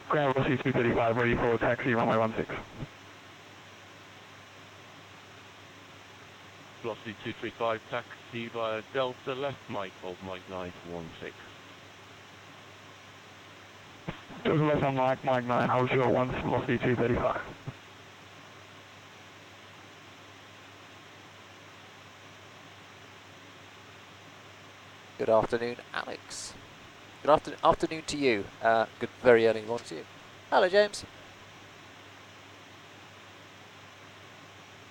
Ground velocity 235, ready for taxi, runway 16. Velocity 235, taxi via Delta, left Mike, hold Mike 916. Delta left on Mike 9, hold short 1, velocity 235. Good afternoon, Alex. Good afternoon to you. Good, very early morning to you. Hello, James.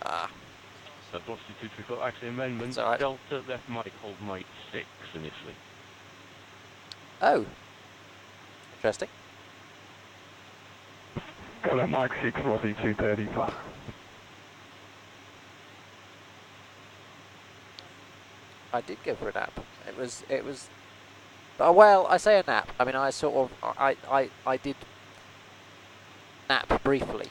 So velocity 235, actually amendment, Right. Delta, left Mike, hold Mike 6 initially. Oh. Interesting. Delta Mike 6, velocity 235. I did go for a nap. It was. Oh, well, I say a nap. I mean, I sort of, I did nap briefly.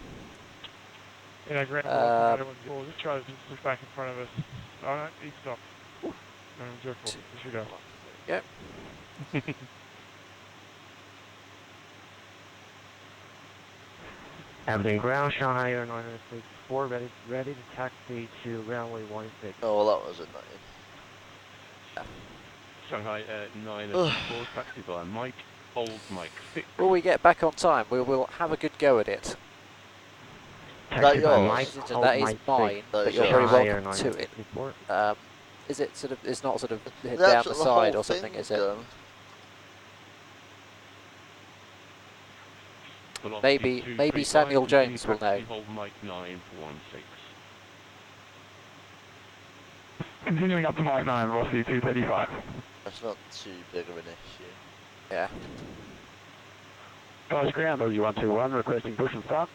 Yeah, great. This tries to push back in front of us. Oh no, he stopped. No, go for it. You should go. Yep. Aberdeen ground, Shanghai Air 964, ready to taxi to runway 16. Oh, well, that was it, mate. Shanghai 904, taxi via Mike, hold Mike 6. Will we get back on time? We will have a good go at it. That yours? That is mine, but you're very welcome to it. Is it sort of? It's not sort of down the side or something, is it? Maybe Samuel Jones will know. Hold Mike 916. Continuing up to Mike 9, velocity 235. That's not too big of an issue. Yeah. Guys, ground, OG121, requesting push and start.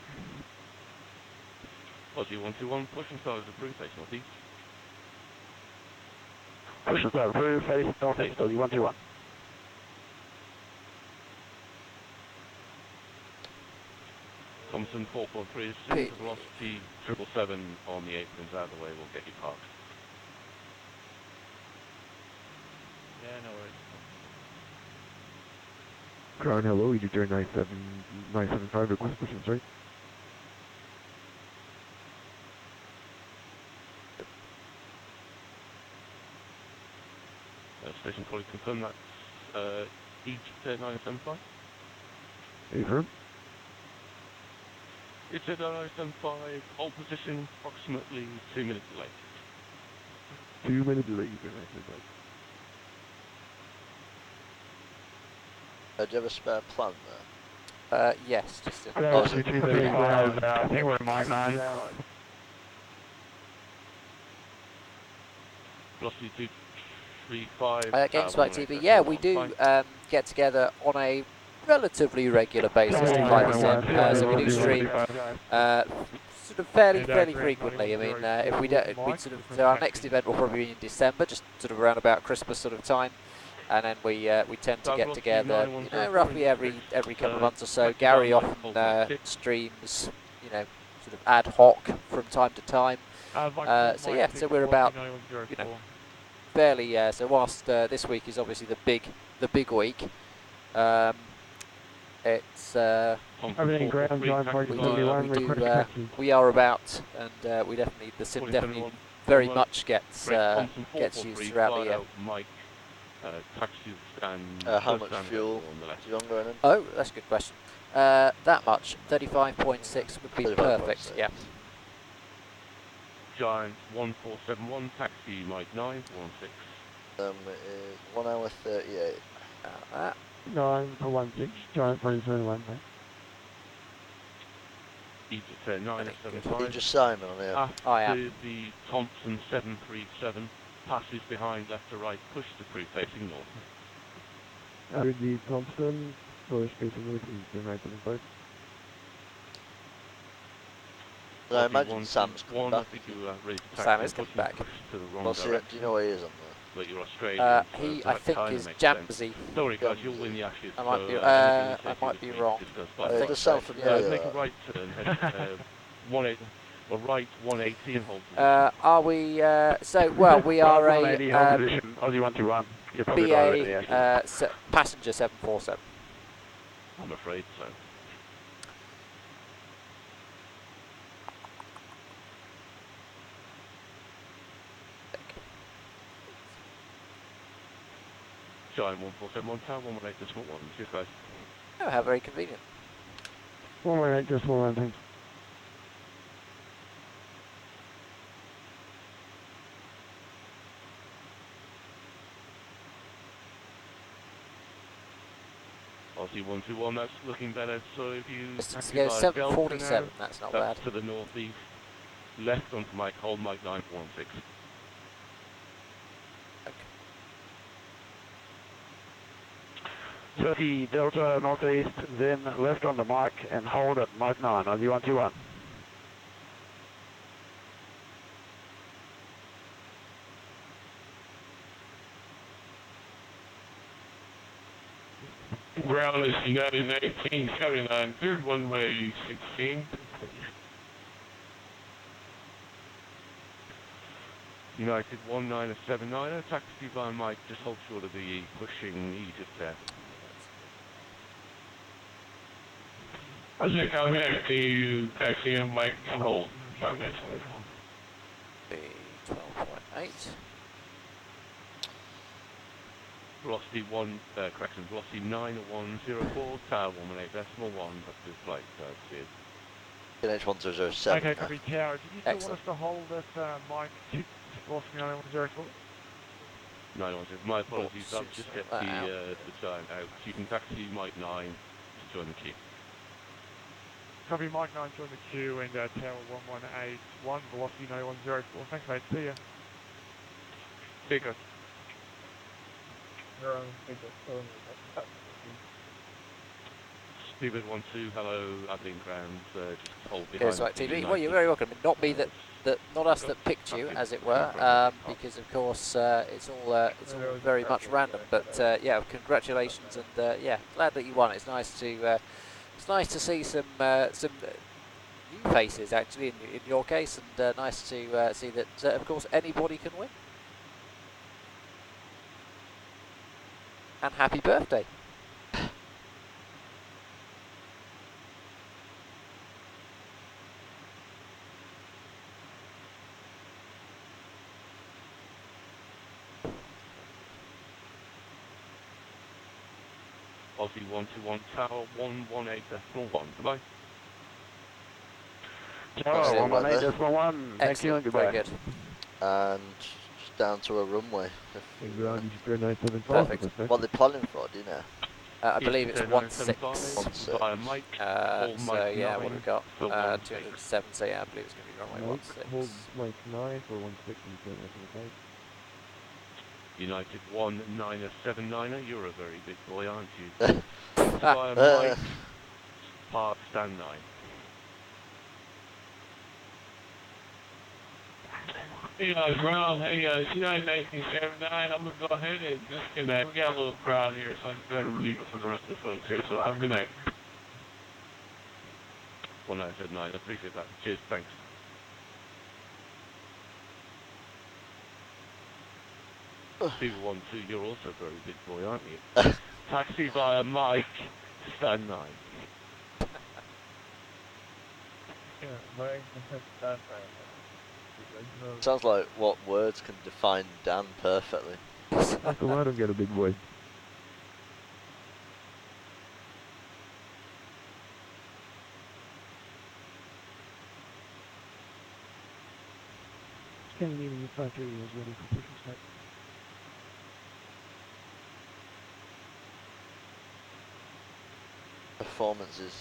OG121, push and start is approved, face northeast. Push and start approved, face northeast, OG121. Thompson 443, as soon as the velocity 777 on the aprons out of the way, we'll get you parked. Yeah, no worries. Ground, hello, you turn 975, request push and straight. Station colleague confirm that's Egypt 975. Affirm. Egypt 975, hold position, approximately 2 minutes delay. 2 minute delay, you turn 975. Do you have a spare plan there? Yes, just in. Velocity 235, I think we're at Mike 9 now. Velocity 235. GameSpike TV, yeah, we do get together on a relatively regular basis to fly the sim. So we do stream sort of fairly frequently. I mean, if we don't, we sort of, so our next event will probably be in December, just sort of around about Christmas sort of time. And then we tend to get together, you know, roughly every couple of months or so. Gary often streams, you know, sort of ad hoc from time to time. So yeah, so we're about, you know, fairly. So whilst this week is obviously the big week, it's Everything ground, John 4021, we are about, and we definitely, the sim definitely very much gets used throughout the year. How much fuel do you want going in? Oh, that's a good question. That much, 35.6 would be perfect, yeah. Giant 1471, taxi Mike 916. It is 1 hour 38. 9 for 16, Giant 4021, mate. Egypt 975. Did you sign on here? After the Thompson 737 passes behind left to right, push the crew facing north. After the Thompson, push facing north, turn 975. I imagine Sam's coming back. Sam is coming back. Well, see, do you know where he is on there? But you're Australian. He, I think, is Jamsey. Sorry guys, you'll win the Ashes. I might be wrong. It does sound familiar. Make a right turn, head, 18, well, right 180 and hold. Are we, so, well, we are a Aussie 121. BA passenger 747. I'm afraid so. Giant 1471 Tower 118.1. Cheers, guys. Oh, how very convenient. 118.1, thanks. Aussie 121, that's looking better. So if you Distance to go 747, that's not bad. that's to the northeast. Left onto Mike, hold Mike 916. Okay. 30 Delta Northeast, then left on the mark and hold at Mark 9 on U121. Ground is United 1879, third runway 16. United 1979, taxi by Mike, just hold short of the pushing Egypt there. How's it coming back to you, taxi and Mike and hold? The 12.8. Velocity correction, velocity 9104, tower 118.1, that's his flight, cheers. NH1007. Okay, copy tower. Did you still Excellent. want us to hold at Mike velocity 9104? 916, my apologies, I'll just get That out. the giant out. You can taxi Mike 9 to join the queue. Copy Mike 9, join the queue and tower 1181, velocity 9104. Thanks, mate. See ya. Speaker. Stupid 12, hello, Aberdeen ground, just hold behind. Here's right, TV. Well, you're very welcome. Not me that not us that picked you, as it were, because of course it's all very much random. But yeah, congratulations, and yeah, glad that you won. It's nice to see some new faces actually in your case, and nice to see that of course anybody can win. And happy birthday. Aussie 121, tower 118.1, goodbye. Tower 118.1, thank you and goodbye. Very good. And just down to a runway. Perfect. What they're planning for, do you know? I believe it's 16. 16. Via Mike, So yeah, what 9, we've got? Phil 207. So yeah, I believe it's going to be runway 16. Hold Mike 9 for 16 and United 1979, you're a very big boy, aren't you? Via Mike, Park, stand 9. Hey guys, Ron, hey guys, United 1979, I'm going to go ahead and disconnect. We got a little crowd here, so I'm going to leave it for the rest of the folks here, so have a good night. 1979, I appreciate that. Cheers, thanks. People 12, you're also a very big boy, aren't you? Taxi via Mike, stand 9. Yeah, Mike, stand 9. Sounds like what words can define Dan perfectly. How come I don't get a big boy? Scandinavian factory is ready for push and start. Performances.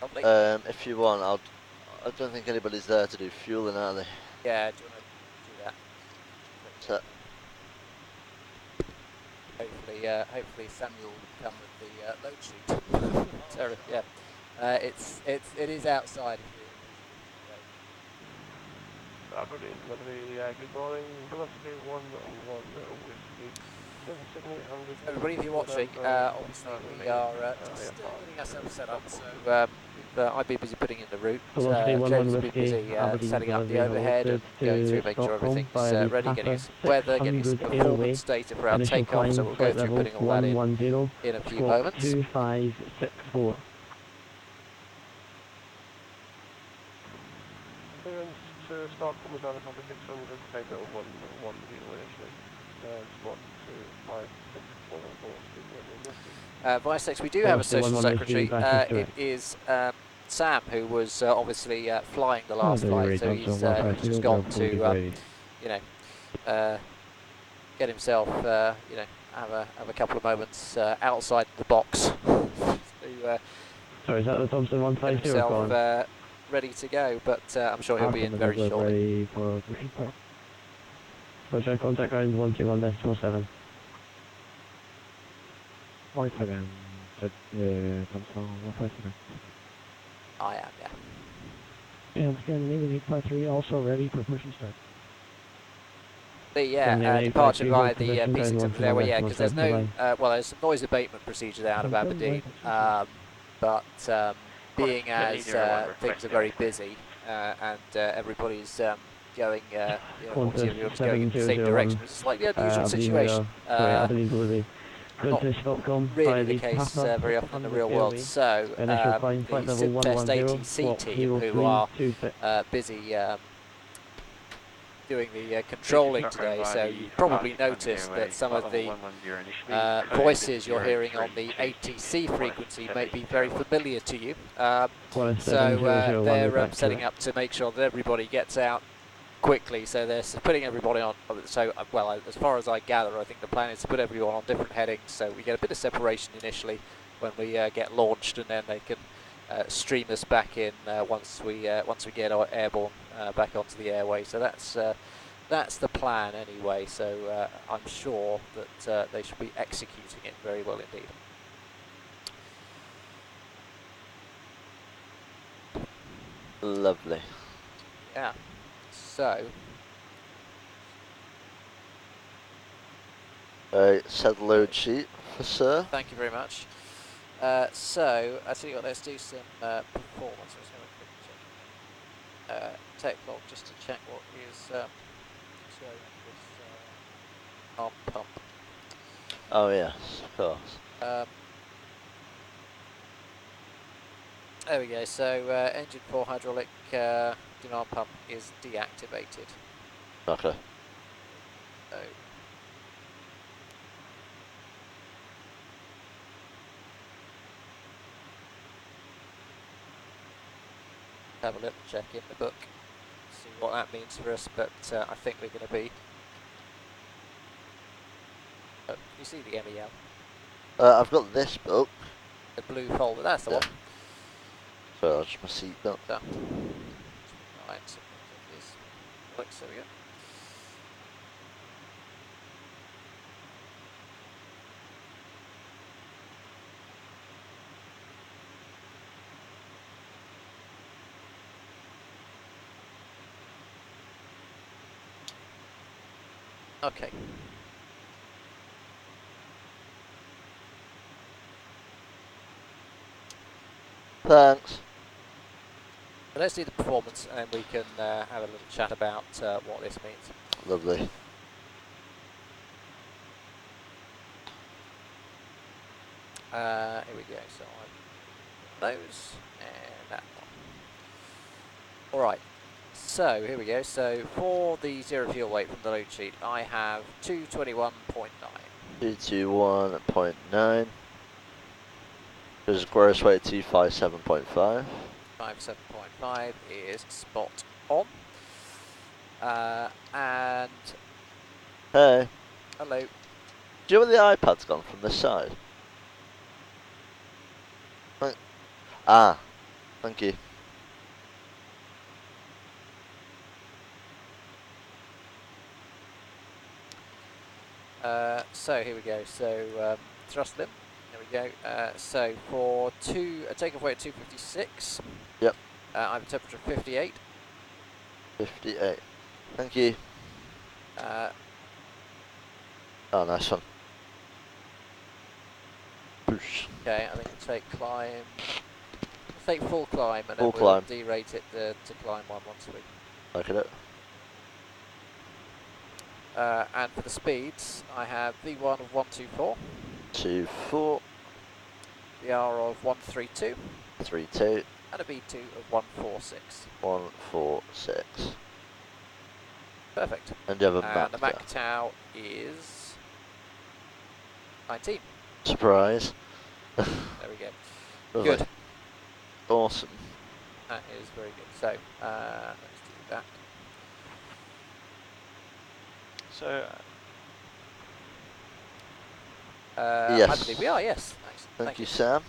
Lovely. If you want, I don't think anybody's there to do fueling, are they? Yeah, do you want to do that? So, Hopefully Samuel will come with the load sheet. Sorry, yeah. It is outside. Aberdeen, good morning, velocity 111, whiskey, 7800. Everybody, if you're watching, obviously we are just getting ourselves set up, so I've been busy putting in the route. James has been busy setting up the overhead and going through, making sure everything's ready, getting us some weather, getting some performance data for our takeoff, so we'll go through putting all that in a few moments. 2564. Clearance to Stockholm is on a 600, take over 1 initially. Vice 6, we do have a social secretary. It is Sam, who was obviously flying the last flight, so he's just gone to, you know, get himself, you know, have a couple of moments outside the box. To, sorry, is that the Thompson 152 himself ready to go, but I'm sure he'll be in very shortly. Ready for pushing part. Project contact line 121.47. Point again. Thompson 152. I am, yeah. And Scandinavian 853 also ready for push and start. The departure via the B600 airway, yeah, because there's no, well, there's some noise abatement procedures out of Aberdeen, but being as things are very busy and everybody's going, you know, obviously everyone's going in the same direction, it's a slightly unusual situation. Not really the case very often in the real world. So the Sim Test ATC team, who are busy doing the controlling today, so you probably noticed that some of the voices you're hearing on the ATC frequency may be very familiar to you. So they're setting up to make sure that everybody gets out quickly, so they're putting everybody on, so well, as far as I gather, I think the plan is to put everyone on different headings, so we get a bit of separation initially when we get launched, and then they can stream us back in once we get our airborne back onto the airway. So that's the plan anyway, so I'm sure that they should be executing it very well indeed. Lovely. Yeah. So, set load sheet for sir. thank you very much. So, I tell you what, let's do some performance. Let's have a quick check. Tech log just to check what is showing this arm pump. Oh yes, of course. There we go. So, engine 4 hydraulic demand pump is deactivated. Okay. So, have a little check in the book, see what that means for us, but I think we're going to be... Oh, you see the MEL? I've got this book. The blue folder, that's the one. So that's my seatbelt. So, right, so this looks, there we go. Okay. Thanks. So let's do the performance, and then we can have a little chat about what this means. Lovely. Here we go. So those and that one. All right. So here we go. So for the zero fuel weight from the load sheet, I have 221.9. 221.9. There's gross weight 257.5. 57.5 is spot on. And Hey. hello. Do you know where the iPad's gone from this side? Ah, thank you. So here we go. So thrust limb. There we go. So for a takeoff weight 256. Yep. I have a temperature of 58. 58. Thank you. Oh, nice one. Push. Okay, I think we'll take climb. Let's take full climb, and Full then we'll climb. derate it to climb one once we. Look at it. And for the speeds, I have V1 of 124. 24. VR of 132. 32. And a V2 of 146. 146. Perfect. And you have a And the Macta. Mactau is 19. Surprise. There we go. Lovely. Good. Awesome. That is very good. So, let's do that. So, Yes. I believe we are, yes. Nice. Thank you, Sam.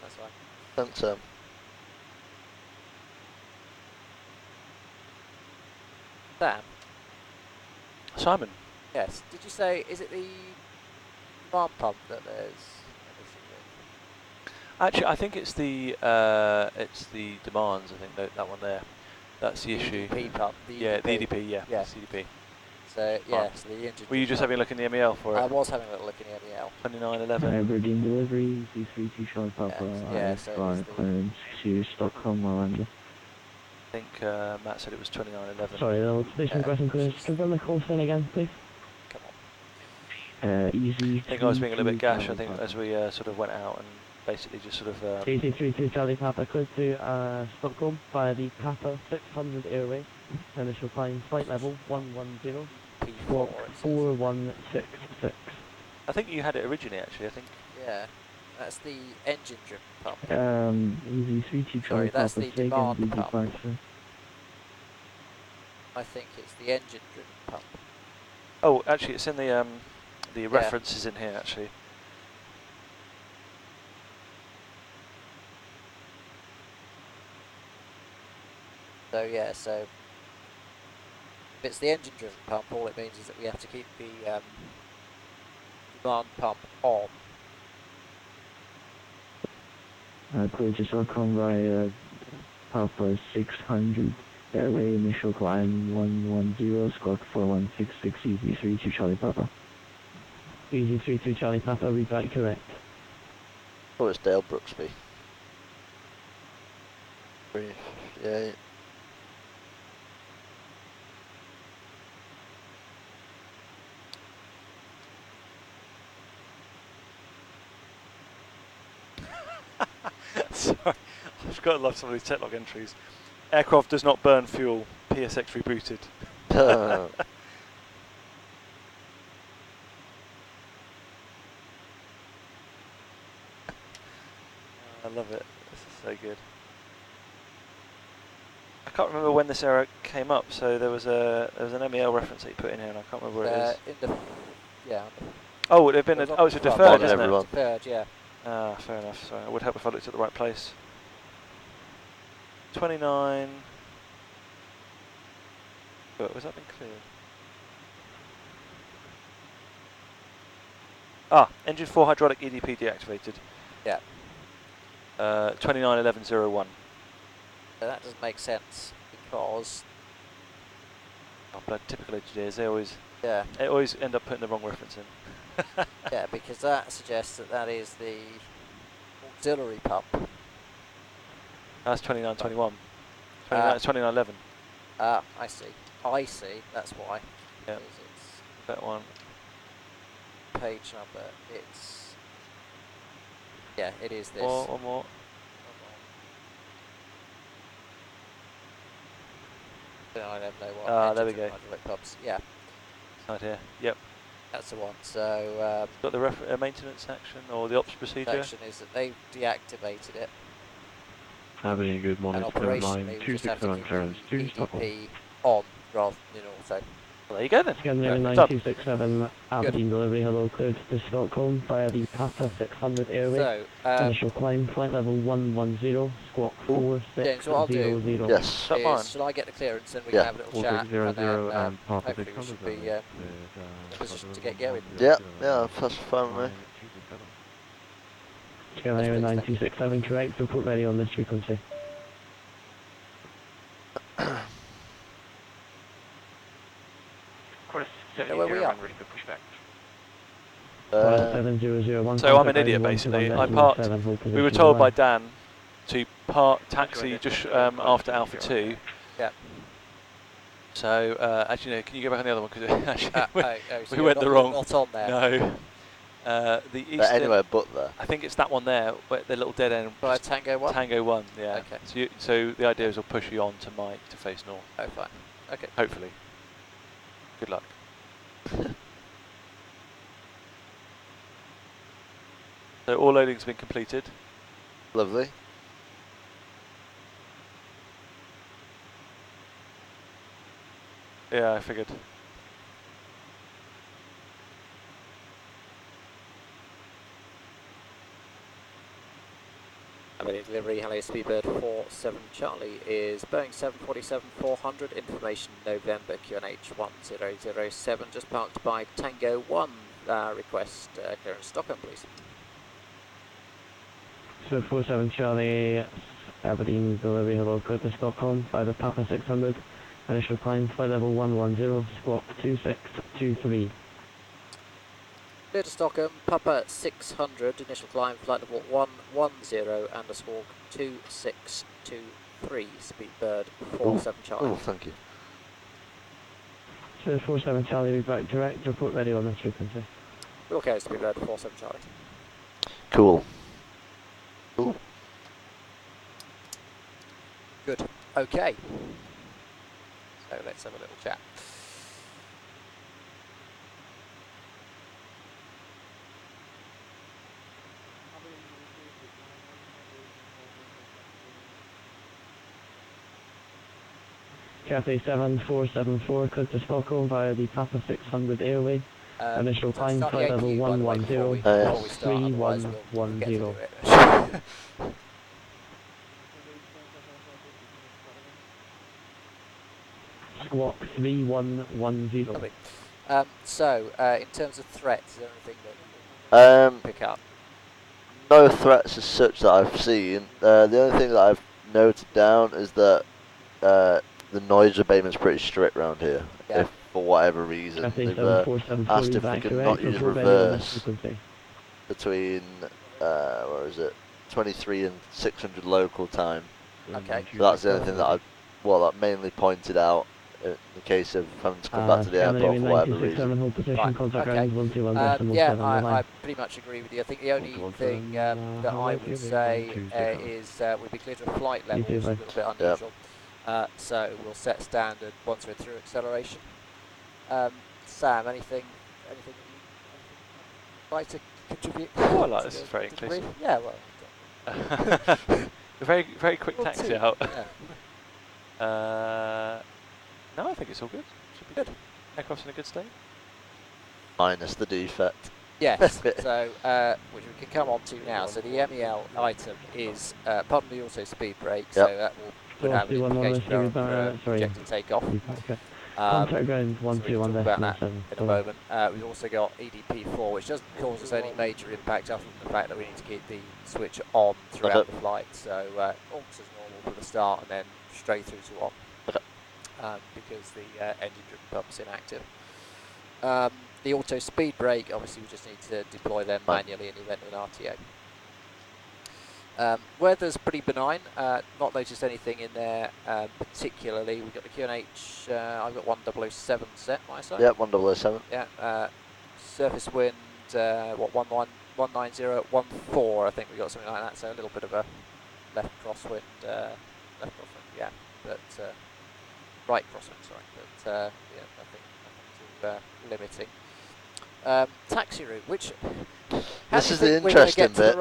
That's fine. Thanks, Sam. Sam, Simon. yes. Did you say, is it the demand pump that there's an issue with? Actually, I think it's the demands. I think that one there. That's the issue. EDP pump. The Yeah, the EDP. EDP. Yeah, Yeah. it's EDP. So, yeah, so the engine. Were you just having a look in the MEL for I it? was having a little look in the MEL. 2911. Aberdeen delivery, Z32 Charlie Papa, Yeah, so IFR it's the- clearance to Stockholm, Orlando. I think Matt said it was 2911. Sorry, the station question clearance. Confirm the call sign again, please. Come on. Easy. I think I was being a little bit gash. I think as we sort of went out and basically just sort of. Z32 Charlie Papa, cleared to Stockholm via the Papa 600 airway. Initial climb, flight level 110. P4. Squawk it says. 4166. I think you had it originally. Actually, I think. Yeah, that's the engine driven pump. Easy 32 Charlie that's Papa, the second, demand easy pump. departure. I think it's the engine driven pump. Oh, actually, it's in the references in here actually. So yeah, so if it's the engine driven pump, all it means is that we have to keep the demand pump on. Cleared to Stockholm via Papa 600 airway, initial climb 110, squawk 4166, easy 32 Charlie Papa. Easy 32 Charlie Papa, read back correct. Oh, it's Dale Brooksby. 358. Sorry, I've got to love some of these tech log entries. Aircraft does not burn fuel. PSX rebooted. I love it. This is so good. I can't remember when this error came up. So there was an MEL reference that you put in here, and I can't remember where it is. In the, yeah. Oh, it would have been. Oh, it's a deferred, isn't it? Deferred, yeah. Ah, fair enough. Sorry, it would help if I looked at the right place. 29. But was that been cleared? Ah, engine 4 hydraulic EDP deactivated. Yeah. 291101. So that doesn't make sense because. Oh, blood! Typical engineers. They always end up putting the wrong reference in. Yeah, because that suggests that that is the auxiliary pump. That's 2921. 2911. Ah, I see. I see. That's why. Yeah. Because it's That one. page number. It's. Yeah, it is this. One more. I don't know what. Ah, there we go. Hydraulic pumps. Yeah, Right here. Yep. that's the one. So Got the maintenance action or the ops procedure. section is that they've deactivated it, Aberdeen, good morning. and Clear operationally line we just have to 267 keep clearance the 2 Stockholm. EDP on rather than in auto. Well, there you go then. Scanner Done. 9267, Aberdeen delivery, hello, cleared to Stockholm via the Papa 600 airway. So Initial climb, flight level 110, squawk James, what I'll do 4600. Yes. That fine. is, shall I get the clearance and we Yeah. can have a little chat, and then 4600 and Papa hopefully we 600. should be in a position to get going. Yeah, that's fine with me. Scanner Yes, please, 9267, correct, report ready on this frequency. Chris, Know where we are? Via So I'm an idiot basically. I parked. We were told by Dan to park taxi just after Alpha 2. Yeah. So actually, no. Can you go back on the other one because so we went the wrong. Not on there. No. The eastern. But anywhere but there. I think it's that one there, where the little dead end. By Tango 1? Tango 1, yeah. Okay. So the idea is we'll push you on to Mike to face north. Oh, fine. Okay. Hopefully. Good luck. So all loading's been completed. Lovely. Yeah, I figured. Aberdeen delivery, hello Speedbird 47 Charlie is Boeing 747-400, information November QNH 1007, just parked by Tango 1, request clearance Stockholm please. So 47 Charlie, Aberdeen delivery, hello, clear to Stockholm, by the Papa 600, initial climb, flight level 110, squawk 2623. Clear to Stockholm, Papa 600, initial climb, flight level 110 and a squawk 2623, Speedbird 47 Charlie. Oh, thank you. So 47 Charlie, be back direct, report ready on this frequency. Okay, Speedbird 47 Charlie. Cool. Cool. Good. Okay. So let's have a little chat. Cathay 7474, clear to Stockholm via the Papa 600 airway. Initial climb, flight level 110, 3110. Squawk 3110. So, in terms of threats, is there anything that you pick up? No threats as such that I've seen. The only thing that I've noted down is that the noise abatement's pretty strict around here. Yeah. If for whatever reason they've asked if we can not use reverse between where is it, 23 and 600 local time. Okay. So that's the only thing that that mainly pointed out in the case of having to come back to the airport for whatever reason. Right. Okay. Yeah, I pretty much agree with you. I think the only thing that I would say is we'd be clear to flight levels, a little bit unusual. So we'll set standard once we're through acceleration. Sam, anything you'd like to contribute? Oh, I like this. It's very inclusive. Yeah, well. A very, very quick Well, taxi two. out. Yeah. No, I think it's all good. Should be good. Aircraft's in a good state. Minus the defect. Yes, so which we can come on to now. So the MEL item is pardon the auto speed brake, so that would have an implication for projected takeoff. Contact ground So we can talk about that 121 in a moment. We've also got EDP4, which doesn't cause us any major impact other than the fact that we need to keep the switch on throughout the flight. So almost as normal for the start and then straight through to on. Because the engine-driven pump's inactive. The auto speed brake, obviously we just need to deploy them manually in the event of an RTO. Weather's pretty benign, not noticed anything in there particularly. We've got the QNH, I've got 1007 set my side. Yep, 1007. Yeah, surface wind, 190, 14, I think we got something like that, so a little bit of a left crosswind, yeah, but right crosswind, sorry, but yeah, nothing too limiting. Taxi route, which this is the interesting bit.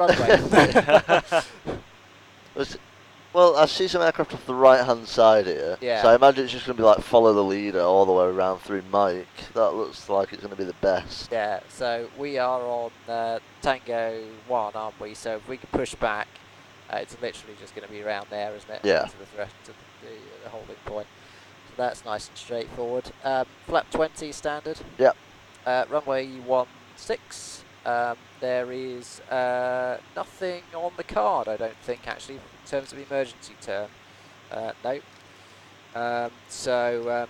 Well, I see some aircraft off the right-hand side here, so I imagine it's just going to be like follow the leader all the way around through Mike. That looks like it's going to be the best. Yeah, so we are on Tango 1, aren't we? So if we can push back, it's literally just going to be around there, isn't it? Yeah. To the holding point. So that's nice and straightforward. Flap 20 standard. Yep. Runway 16. There is nothing on the card, I don't think, actually, in terms of emergency turn. No. So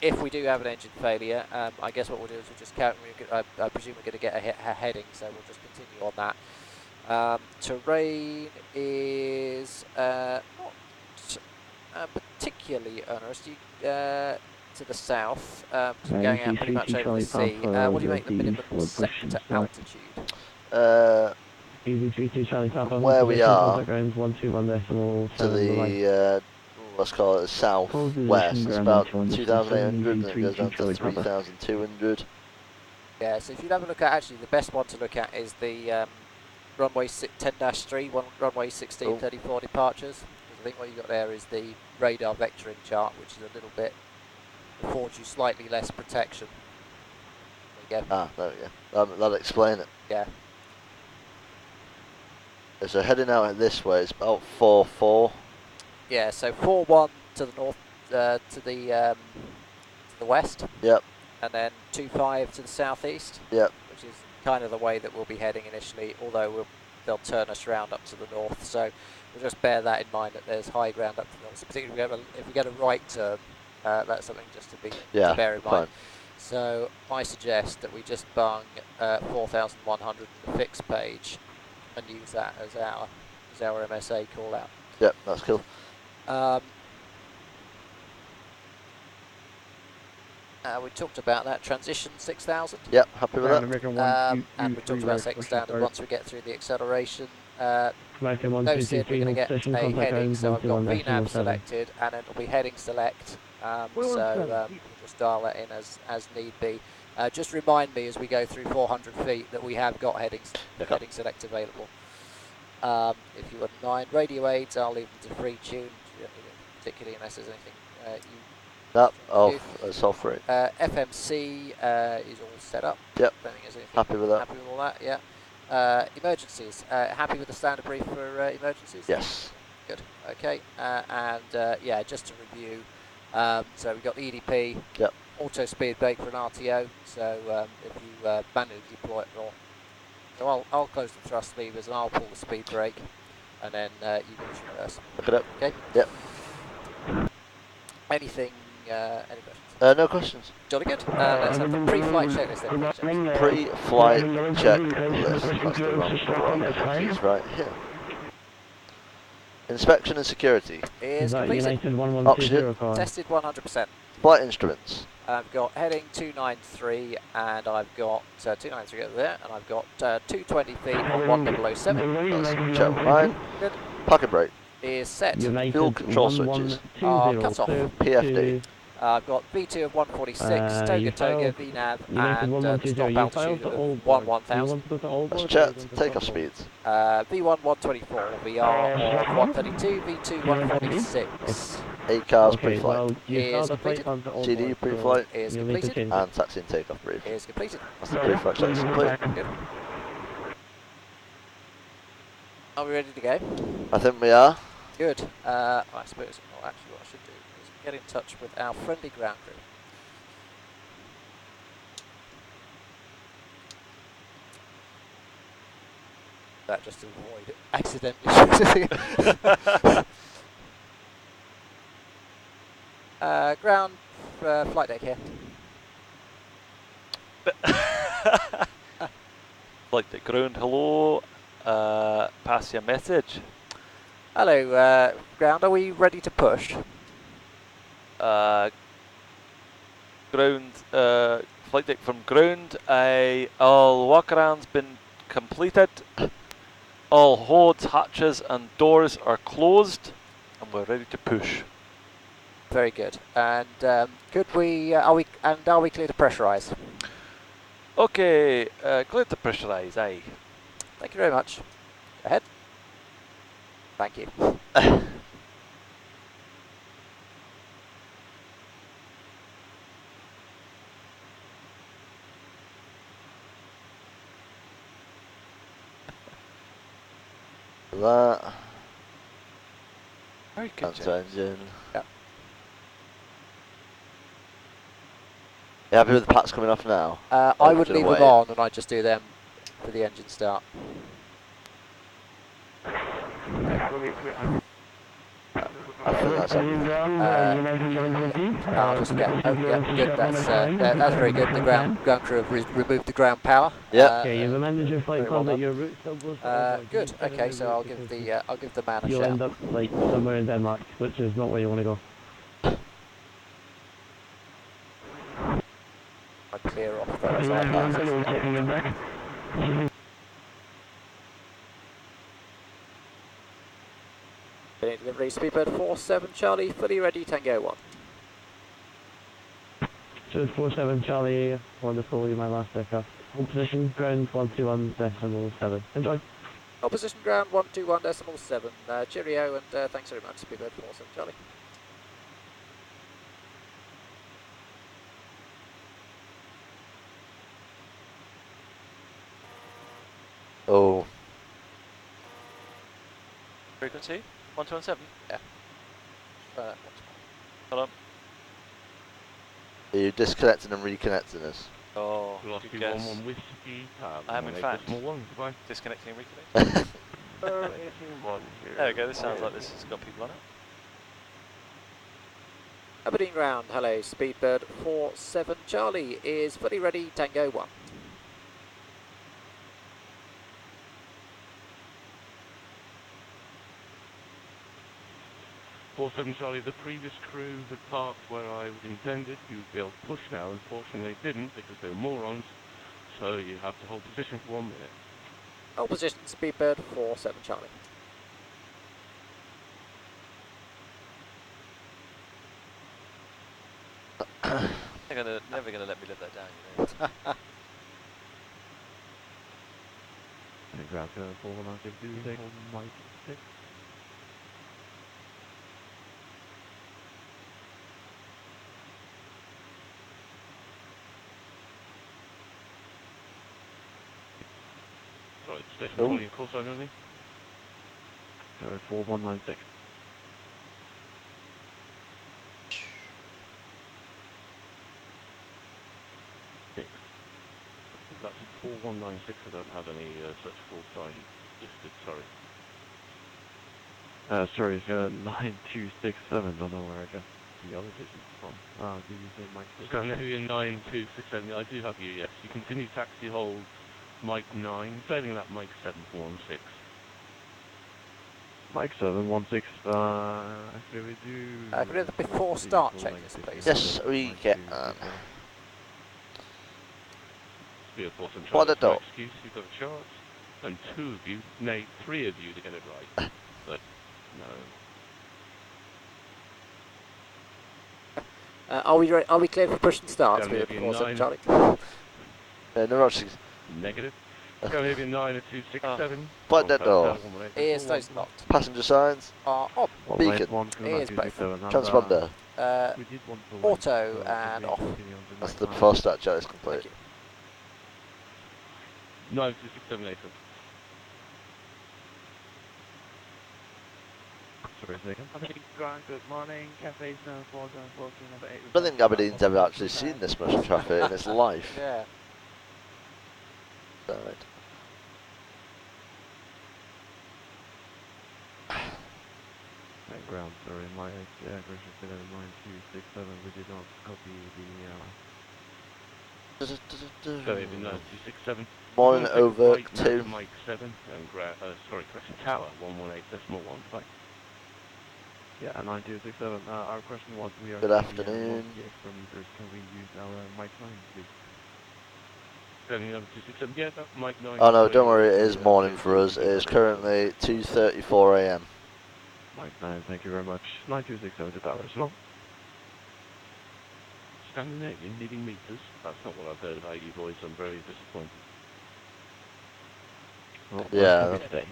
if we do have an engine failure, I guess what we'll do is we'll just count. I presume we're going to get a heading, so we'll just continue on that. Terrain is not particularly onerous. To the south, going out pretty much over the sea. What do you make the minimum sector altitude? Where we are to the let's call it the southwest. It's about 2,800 and it goes down to 3,200. Yeah, so if you have a look at, actually the best one to look at is the runway 10-3, runway 1634 departures. Because I think what you've got there is the radar vectoring chart, which is a little bit, affords you slightly less protection. There you go. Ah, there we go. That'll explain it. Yeah. So heading out this way, it's about 4-4. Yeah, so 4-1 to the north, to the west. Yep. And then 2-5 to the southeast. Yep. Which is kind of the way that we'll be heading initially, although they'll turn us round up to the north. So we'll just bear that in mind, that there's high ground up to the north. So particularly if we get a right turn, that's something just to bear in mind. Fine. So I suggest that we just bung 4,100 on the fixed page and use that as our MSA call out. Yep, that's cool. We talked about that transition 6,000. Yep, happy with that. And we talked about second standard once we get through the acceleration. Notice here we're going to get a heading, so I've got VNAV selected, and then it'll be heading select. We'll just dial that in as need be. Just remind me as we go through 400 feet that we have got heading select available. If you wouldn't mind. Radio aids, I'll leave them to free tune, particularly unless there's anything you... It's all free. FMC is all set up. Yep. Happy with that. Happy with all that, yeah. Emergencies. Happy with the standard brief for emergencies? Yes. Good. Okay. Yeah, just to review. So we've got the EDP. Yep. Auto speed brake for an RTO. So if you manually deploy it, so I'll close the thrust levers and I'll pull the speed brake, and then you can reverse. Look it up. Okay. Yep. Anything? Any questions? No questions. Jolly good. Let's have the pre-flight checklist then. Pre-flight checklist. That's the wrong keys right here. Inspection and security. Is completed. Oxygen. Tested 100%. Flight instruments. I've got heading 293, and I've got 293 over there, and I've got 220 feet on 1007. That's check line. Good. Parking brake. Is set. Fuel control switches. Cut off. PFD. I've got V2 of 146, Toga, VNAV, and stop altitude of 1000. That's checked. Takeoff speeds. V1 124, VR of 132, V2 146. 8 cars pre-flight. Is completed. CD pre-flight. Is completed. And taxi and takeoff brief. Is completed. That's the pre-flight checklist complete. Good. Are we ready to go? I think we are. Good. I suppose, well, actually what I should do is get in touch with our friendly ground crew. That just to avoid accidentally shooting. Ground flight deck here. Flight deck ground, hello. Pass your message. Hello, ground, are we ready to push? Ground, flight deck from ground. All walk-arounds been completed. All holds, hatches and doors are closed, and we're ready to push. Very good. And could we? Are we clear to pressurise? Okay, clear to pressurise. Aye. Thank you very much. Go ahead. Thank you. That. Very good. That's engine. Yeah. You happy with the pats coming off now? I would leave them on, and I'd just do them for the engine start. I think that's everything. I'll just get. Oh, yeah, good. That's very good. The ground crew have removed the ground power. Yep. Okay, you've amended your flight very well plan that done. your route still goes to Aalborg. Good. Okay, so I'll give the man a You'll shout. end up like somewhere in Denmark, which is not where you want to go. I clear off those passes. Delivery, Speedbird 47 Charlie, fully ready, Tango 1. So 47 Charlie, wonderful, you're my last aircraft. Hold position, ground 121.7. Enjoy. Hold position, ground 121.7. Cheerio, and thanks very much, Speedbird 47 Charlie. Oh. Frequency? 117? Yeah. Hold on. Are you disconnecting and reconnecting us? Oh, Lost good you guess. 1 whiskey. I am in fact Goodbye. disconnecting and reconnecting. 18-1. There we go, this sounds like this has got people on it. Aberdeen ground, hello, Speedbird 47 Charlie is fully ready, Tango 1. Charlie, the previous crew had parked where I intended. You'd be able to push now. Unfortunately, they didn't because they were morons. So you have to hold position for 1 minute. Hold position, Speedbird 47 Charlie. They're never going to let me live that down, you know. Ground 416, hold Mike 6. Right, station 20, call sign only. 4196. That's 4196. I don't have any such call sign listed, sorry. Sorry, 9267. Don't know where I got the other digits from. Did you say Mike 6? So I know you're 9267. I do have you, yes. You continue taxi hold Mike 9, failing that Mike 716. Mike 716. Actually, we do. Could we have the before start check this, please? Yes, we can. What a dog. Excuse, you've got a chance. And 2 of you, nay, 3 of you to get it right. But, no. Are we clear for push and start? Speedbird 47 Charlie. No rushing. Negative. Scandinavian 9 at 267. But that door. Ears closed and locked. Passenger signs. Are on. Beacon. Ears both. Transponder. Auto and off. That's the before start chart is complete. 9267 later. Sorry, second. Good morning, Cafe Snow 414 number 8. I don't think Aberdeen's ever actually seen this much traffic in its life. Yeah. Right. Ground, sorry, my aggression said at 9267. We did not copy Scandinavian 9267. Morning over Right, 2. Mike 7 and correction tower 118.1. Bye. Yeah, 9267. Our question was, we are Good afternoon. extra meters. Can we use our Mike 9, please? Scandinavian 9267. Yeah, that Mike 9. Oh no, don't worry, it is morning for us. It is currently 2:34 AM. Mike 9, thank you very much. 9267 to Towers. No? Scandinavian needing meters. That's not what I've heard about you boys. I'm very disappointed. Well, yeah. Happy today.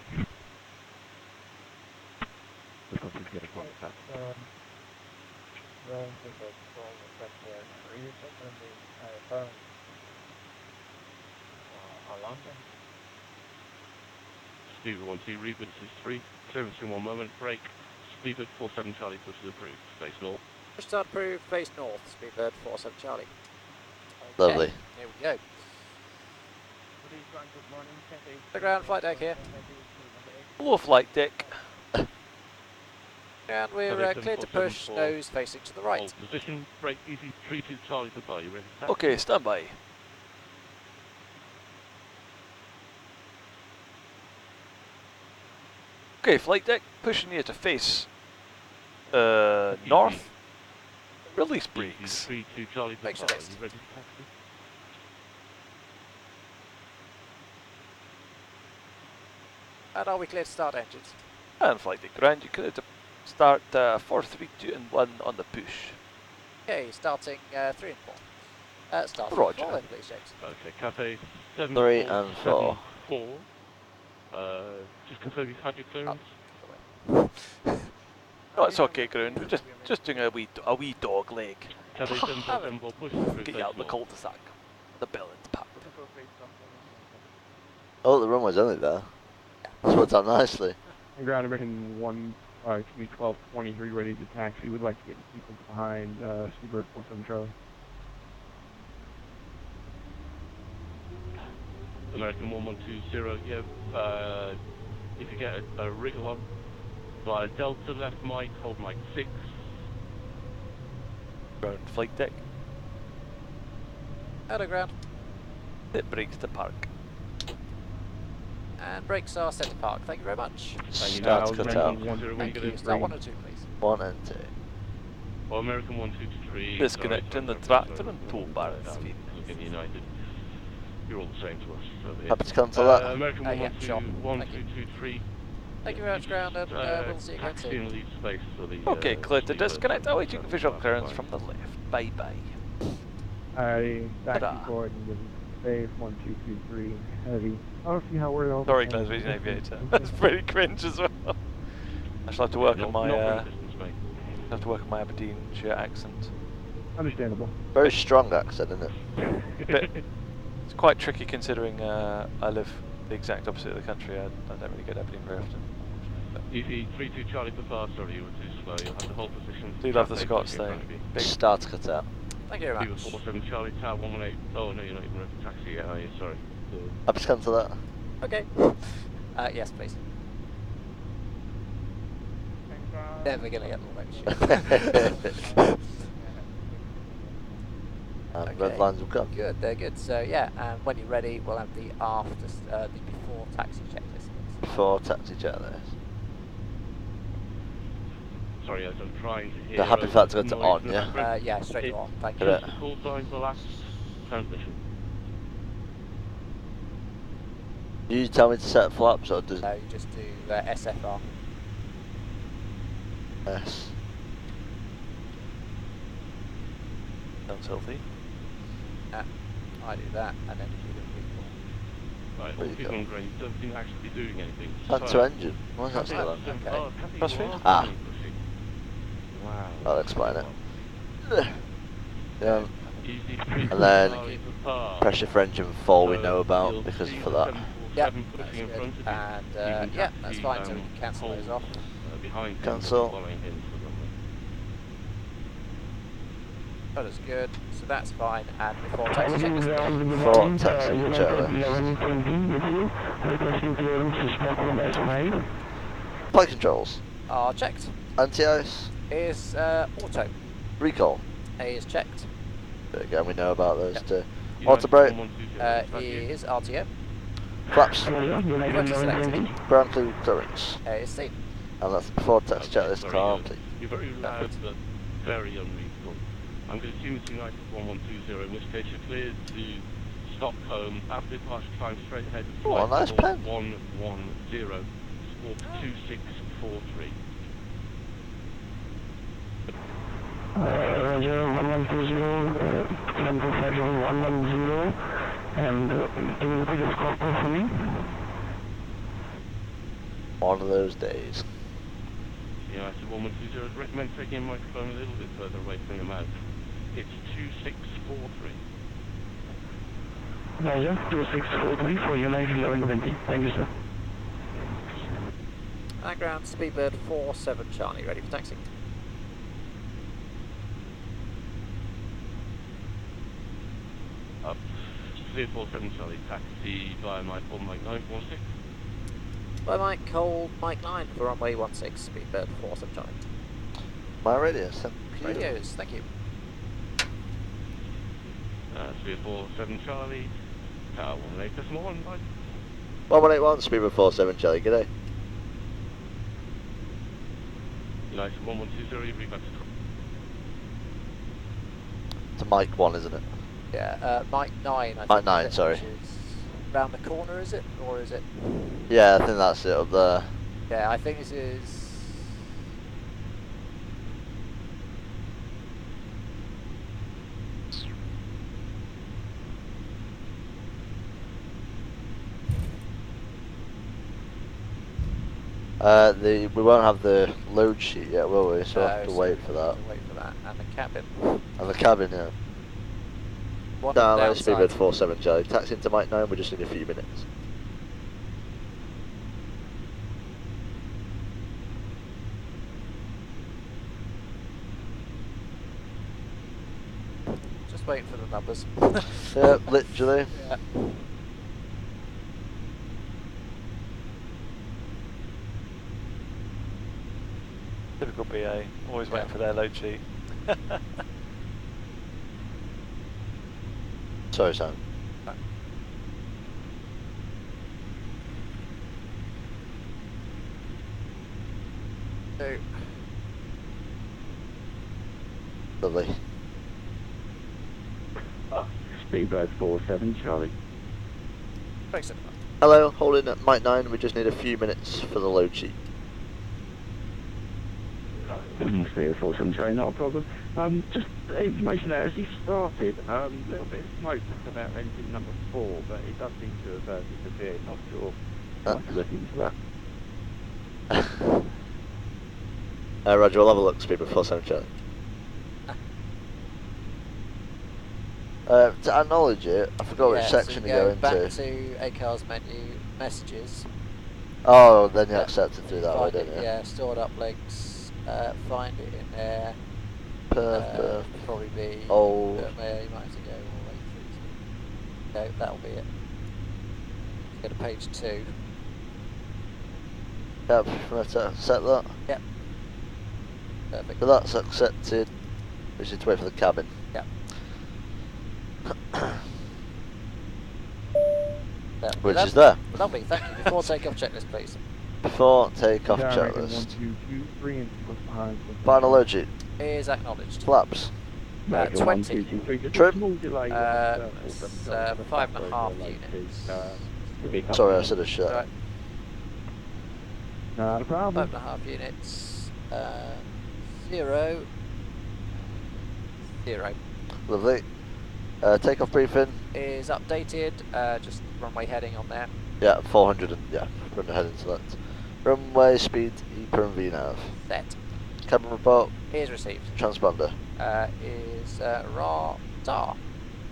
Because we get a contact. Speedbird 1 T, Rebus is 3. Clearance in 1 moment, break. Speedbird 47 Charlie pushes approved. Face north. Push start approved, face north, Speedbird 47 Charlie. Okay, Lovely. here we go. The ground flight deck here. Worldflight deck. And we're cleared to push, nose facing to the right. Hold position, brake easy, 32 Charlie Papa, you ready? Okay, stand by. Okay, flight deck, pushing you to face north. Release brakes. 32 Charlie Makes Papa, sense. you ready to taxi? And are we clear to start engines? And flight deck ground, you cleared to start 4, 3, 2 and 1 on the push. Okay, starting 3 and 4. Start 3 Roger. and 4 then, please, James. Okay, Cafe 7 3 and 4. 4. Just confirm you've had your clearance. No, it's okay, ground. We're just doing a wee dog leg. Cafe 7 4, push through. Get you out of the cul-de-sac. The bellend's packed. Oh, the runway's only there. That's worked out nicely. Ground American 1, 1223, ready to taxi. We'd like to get people behind Seabird 47 Charlie. American 1120, yeah, if you get a wriggle on, via Delta left mic, hold mic 6. Ground flight deck. Out of ground. Hit brakes to park. And brakes are set to park. Thank you very much. Start to cut out. Thank you. Start 1 and 2, please. 1 and 2. Well, American 123. Disconnecting the tractor and tow bar feed. United. You're all the same to us. So Happy to cancel that. American Yeah, sure. 1223. Thank you very much, ground, and we'll see you again soon. Leave space for the, Okay, cleared to disconnect. Awaiting visual clearance from the left. Bye bye. I back Ta-da. and forward and give space 1, 2, 3, 3, heavy. I don't see how we're all. Sorry, Glen's Region Aviator. That's pretty cringe as well. I shall have to work on my have to work on my Aberdeenshire accent. Understandable. Very strong accent, isn't it? It's quite tricky considering I live the exact opposite of the country. I don't really get Aberdeen very often. EV 32 Charlie Papa, sorry, you were too slow. You'll have to hold position. Do love the Scots though. Big Start to cut out. Thank you very Beaver much. 47 Charlie Tower 118. Oh no, you're not even ready for taxi yet, are you? Sorry. Happy to cancel that. Okay. Yes, please. Never gonna get more motion. And red lines will come. Good, they're good. So yeah, and when you're ready, we'll have the the before taxi checklist. Please. Before taxi checklist. Sorry, as I'm trying to hear. The happy for that to go to on, yeah? Yeah, straight to on. Thank you. Correct. Call sign for last transmission. Do you tell me to set flaps or does No, you just do SFR. yes? Sounds healthy. I do that, and then you do the recall. Right, There all you people go. on green don't seem to actually be doing anything. Back to engine. Why is that still on? Okay. Crossfit? Ah. Wow. I'll explain it. Yeah. Easy And then Papa. pressure for engine 4 we know about because for that. Yep, Pushing that's in good. front of you. And You can yeah, taxi, that's fine, so we can cancel hold, those off. Behind him, Cancel. following him to the runway. That is good. So that's fine. And before taxi checklist. Before taxi checklist. Flight controls. Are checked. Anti-ice. Is auto. Recall. A is checked. Again we know about those Yep. too. Auto brake. Is RTO. Flaps. Working selected. Ground crew clearance. A is seen. And that's the before taxi checklist Sorry, complete. You're very loud, but very unreasonable. I'm going to assume it's United 1120, in which case you're cleared to Stockholm. After departure, climb straight ahead to Oh, a flight nice pen. 110, squawk 2643. Roger, 1120, number 5110, and can you repeat the score for me? One of those days. United 1120, I'd recommend taking your microphone a little bit further away from your mouth. It's 2643. Roger, 2643 for United 1120. Thank you, sir. Background Speedbird 47 Charlie, ready for taxi. Up. 347 Charlie, taxi via my full mic 916. By Mike, hold Mike 9 for runway 16, Speedbird 47 Charlie. My radios, thank you. Radios, thank you. 347 Charlie, Tower 181, bye. 1181, Speedbird 47 Charlie, g'day. United 1120, reback To Mike 1, isn't it? Yeah, Mike 9, I think. Mike 9, is it, sorry. which is round the corner, is it? Or is it? Yeah, I think that's it up there. Yeah, I think this is... We won't have the load sheet yet, will we? So we'll have to wait for that. Wait for that. And the cabin. And the cabin, yeah. One Down, outside. Speedbird 47 Charlie. Taxi into Mike 9, we just need a few minutes. Just waiting for the numbers. Yeah, literally. Yeah. Typical BA, always waiting for their load sheet. Sorry, Sam. So, Lovely. Speedbird 47 Charlie. very simple. Hello, holding at Mike 9, we just need a few minutes for the load sheet. Speedbird 47 Charlie, not a problem. Just information there, as you started, a little bit of smoke about engine number 4, but it does seem to have disappeared, not sure. Might be looking into that. Roger, we'll have a look, Speedbird 47 Charlie. To acknowledge it, I forgot which section so to go back into. to ACAR's menu, messages. Oh, then you accept it through that way, don't you? Yeah, stored uplinks. Find it in there. Perf. Probably be old. you might have to go all the way through. Okay, that'll be it. Go to page 2. Yep, right to accept that. Yep. Perfect. So that's accepted. We just need to wait for the cabin. Yep. Which is there. Lovely, thank you. Before takeoff checklist, please. Before take-off checklist. Final load sheet. Is acknowledged. Flaps. 20. Trim. 5.5 units. Sorry, I said a shit. Right. Not a problem. 5.5 units. 0. 0. Lovely. Take-off briefing. Is updated. Just runway heading on there. Yeah, 400 and yeah, runway heading select. Runway speed EPA and VNAV. Set. Cabin report. Is received. Transponder. Is radar.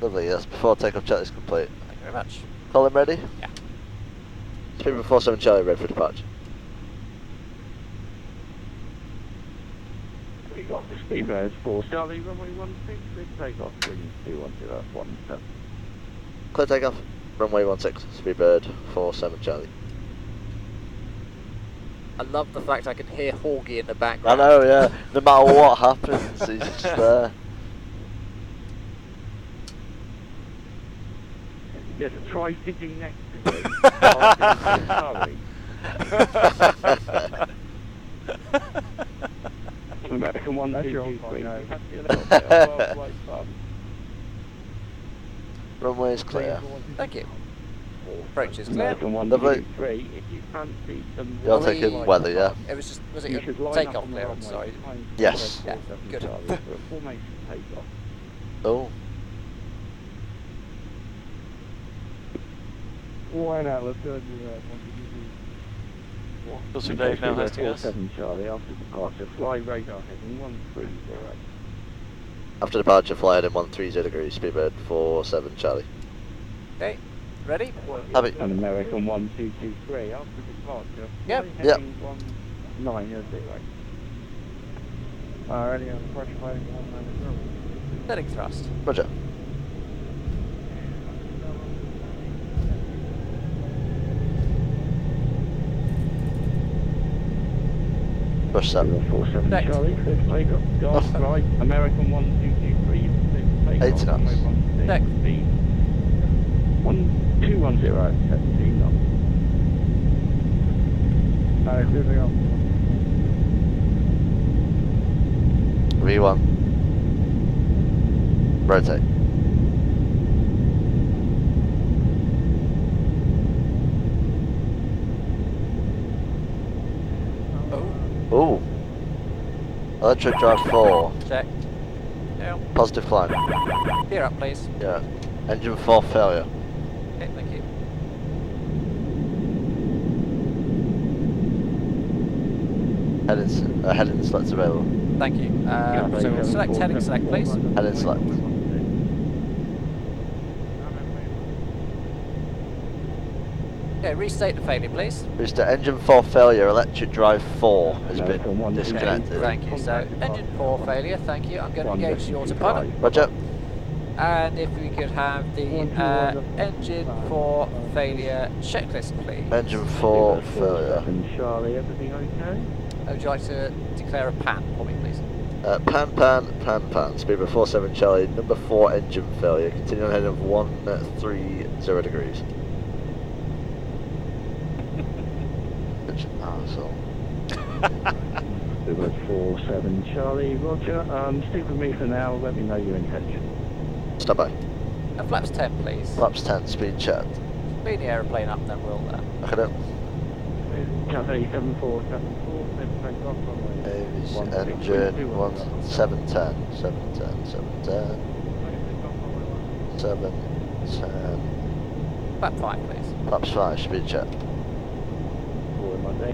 Lovely, yes. Before take-off checklist complete. Thank you very much. Call him ready? Yeah. Speedbird 47 Charlie ready for departure. We got the Speedbird 4 Charlie, runway 16, take off, bring 21017. Clear takeoff. Runway 16, Speedbird 47 Charlie. I love the fact I can hear Horgy in the I background. know, yeah. No matter what happens, he's just there. Yes, try sitting next to me. Sorry. American 1, 2, 3. Runway is clear. Thank you. Approach is clear. American 1, Lovely. 2, 3. If you fancy some You're taking weather, yeah? It was just, was it you your should line up takeoff on the clearance? runway Sorry. behind Yes. Yeah, 47 good. Charlie for a formation takeoff. Oh. Why not? Let's go do that. Wilson Dave now hosting us. 7 Charlie after departure, fly radar heading 130. After departure, fly heading 130 degrees, Speedbird 47 Charlie. Okay, ready? Happy. An American 1223 after departure, Yep. fly Yep. heading 190. Already on pressure fighting 190. Setting thrust. Roger. Push that. 47 Correct. Charlie, clear for takeoff. Golf right, American 1223, clear for takeoff. 80 knots. Check. Speed 1210, 17 knots. Clear for golf. V1. Rotate. Ooh. Electric drive 4. Check. Down. Positive climb. Gear up, please. Yeah. Engine 4 failure. Okay, thank you. Heading select available. Thank you. So we'll select heading select, please. Heading select. Okay, restate the failure, please. Restart. Engine 4 failure. Electric drive 4 has been Okay, disconnected. thank you. So engine 4 failure, thank you. I'm going to engage the autopilot. Roger. And if we could have the engine 4 failure checklist, please. Engine 4 failure. Charlie, everything okay? Would you like to declare a pan for me, please? Pan. Speedbird 47 Charlie. Number 4 engine failure. Continue on heading of 130 degrees. Arsehole. Speedbird 47 Charlie, roger. Stick with me for now, let me know your intention. Stand by. Flaps 10, please. Flaps 10, speed check. Speed the aeroplane up, then we'll... Okay, then. Cathay 7474, clear for takeoff. Engine 710. 710. Flap 5, please. Flaps 5, speed check. Forward Monday.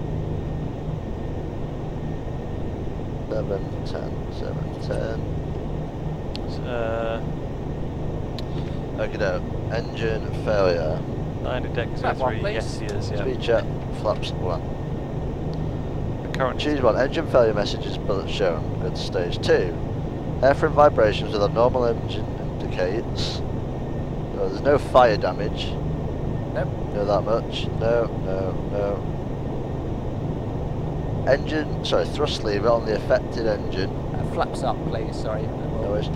710. Okay, no. Engine failure. 90 deck Flap 1, 03, please. yes he is, yeah. Speed check. Flaps 1. Current Choose 1. Engine failure messages bullet shown. Go to stage 2. Airframe vibrations with a normal engine indicates. Oh, there's no fire damage. Nope. Know that much. No. Engine, thrust lever on the affected engine. Flaps up, please, sorry. No worries.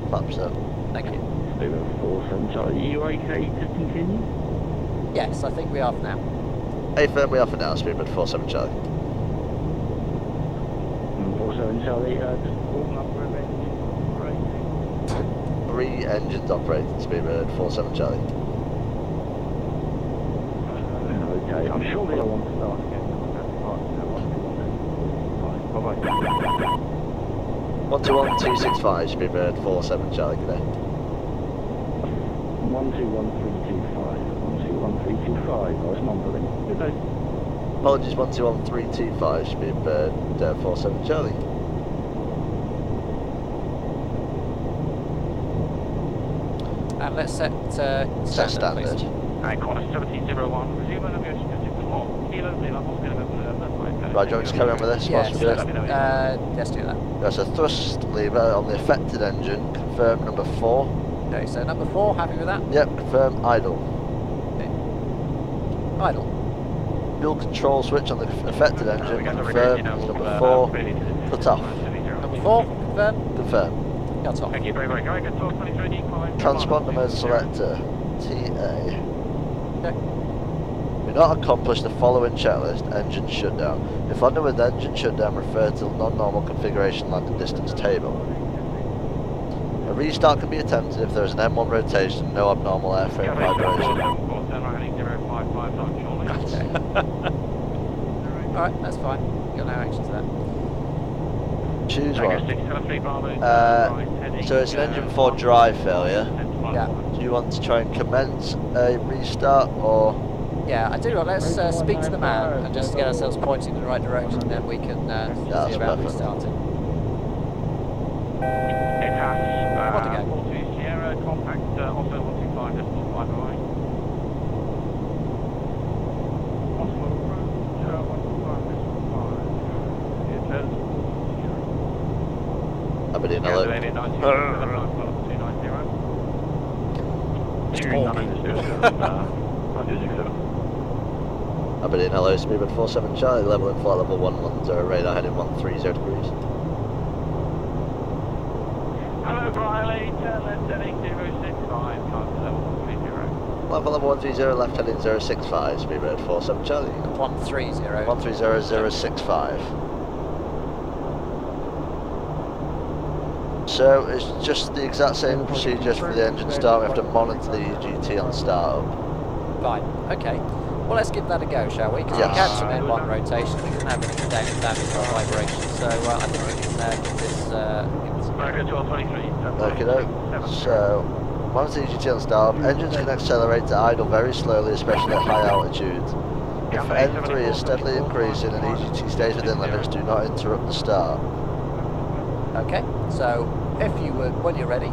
Flaps up. Thank you. Speedbird 47 Charlie, are you okay to continue? Yes, I think we are for now. Hey firm, we are for now. Speedbird 47 Charlie. 47 Charlie, just warm up for a bit. Operating. 3 engines operating. Speedbird 47 Charlie. Okay, I'm sure they'll want to start again. Bye-bye. 121265, Speedbird 47 Charlie, good day. 121325. 121325. I was mumbling. Good day. Apologies, 121325, Speedbird 47 Charlie. And let's set Set standard, please. standard. Quarter 1701, resume and aviation schedule 4 kilo, Lima, Oscar, November, Right, do you want me to carry on with this? Yes, whilst we do it? let's do that. There's a thrust lever on the affected engine. Confirm number 4. Okay, so number 4, happy with that? Yep, confirm idle. Idle. Fuel control switch on the affected engine. Confirm number 4. Cut off. Number 4, confirm. Confirm. Cut off. Thank you very much. Go ahead, 23 decline. Transponder mode selector. TA. Okay. Do not accomplish the following checklist. Engine shutdown. If landing with engine shutdown, refer to the non-normal configuration landing distance table. A restart can be attempted if there is an M1 rotation, no abnormal airframe vibration. Alright, that's fine. Got no action to that. Choose one. So it's an engine 4 drive failure. Yeah. Do you want to try and commence a restart or? Yeah, I do. Let's speak to the man and just get ourselves pointing in the right direction, then we can see about perfect. restarting. It has. Want to go? 42 Sierra, compact, also 125, decimal 5 away. Possible approach, 125, decimal 5. It says. Aberdeen Yeah, alert. 290. Aberdeen, hello, speedbird 47 Charlie, level in flight level 110, radar heading 130 degrees. Hello, Riley, turn left heading 065, climb to level 130. Climb for level 130, left heading 065, speedbird 47 Charlie. 130. 130065. So it's just the exact same procedure for the engine start. We have to monitor the EGT on startup. Fine, okay. Well, let's give that a go, shall we? Because we had some N1 rotation, we didn't have any damage or vibration, so I think we can give this a Okay, so monitor the EGT on startup. Engines can accelerate to idle very slowly, especially at high altitudes. If N3 is steadily increasing and EGT stays within limits, do not interrupt the start. Okay, so if you would, when you're ready,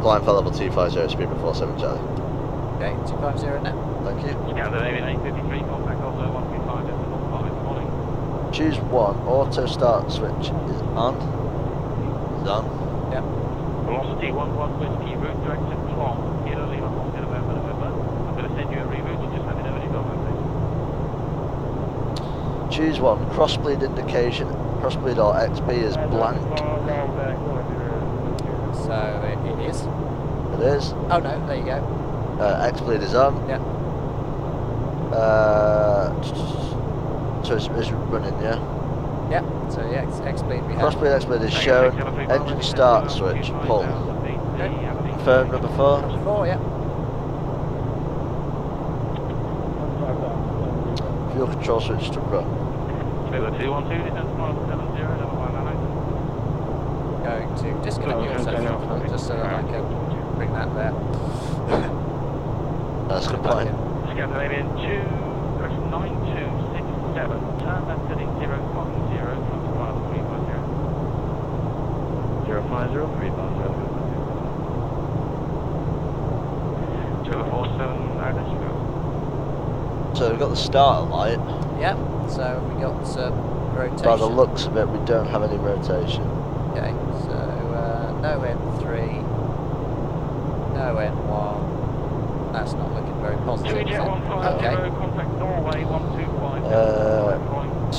Climb for level 250, speedbird 47 Charlie. okay, 250 now. Thank you. Scandinavian 853, contact Oslo 135, decimal 5, morning. Choose one. Auto start switch is on. Is on. Yep. Velocity 11 whiskey, route direction from Kilo Lima, Oscar November, November. I'm going to send you a reroute, you just let me know when you've got one, please. Choose one. Crossbleed indication. Crossbleed or XB is blank. So it is. It is. Oh no, there you go. XBleed is on. Yep. So it's running, yeah? Yep, so yeah, X-Bleed we have. Crossbleed XBleed is shown. Engine start switch, pull. Confirm number 4. Number 4, yeah. Fuel control switch to run. 212, descent to mile 70, level 598. Going to disconnect yourself just so that I can bring that there. That's a good point. Scandinavian 9267, turn left heading 050, climb to mile 350. 2047, let's go. So we've got the starter light. Yep, so we got some rotation. By the looks of it, we don't have any rotation. Okay, so no N3, no N1. That's not looking very positive, is it? Okay. Contact Norway 125.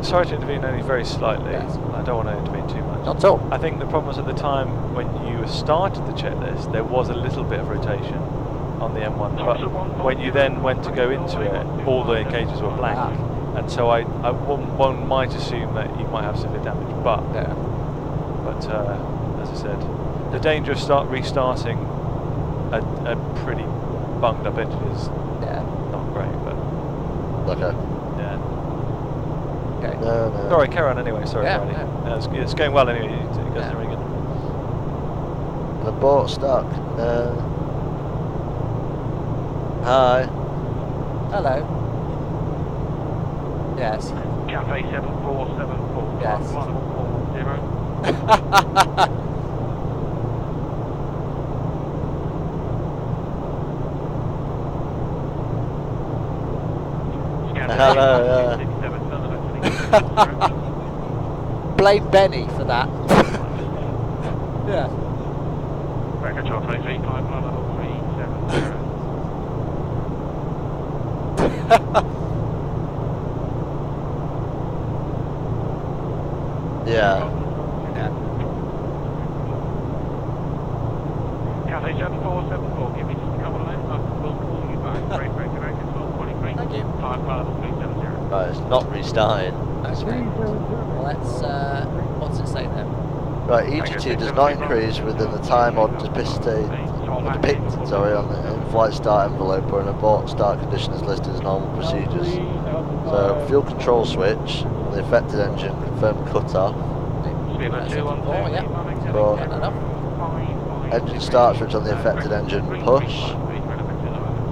Sorry to intervene only very slightly. Yes. I don't want to intervene too much. Not at all. I think the problem was at the time when you started the checklist, there was a little bit of rotation on the M1, but when you then went to go into it, all the gauges were blank, and so one might assume that you might have severe damage. But as I said, the danger of restarting a pretty bunged up engine is not great. But Okay. yeah. Okay. No. Sorry, carry on anyway. Sorry, Yeah, Brady. no. It's going well anyway. You guys are really good. The boat stuck. Hi. Hello. Yes. Cafe 7474. Yes. 140. Hello. Blame Benny for that. Yeah. Record 23, climb level 370. Yeah. Cafe 7474, give me just a couple of minutes, I will call you back. Break, record 1223. Thank you. Climb level 370. Right, it's not restarting. Okay. Well, let's, what's it say then? Right, EGT does not increase within the time or depicted on the in-flight start envelope or an abort start condition is listed as normal procedures. So, fuel control switch on the affected engine, confirm cut-off. Engine start switch on the affected engine, push.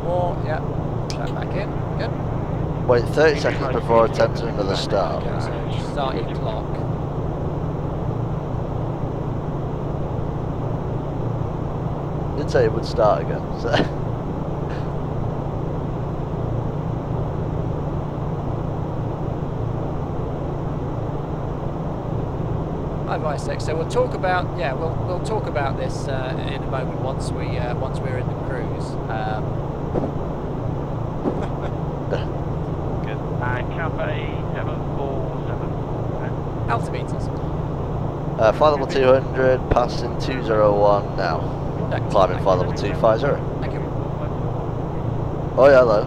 4, yeah. Turn back in. Good. Wait 30 seconds before attempting another start. Okay, so start your clock. Did say it would start again. So. Hi, Vicex. So we'll talk about we'll talk about this in a moment once we're in the cruise. Good. Cafe 7474. Altimeters. Flight level 200, passing 201 now. Climbing flight level 250. Thank you. Oh yeah, hello.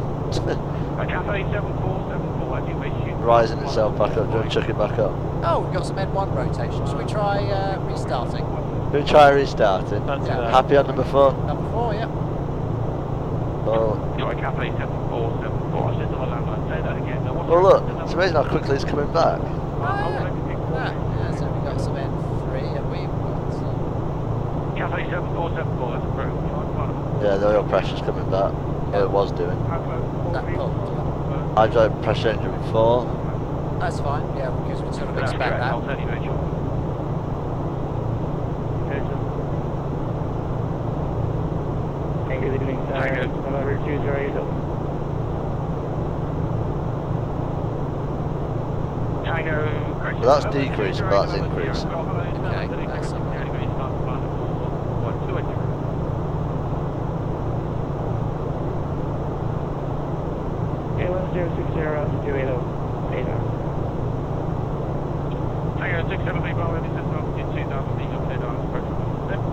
Cafe 7474, as you wish. Rising itself back up, doing chuck it back up. Oh, we've got some N1 rotation. Should we try restarting? We try restarting. Fancy Yeah. that. Happy on number 4? Number 4, yep. Well, Cafe 7474, I said to my landline, say that again. well look, it's amazing how quickly it's coming back. Oh, yeah. Yeah, so we've got some N3 and we've got some... Cafe 7474, that's approved. Yeah, the oil pressure's coming back. Well, it was doing. That pulled, yeah. Hydraulic pressure engine 4. That's fine, yeah, because we sort of expect that. Good evening, sir. November 208. So that's decreasing, but that's increasing. Okay, that's okay. Tango 678, Bravo, this is altitude 2000 feet, okay, down, approach from 2000,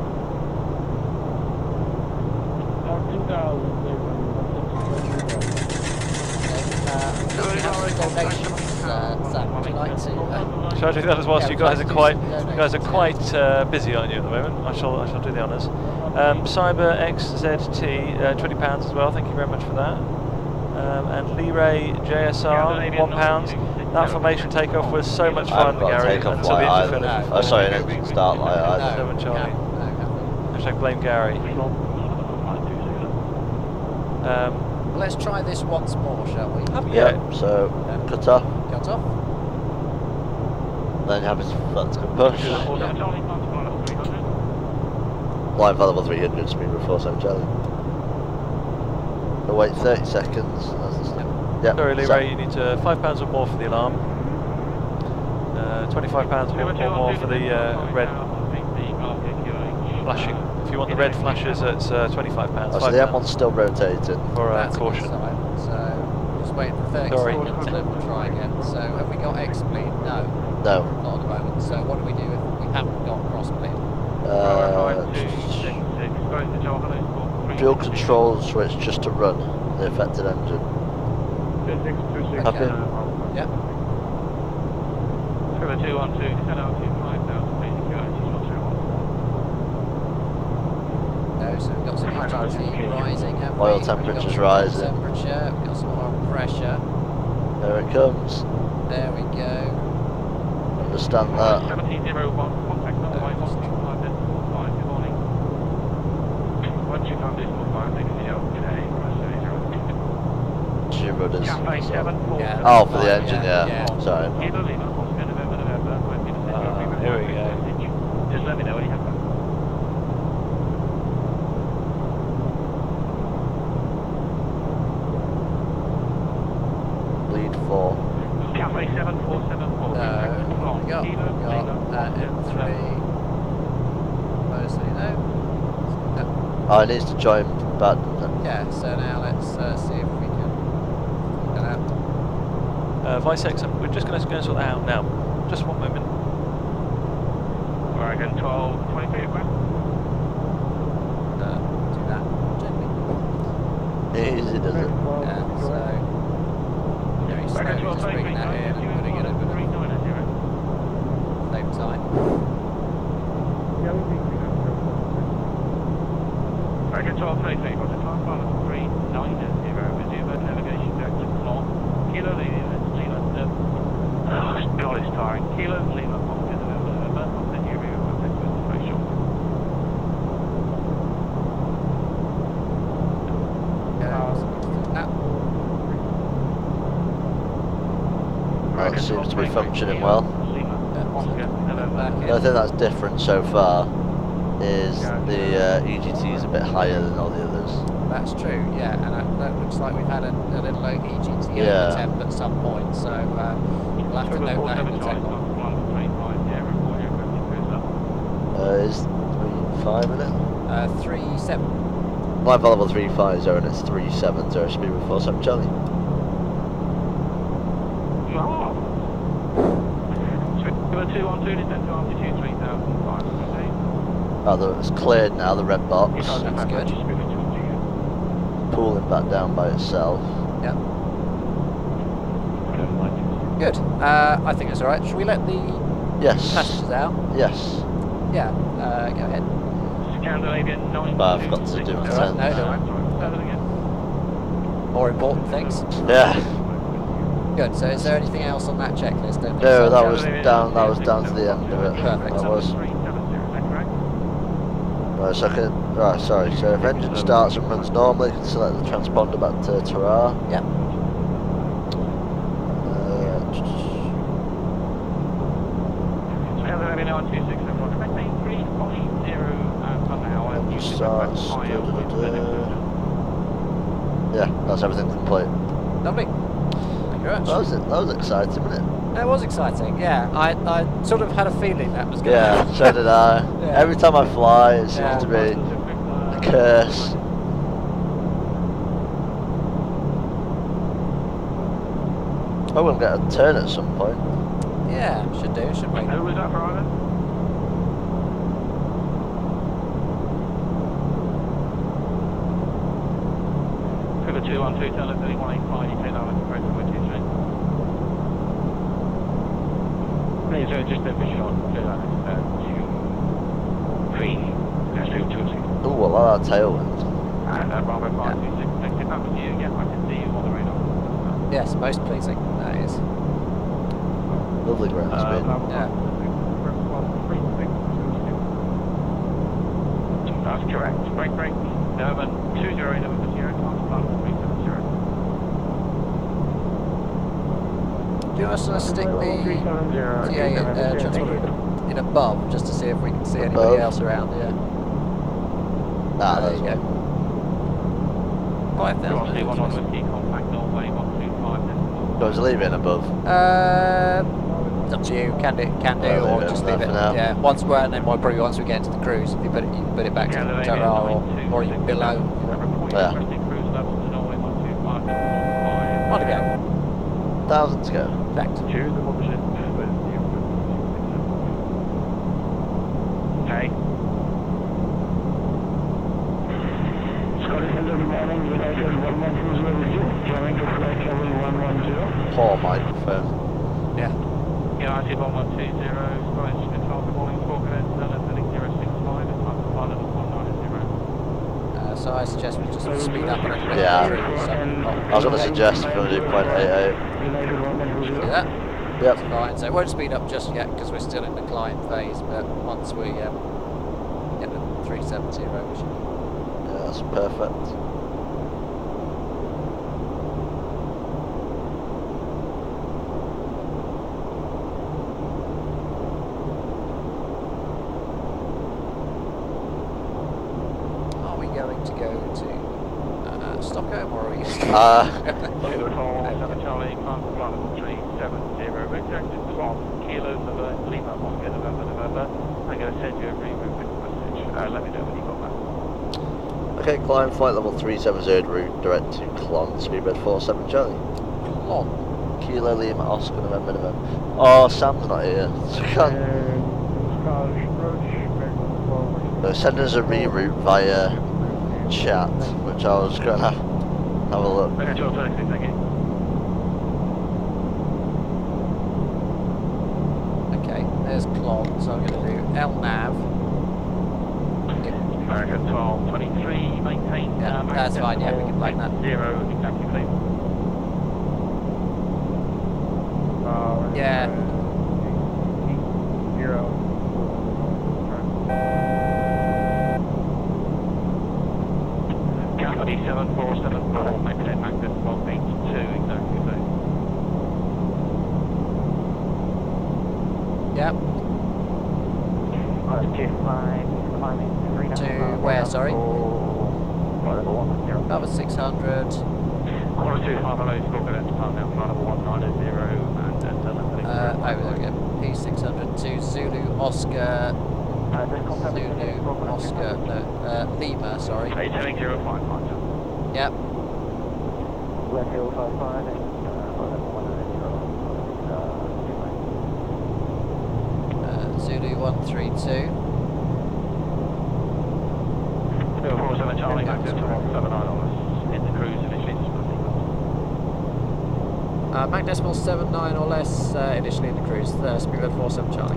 would you like to... Shall I do that as well? Yeah, So you would guys like are to quite, do some you guys are donations, quite busy, aren't you, at the moment? I shall do the honours. Cyber XZT, £20 as well. Thank you very much for that. And Lee-Ray JSR, £1. That formation takeoff was so much I fun, haven't got a Gary. takeoff Until the light engine either. finished. Oh, sorry, an engine start light either. Seven Charlie. Hashtag blame Gary. Well, let's try this once more, shall we? Yep, so cut off, Cut off. then you have his flat to push. Line for level 300, speed with 47 Charlie. So wait 30 seconds. Yep. Sorry, Lee set. Ray, you need £5 or more for the alarm. £25 or more for the red flashing. If you want the red flashes, it's £25. Oh, so the M1's still rotating. For That's a good caution. sign. So, just waiting for 30 Sorry. seconds and then we'll try again. So, have we got X bleed? No, No. not at the moment. So, what do we do if we haven't got cross bleed? Fuel control switch just to run the affected engine. Happy? Yeah. 212, descend altitude 5,000 feet, No, so we've got some EGT rising, have we? Oil We've got temperature's some rising. Temperature, we've got some oil pressure. There it comes. There we go. Understand that. 1701, contact number 125, good morning. 125, decimal 5, thank you, okay, Two rudders. Cafe 74. Yeah. Oh, for the Fine, engine, yeah, yeah. yeah. Sorry. Kilo Lima, Oscar November, Here we go. Just let me know when you have that. Lead 4. Cafe 7474. No, what we got? We've got M3. Mostly no. Oh, it needs to join back. Yeah, so now let's see if we can get out. Vicex, we're just going to go and sort that out now. Just one moment. Oregon 12, 23 aircraft. Do that gently. Easy, does it? Yeah, so very slowly just bringing that in and putting it over the same time. Oregon 12, 23, Roger, time final 390, resume navigation back to north. Kilo Lima, God, it's tiring. Kilo Lima, Oscar November, then you rear contact with the face shot. That seems to be functioning well. Oscar November. The only thing that's different so far is the EGT is a bit higher than all the others. That's true, yeah, and that looks like we've had a little low EGT Yeah. attempt at some point, so we'll have to note that in the technical. Is 3.5 in it? 3.7. Line level 350 and it's 370, speed with 47 Charlie. No. 212, descend to altitude 3,500. Oh, it's cleared now, the red box. That's good. Pulling back down by itself. Yep. Good. I think it's alright. Should we let the Yes. passengers out? Yes. Yeah. Go ahead. Scandinavian 9. But I've got to do my No, turn. don't worry. More important things. Yeah. Good. So, is there anything else on that checklist? Don't think No, so. that was down. That was down to the end of it. Perfect. That was. Right, so I can. Right, sorry. So if engine starts and runs normally, you can select the transponder back to Terrar. Yep. Yeah, that's everything complete. Lovely. Thank you very much. That was exciting, wasn't it? That was exciting. Yeah, I sort of had a feeling that was going to Yeah, so did I. Yeah. Every time I fly, it seems to be a curse. Oh, we'll get a turn at some point. Yeah, should do, shouldn't we? Who was that for Ivan? River 212, tell us 3185, you take that with the 23. Please, just a bit short, 2, 3, that's 226. Ooh, I like that tailwind. And Bravo 526, next if that was you, yeah, I can see you on the radar. Yes, most pleasing, that is. Lovely ground speed. Yeah. That's correct. Break. November 20, November 0, Foxtrot 370. Do you want us to stick the TA transponder in above, just to see if we can see anybody else around? Yeah. Ah, there you go. 5,000. Goes leave it above. It's up to you. Can do, or just leave it. Yeah. Once we're and then probably once we get into the cruise, if you can put it back to Terrar or even below. Yeah. On again. 1,000 to go. Fact. Choose the option. Okay. Scottish Center, good morning. United 110 coming to flight level 110. Poor microphone. Yeah. United 1120, Scottish Control, good morning. Squawk event, heading 065, it's time to fly level 190. So I suggest we just speed up a little bit. Yeah. So I was going to suggest if you want to do 0.88. do that. Yep. That's fine. So it won't speed up just yet because we're still in the climb phase, but once we get the 370, we should. Yeah, that's perfect. Are we going to go to Stockholm or are we? Charlie, level 370, rejected slot, Kilo, Lima, Oscar, November. I'm going to send you a reroute message. Let me know when you got that. Okay, climb flight level 370, route direct to Clon, speedbird 47 Charlie. Clon. Kilo, Lima, Oscar, November. Oh, Sam's not here. So can't. They're sending us a reroute via chat, which I was going to have a look. Okay, 12:36, thank you. Okay, there's Clon, so I'm going to do LNAV. American 12:23, maintain. Yeah, that's fine, yeah, we can play that. 0, exactly, please. Yeah. 0. Company 7474, maintain Magnet 1282, exactly, please. Yep. To where, sorry? That was 600. Quarter 2, 5 below, score good at time now, flight level 190, and Oh, there we go. P600 to Zulu Oscar Zulu, Oscar, no, Lima, sorry. 87055. Yep. Left 055 and 11 Zulu 132. 047 Charlie, active to 179 on us. In the cruise initially. Mac decimal 79 or less initially in the cruise, speedbird 47 Charlie.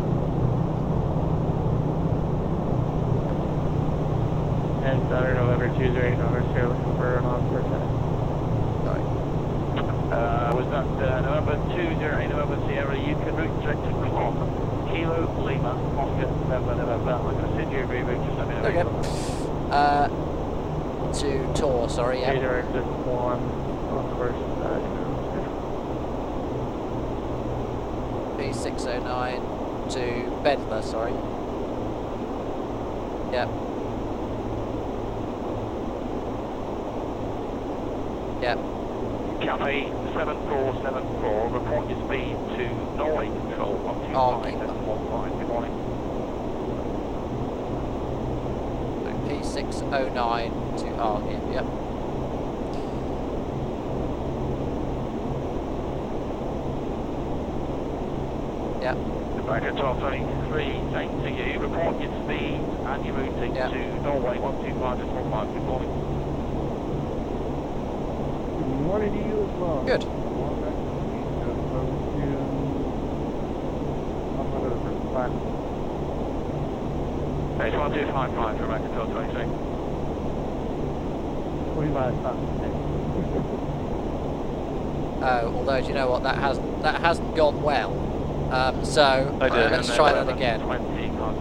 And Saturday, November 28, November Sierra, looking for an on for time. Sorry. Was that November 208 November Sierra, you can route direct to Clock, Kilo, Lima, Oscar, November. I'm going to send you a reroute, just let me know. Okay. To Tor, sorry, yeah. Direct just one on course. B609 to Bedler, sorry. Yep. Yep. Copy 7474, report your speed to Norway Control 125 and 15. Good morning. P609 to Argin, yep. Yep. Back at 1223, same to you, report your speed and your routing Yep. to Norway 125 and 15. Good morning. Good morning to you as well. Good. It's 1255 for back at 1223. 25 Although do you know what, that hasn't gone well. So I did. let's try that again.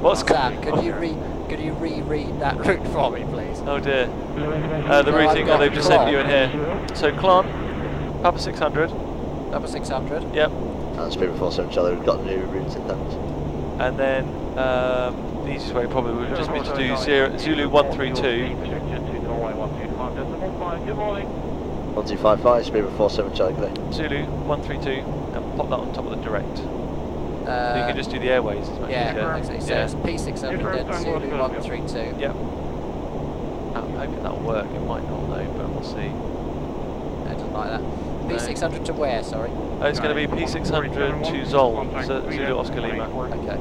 What's Sam, could you reread that route for me, please? Oh dear. The No, routing, I've got they've just sent you in Clon. here. So Clon, Papa 600. Number 600. Yep. And Speedbird 47 Charlie, we've got new routes in thanks. And then the easiest way probably would just be to do Zulu 132. Good morning. 1255, Speedbird 47 Charlie, good day. Zulu 132, and pop that on top of the direct. So you can just do the airways. It's much Yeah, easier. exactly. So it's P600 then Zulu 132. Yep. I'm hoping that'll work. It might not though, but we'll see. No, it doesn't like that. P600 to where, sorry? It's going to be P600 to Zol, so Zulu Oscar Lima. Okay.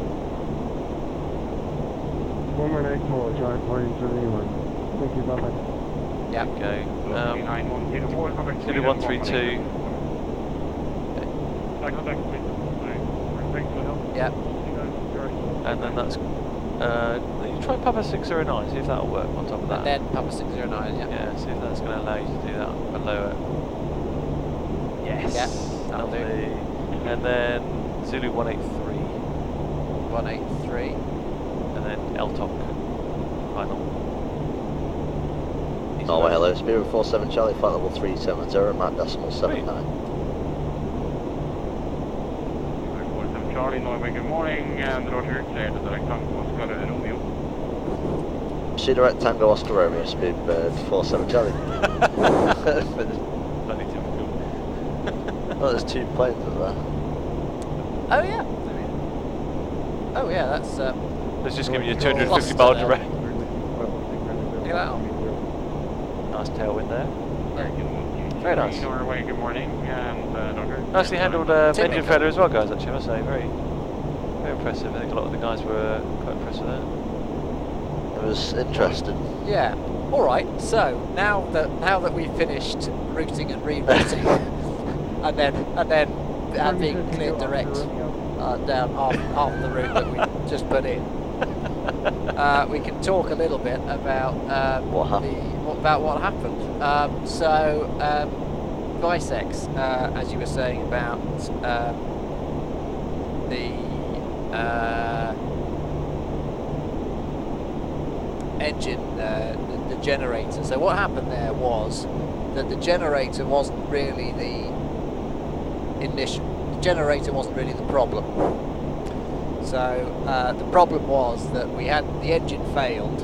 One more night call, John, morning to anyone. Thank you, bye-bye. Yep. Okay. Zulu 132. Yep. And then that's. You try Papa 609, see if that'll work on top of that. And then Papa 609, yeah. Yeah, see if that's going to allow you to do that below it. Yes. Yeah, that'll do. Lovely. And then Zulu 183. 183. And then LTOC. Final. Norway, hello, Speedbird 47 Charlie, flight level 370, Mac decimal 79. Charlie, Norway, good morning, and Roger, clear to direct Tango Oscar Romeo. See direct Tango Oscar Romeo, Speedbird 47 Charlie. Bloody typical. Oh, there's two planes in there. Oh yeah. Oh yeah, that's Let's just give you a Cluster 250 mile there. direct. look at that. Nice tailwind there. Very nice. Norway, good morning, and Roger. Nicely handled Typical. engine failure as well, guys, actually, I must say. Very, very impressive. I think a lot of the guys were quite impressed with that. It was interesting. Yeah. All right. So now that we've finished routing and rerouting, and then being cleared direct down half the route that we just put in, we can talk a little bit about What happened? what happened. Vicex, as you were saying about the engine, the generator. So what happened there was that the generator wasn't really the problem. So the problem was that we had the engine failed,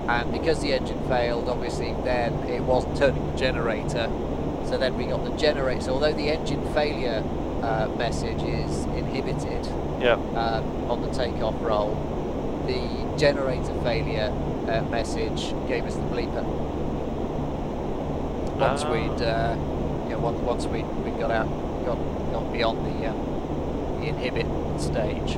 and because the engine failed, obviously then it wasn't turning the generator. So then we got the generator. So although the engine failure message is inhibited Yeah. on the takeoff roll, the generator failure message gave us the bleeper. Once we'd, once we got beyond the inhibit stage.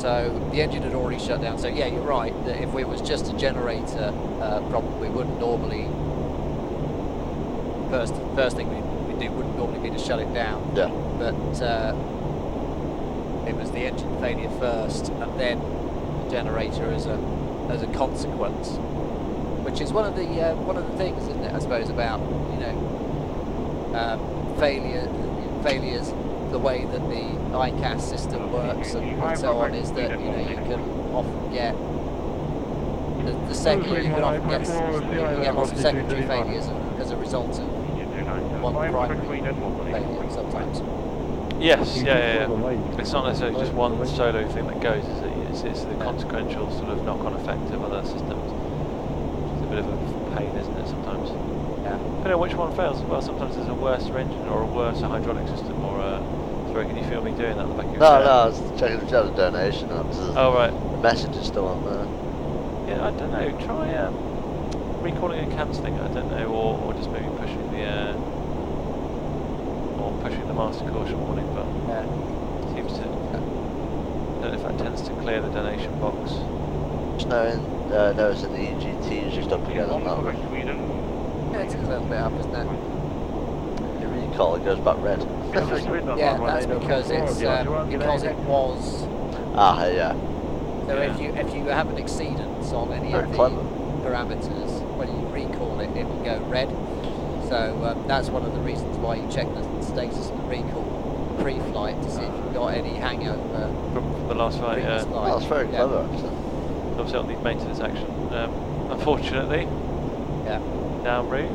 So the engine had already shut down. So yeah, you're right. That if it was just a generator problem, we wouldn't normally. First thing we do wouldn't normally be to shut it down. Yeah. But it was the engine failure first, and then the generator as a consequence, which is one of the things, isn't it? I suppose about failures. The way that the ICAS system works and so on is that you can often get the second you can often get lots of secondary failures as a result of one primary failure sometimes. Yes, yeah. It's not necessarily just one solo thing that goes, is it? It's the consequential sort of knock-on effect of other systems. It's a bit of a pain, isn't it, sometimes? Yeah. Depending on which one fails. Well, sometimes there's a worse engine or a worse hydraulic system or a... Sorry, can you feel me doing that at the back of your head? No, I was checking the donation. Oh, right. The message is still on there. Yeah, I don't know. Try recalling and cancelling, I don't know, or just maybe pushing the master caution warning button. Yeah. Seems to. I don't know if that tends to clear the donation box. Just noticing the EGT is just up again on that one. Yeah, it's a little bit up, isn't it? Your recall, it goes back red. Yeah, that's because it was. Ah, yeah. So if you have an exceedance on any of the parameters, when you recall it, it will go red. So that's one of the reasons why you check the status of the recall pre-flight to see if you've got any hangover from the last flight. Yeah, well, that's very clever. Actually. Obviously, on the maintenance action, unfortunately. Yeah. Down route.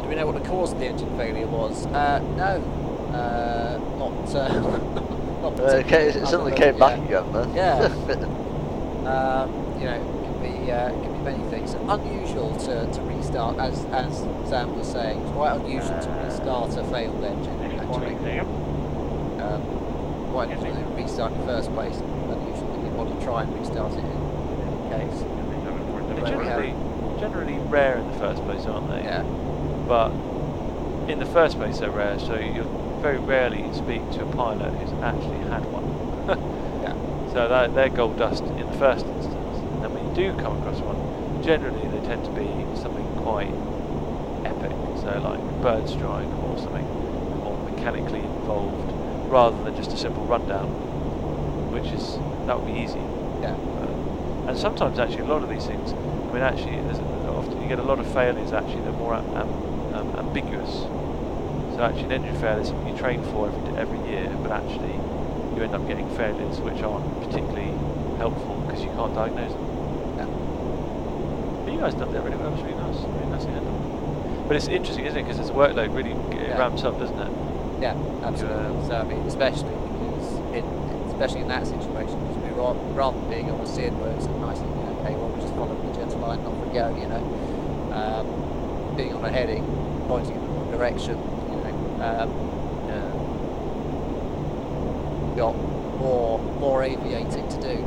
Do we know what the cause of the engine failure was? No. Not It suddenly came back again, then. Yeah. It can be many things. Unusual to restart, as Sam was saying. It's quite unusual to restart a failed engine, actually. Quite unusual to restart in the first place. Unusual that you want to try and restart it in any case. They're generally rare in the first place, aren't they? Yeah. But in the first place they're rare, so you very rarely speak to a pilot who's actually had one. Yeah. So they're gold dust in the first instance. And when you do come across one, generally they tend to be something quite epic, so like bird strike or something more mechanically involved, rather than just a simple rundown, that would be easy. Yeah. And sometimes actually a lot of these things, I mean actually often you get a lot of failures actually that are more ambiguous. So actually an engine failure is something you train for every year, but actually you end up getting failures which aren't particularly helpful because you can't diagnose them. Yeah. But you guys done that really well. It was really nicely handled. But it's interesting, isn't it? Because its workload really ramps up, doesn't it? Yeah, absolutely. So I mean, especially in that situation, because we rather than being on the SID where it's nicely, okay, well, we'll just follow the jet line and off we go, being on a heading, pointing in the wrong direction, got more aviating to do,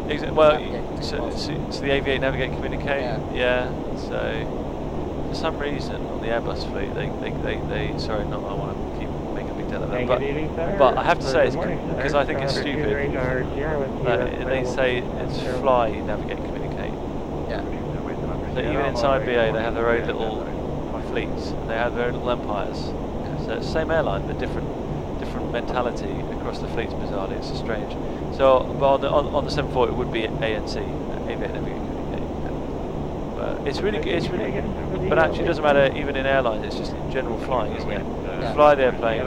Exactly. Well, so the aviate, navigate, communicate. Yeah. So for some reason on the Airbus fleet, they sorry, not I want to keep making a big deal of that, but I have to say it's because I think it's stupid. They say it's fly, navigate, communicate. Yeah. So even inside BA, they have their own little fleets. They have their own little empires. So it's the same airline, but different mentality across the fleets. Bizarrely, it's strange. So, but on the 747 it would be ANC, aviate, navigate, communicate. But it's really, but actually it doesn't matter even in airlines. It's just in general flying, isn't it? Yeah. Fly the airplane,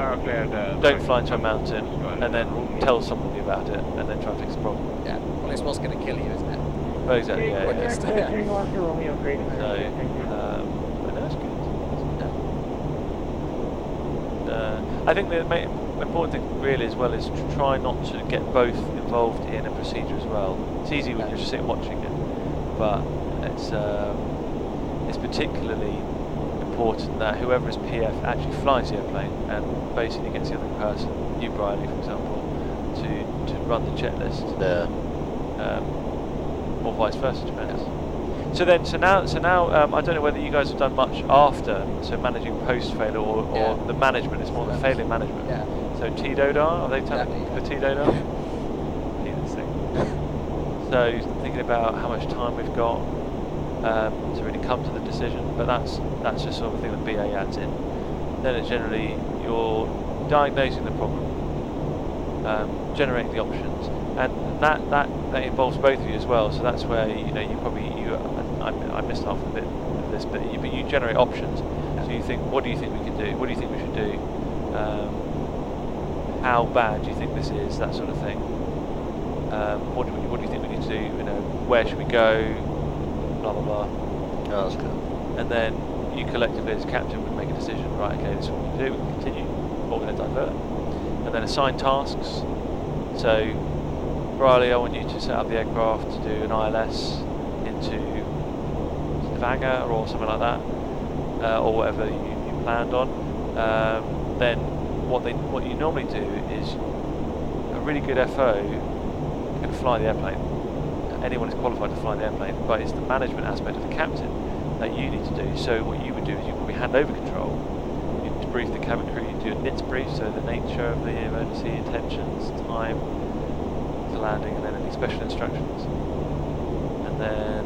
don't fly into a mountain, and then tell somebody about it, and then try and fix the problem. Yeah. Well, it's what's going to kill you, isn't it? Well, exactly. Yeah. Quickest, So, but that's good. I think the important thing really as well is to try not to get both involved in a procedure as well. It's easy when you're just sitting watching it, but it's particularly important that whoever is PF actually flies the airplane and basically gets the other person, you Briley for example, to run the checklist. Yeah. Or vice versa, depends. So now, I don't know whether you guys have done much after, so managing post-failure or the management. It's more the failure management. Yeah. So TDODAR, are they telling the TDODAR? So thinking about how much time we've got to really come to the decision, but that's just sort of a thing that BA adds in. Then it's generally you're diagnosing the problem, generating the options, and that involves both of you as well. So that's where I missed half a bit of this, but you generate options. So you think, what do you think we can do? What do you think we should do? How bad do you think this is? That sort of thing. What do you think we need to do? Where should we go? Blah blah blah. Oh, that's good. And then you collectively as captain would make a decision. Right, okay, this is what we're going to do. We can continue, or we're going to divert. And then assign tasks. So, Riley, I want you to set up the aircraft to do an ILS into Stavanger or something like that, or whatever you planned on. Then what you normally do is a really good FO can fly the airplane. Anyone is qualified to fly the airplane, but it's the management aspect of the captain that you need to do. So what you would do is you probably hand over control. You brief the cabin crew. You do a NITS brief, so the nature of the emergency, intentions, time to landing, and then any special instructions. And then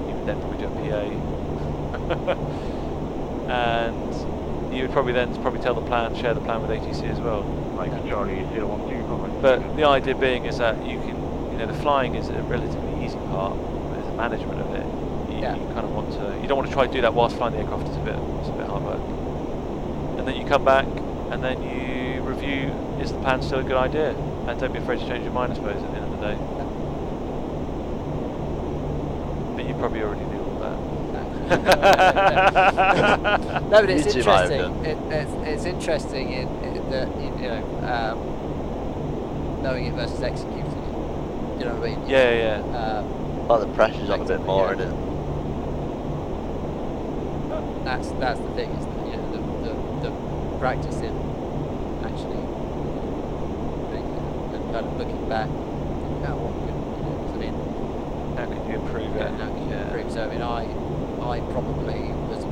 you would then probably do a PA. And you would probably tell the plan, share the plan with ATC as well. Like Charlie 012 comment. But the idea being is that you can, the flying is a relatively easy part, but it's the management of it. You kind of want to, you don't want to try to do that whilst flying the aircraft. It's a bit hard work. And then you come back and then you review: is the plan still a good idea? And don't be afraid to change your mind, I suppose, at the end of the day. But you probably already knew all that. No, but it's interesting. It's interesting in that knowing it versus executing it. You know what I mean? Yeah. The pressure's on a bit more, isn't it? That's the thing. Is that, the practice in actually and kind of looking back. What how can you improve it? How can you improve? So I probably was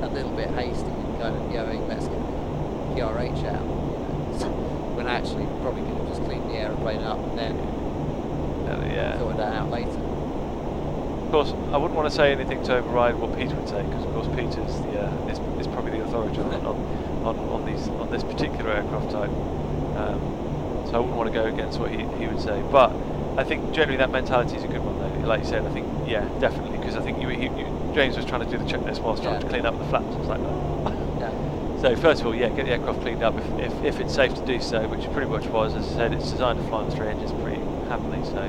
a little bit hasty in kind of going, let's get the PRH out, when actually probably could have just cleaned the aeroplane up and then sorted that out later. Of course, I wouldn't want to say anything to override what Peter would say, because of course Peter's is probably the authority on this particular aircraft type. So I wouldn't want to go against what he would say, but I think generally that mentality is a good one though. Like you said, I think definitely, because I think James was trying to do the checklist whilst trying to clean up the flaps. It's like So first of all, get the aircraft cleaned up if it's safe to do so, which pretty much was. As I said, it's designed to fly on 3 engines pretty happily. So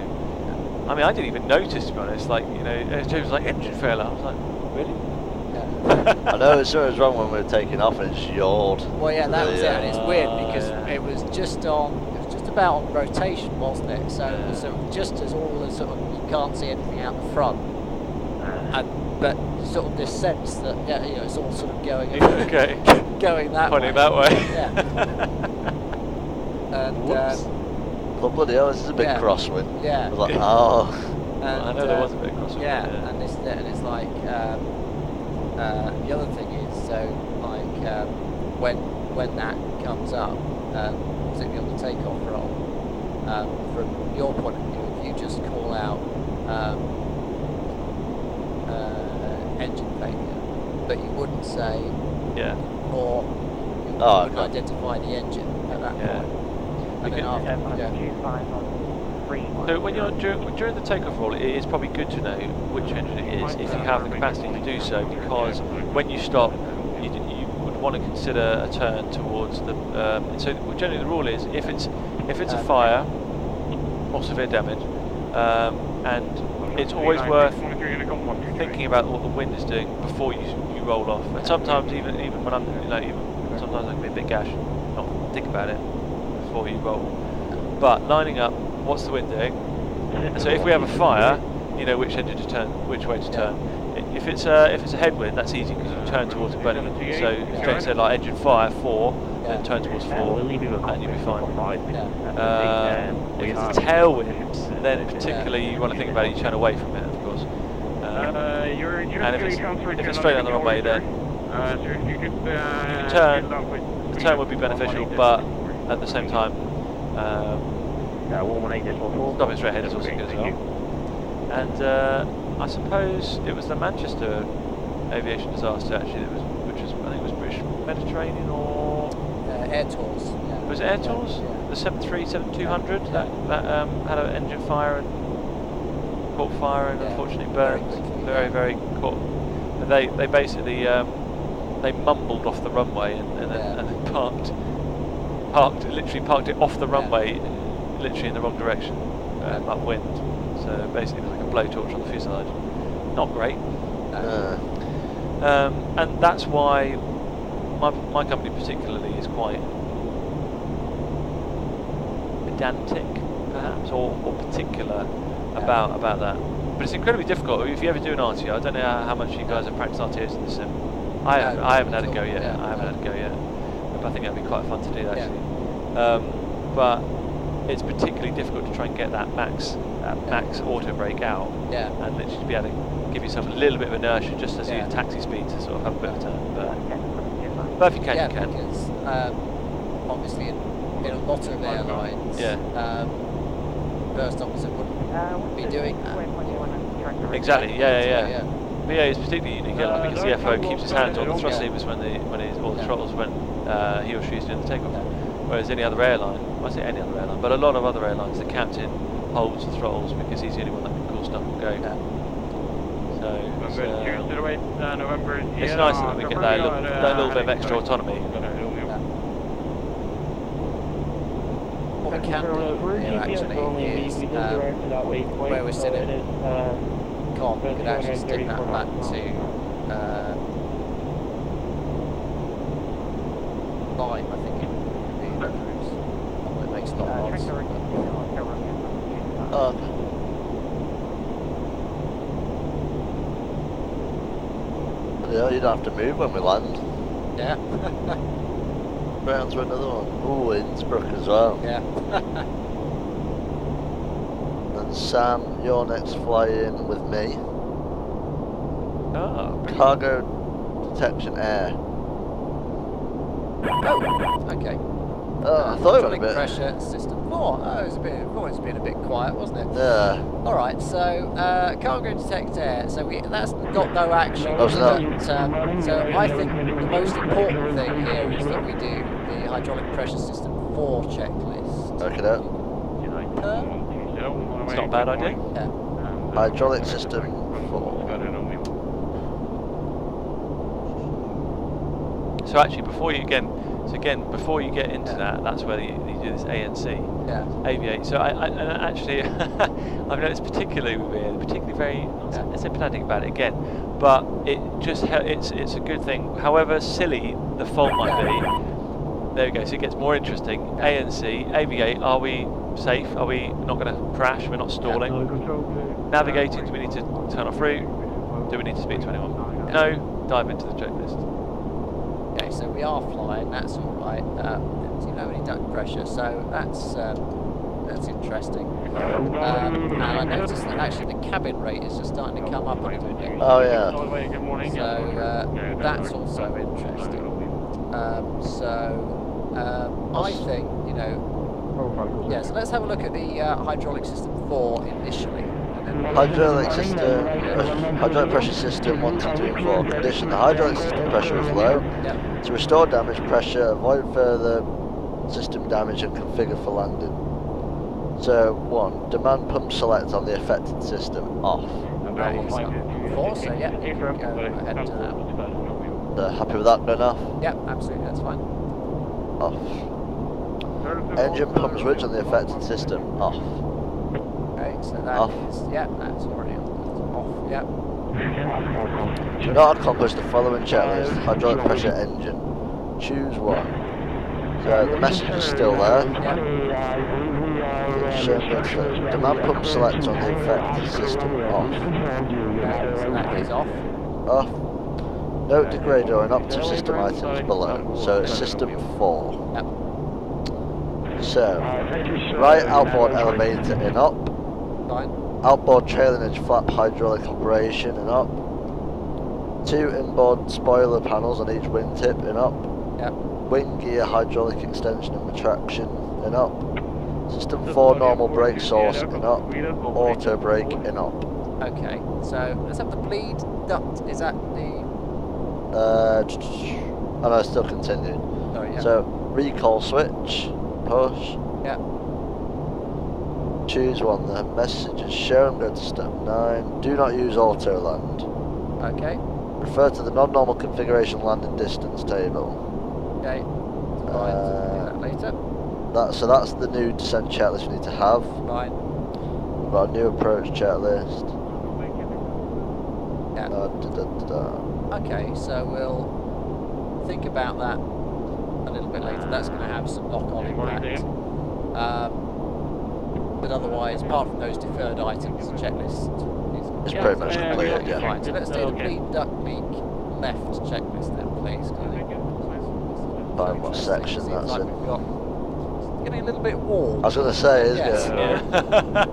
I mean, I didn't even notice, to be honest. Like James was like, engine failure. I was like, really? I know it was wrong when we were taking off and it yawed. Well, that was it, and it's weird because it was just about on rotation, wasn't it? So it was just as all the sort of, you can't see anything out the front, but sort of this sense that it's all sort of going going that pointing way. that way. And oh bloody hell, this is a big crosswind. Yeah. I was like, and, I know there was a bit of crosswind. And it's like the other thing is, so like when that comes up, particularly on the takeoff roll, from your point of view, if you just call out engine failure, but you wouldn't say or you wouldn't identify the engine at that point. And then after, So when you're during the takeoff roll, it is probably good to know which engine it is if you have the capacity to do so, because when you stop, you would want to consider a turn towards the. So generally the rule is if it's a fire or severe damage, and it's always worth thinking about what the wind is doing before you roll off. And sometimes even when I'm sometimes I can be a bit gash, not think about it before you roll. But lining up, what's the wind doing? And so if we have a fire, you know which engine to turn, which way to turn. If it's a headwind, that's easy because you turn towards a burning engine. So as Jane said, like engine fire 4, then turn towards 4, We'll leave you with and you'll be fine. 5. If it's a tailwind, then particularly you want to think about it, you turn away from it, of course. And if it's straight on the runway, then you can turn. The turn would be beneficial, but at the same time, stopping straight ahead is also good as well. And I suppose it was the Manchester aviation disaster actually, which was, I think it was British Mediterranean or Air Tours. Yeah. Was it Air Tours? Yeah. The 737-200 that had an engine fire and caught fire and unfortunately burned. Very caught. They basically they mumbled off the runway and literally parked it off the runway, literally in the wrong direction, upwind. So basically it was like a blowtorch on the fuselage. Not great. And that's why my company particularly is quite pedantic, perhaps, or particular about that. But it's incredibly difficult. If you ever do an RTO, I don't know how much you guys have practiced RTOs in the sim. I haven't had a go yet. I haven't had a go yet. But I think that'd be quite fun to do actually. But it's particularly difficult to try and get that max auto brake out, and literally be able to give yourself a little bit of inertia just as you taxi speed to sort of have a bit of a turn. But if you can, you can. Because obviously in a lot of airlines, first officer wouldn't be doing that. Exactly. Yeah. BA is particularly unique airline because the FO keeps his hands on the thrust levers when the throttles when he or she is doing the takeoff. Whereas any other airline, I say any other airline, but a lot of other airlines, the captain holds the throttles because he's the only one that can call stuff and go. So it's nice that we get that little bit of extra autonomy. What we can do here actually is where we're sitting. We could actually stick that back to 5, I think it would be the cruise. It makes a lot of odds. Yeah, you'd have to move when we land. Yeah. Round to another one. Ooh, Innsbruck as well. Yeah. And Sam, you're next fly in with me. Oh, Cargo detection air. Oh, okay. Oh, I thought it was a bit. Pressure system 4. It's been a bit quiet, wasn't it? Yeah. All right. So cargo detect air. So that's got no action. Oh, so I think the most important thing here is that we do the hydraulic pressure system 4 checklist. Okay, that. it's not a bad idea. Yeah. Hydraulic system 4. So actually, before you get into that, that's where you do this ANC. Yeah. Aviate. So and actually, I've noticed particularly with it, particularly very, let's say pedantic about it again, but it's a good thing. However silly the fault might be, there we go. So it gets more interesting. ANC, aviate. Are we safe? Are we not going to crash? We're not stalling. Navigating. Do we need to turn off route? Do we need to speed 21? No. Dive into the checklist. Okay, so we are flying. That's all right. You know, any duct pressure, so that's interesting. And I noticed that actually the cabin rate is just starting to come up a little bit. Oh yeah. So that's also interesting. I think, you know, yeah. So let's have a look at the hydraulic system 4 initially. Hydraulic pressure system 1, 2, 3 and 4. Condition: the hydraulic system pressure is low. To restore damage pressure, avoid further system damage and configure for landing. So 1. Demand pump select on the affected system off. That is 4, so yeah, you can go ahead to that. Happy with that going off? Yeah, absolutely, that's fine. Off. Engine pump switch on the affected system off. Okay, so that is, that's already on. That's off, Do not accomplish the following checklist: hydraulic pressure engine. Choose one. So the message is still there. Demand pump select on the affected system off. So that is off. Off. Note degrader or inoperative system items below. So it's system 4. Yep. So, right outboard elevator in up. Fine. Outboard trailing edge flap hydraulic operation in up. 2 inboard spoiler panels on each wingtip in up. Yep. Wing gear hydraulic extension and retraction in up. System 4 normal brake source in up. Auto brake in up. Okay, so let's have the bleed duct. Is that the... Oh no, still continued. Sorry, yeah. So, recall switch, push. Yeah. Choose one, the message is shown, go to step 9. Do not use auto land. Okay. Refer to the non-normal configuration landing distance table. Okay. Fine. Do that later. So that's the new descent checklist we need to have. Fine. We've got a new approach checklist. Yeah. Okay, so we'll think about that a little bit later. That's going to have some knock-on impact. But otherwise, apart from those deferred items, the checklist It's pretty much completed, yeah. Right, so let's do the bleed duct leak left checklist then, please. Find what section Seems that's like in. we've got... It's getting a little bit warm. I was going to say, isn't Yes. it? Yeah.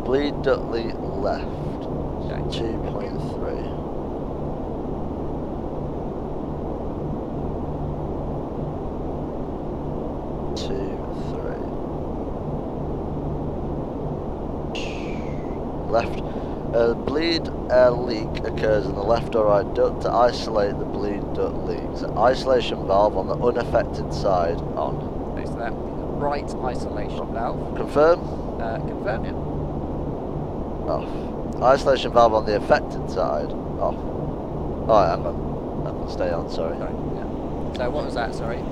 Bleed duct leak left. Okay. 2.3. Left. Bleed air leak occurs in the left or right duct. To isolate the bleed duct leaks, isolation valve on the unaffected side on. Okay, so that would be the right isolation valve. Confirm. Confirm, yeah. Off. Isolation valve on the affected side off. Alright, hang on. That can stay on. Sorry. Sorry, yeah. So what was that? Sorry.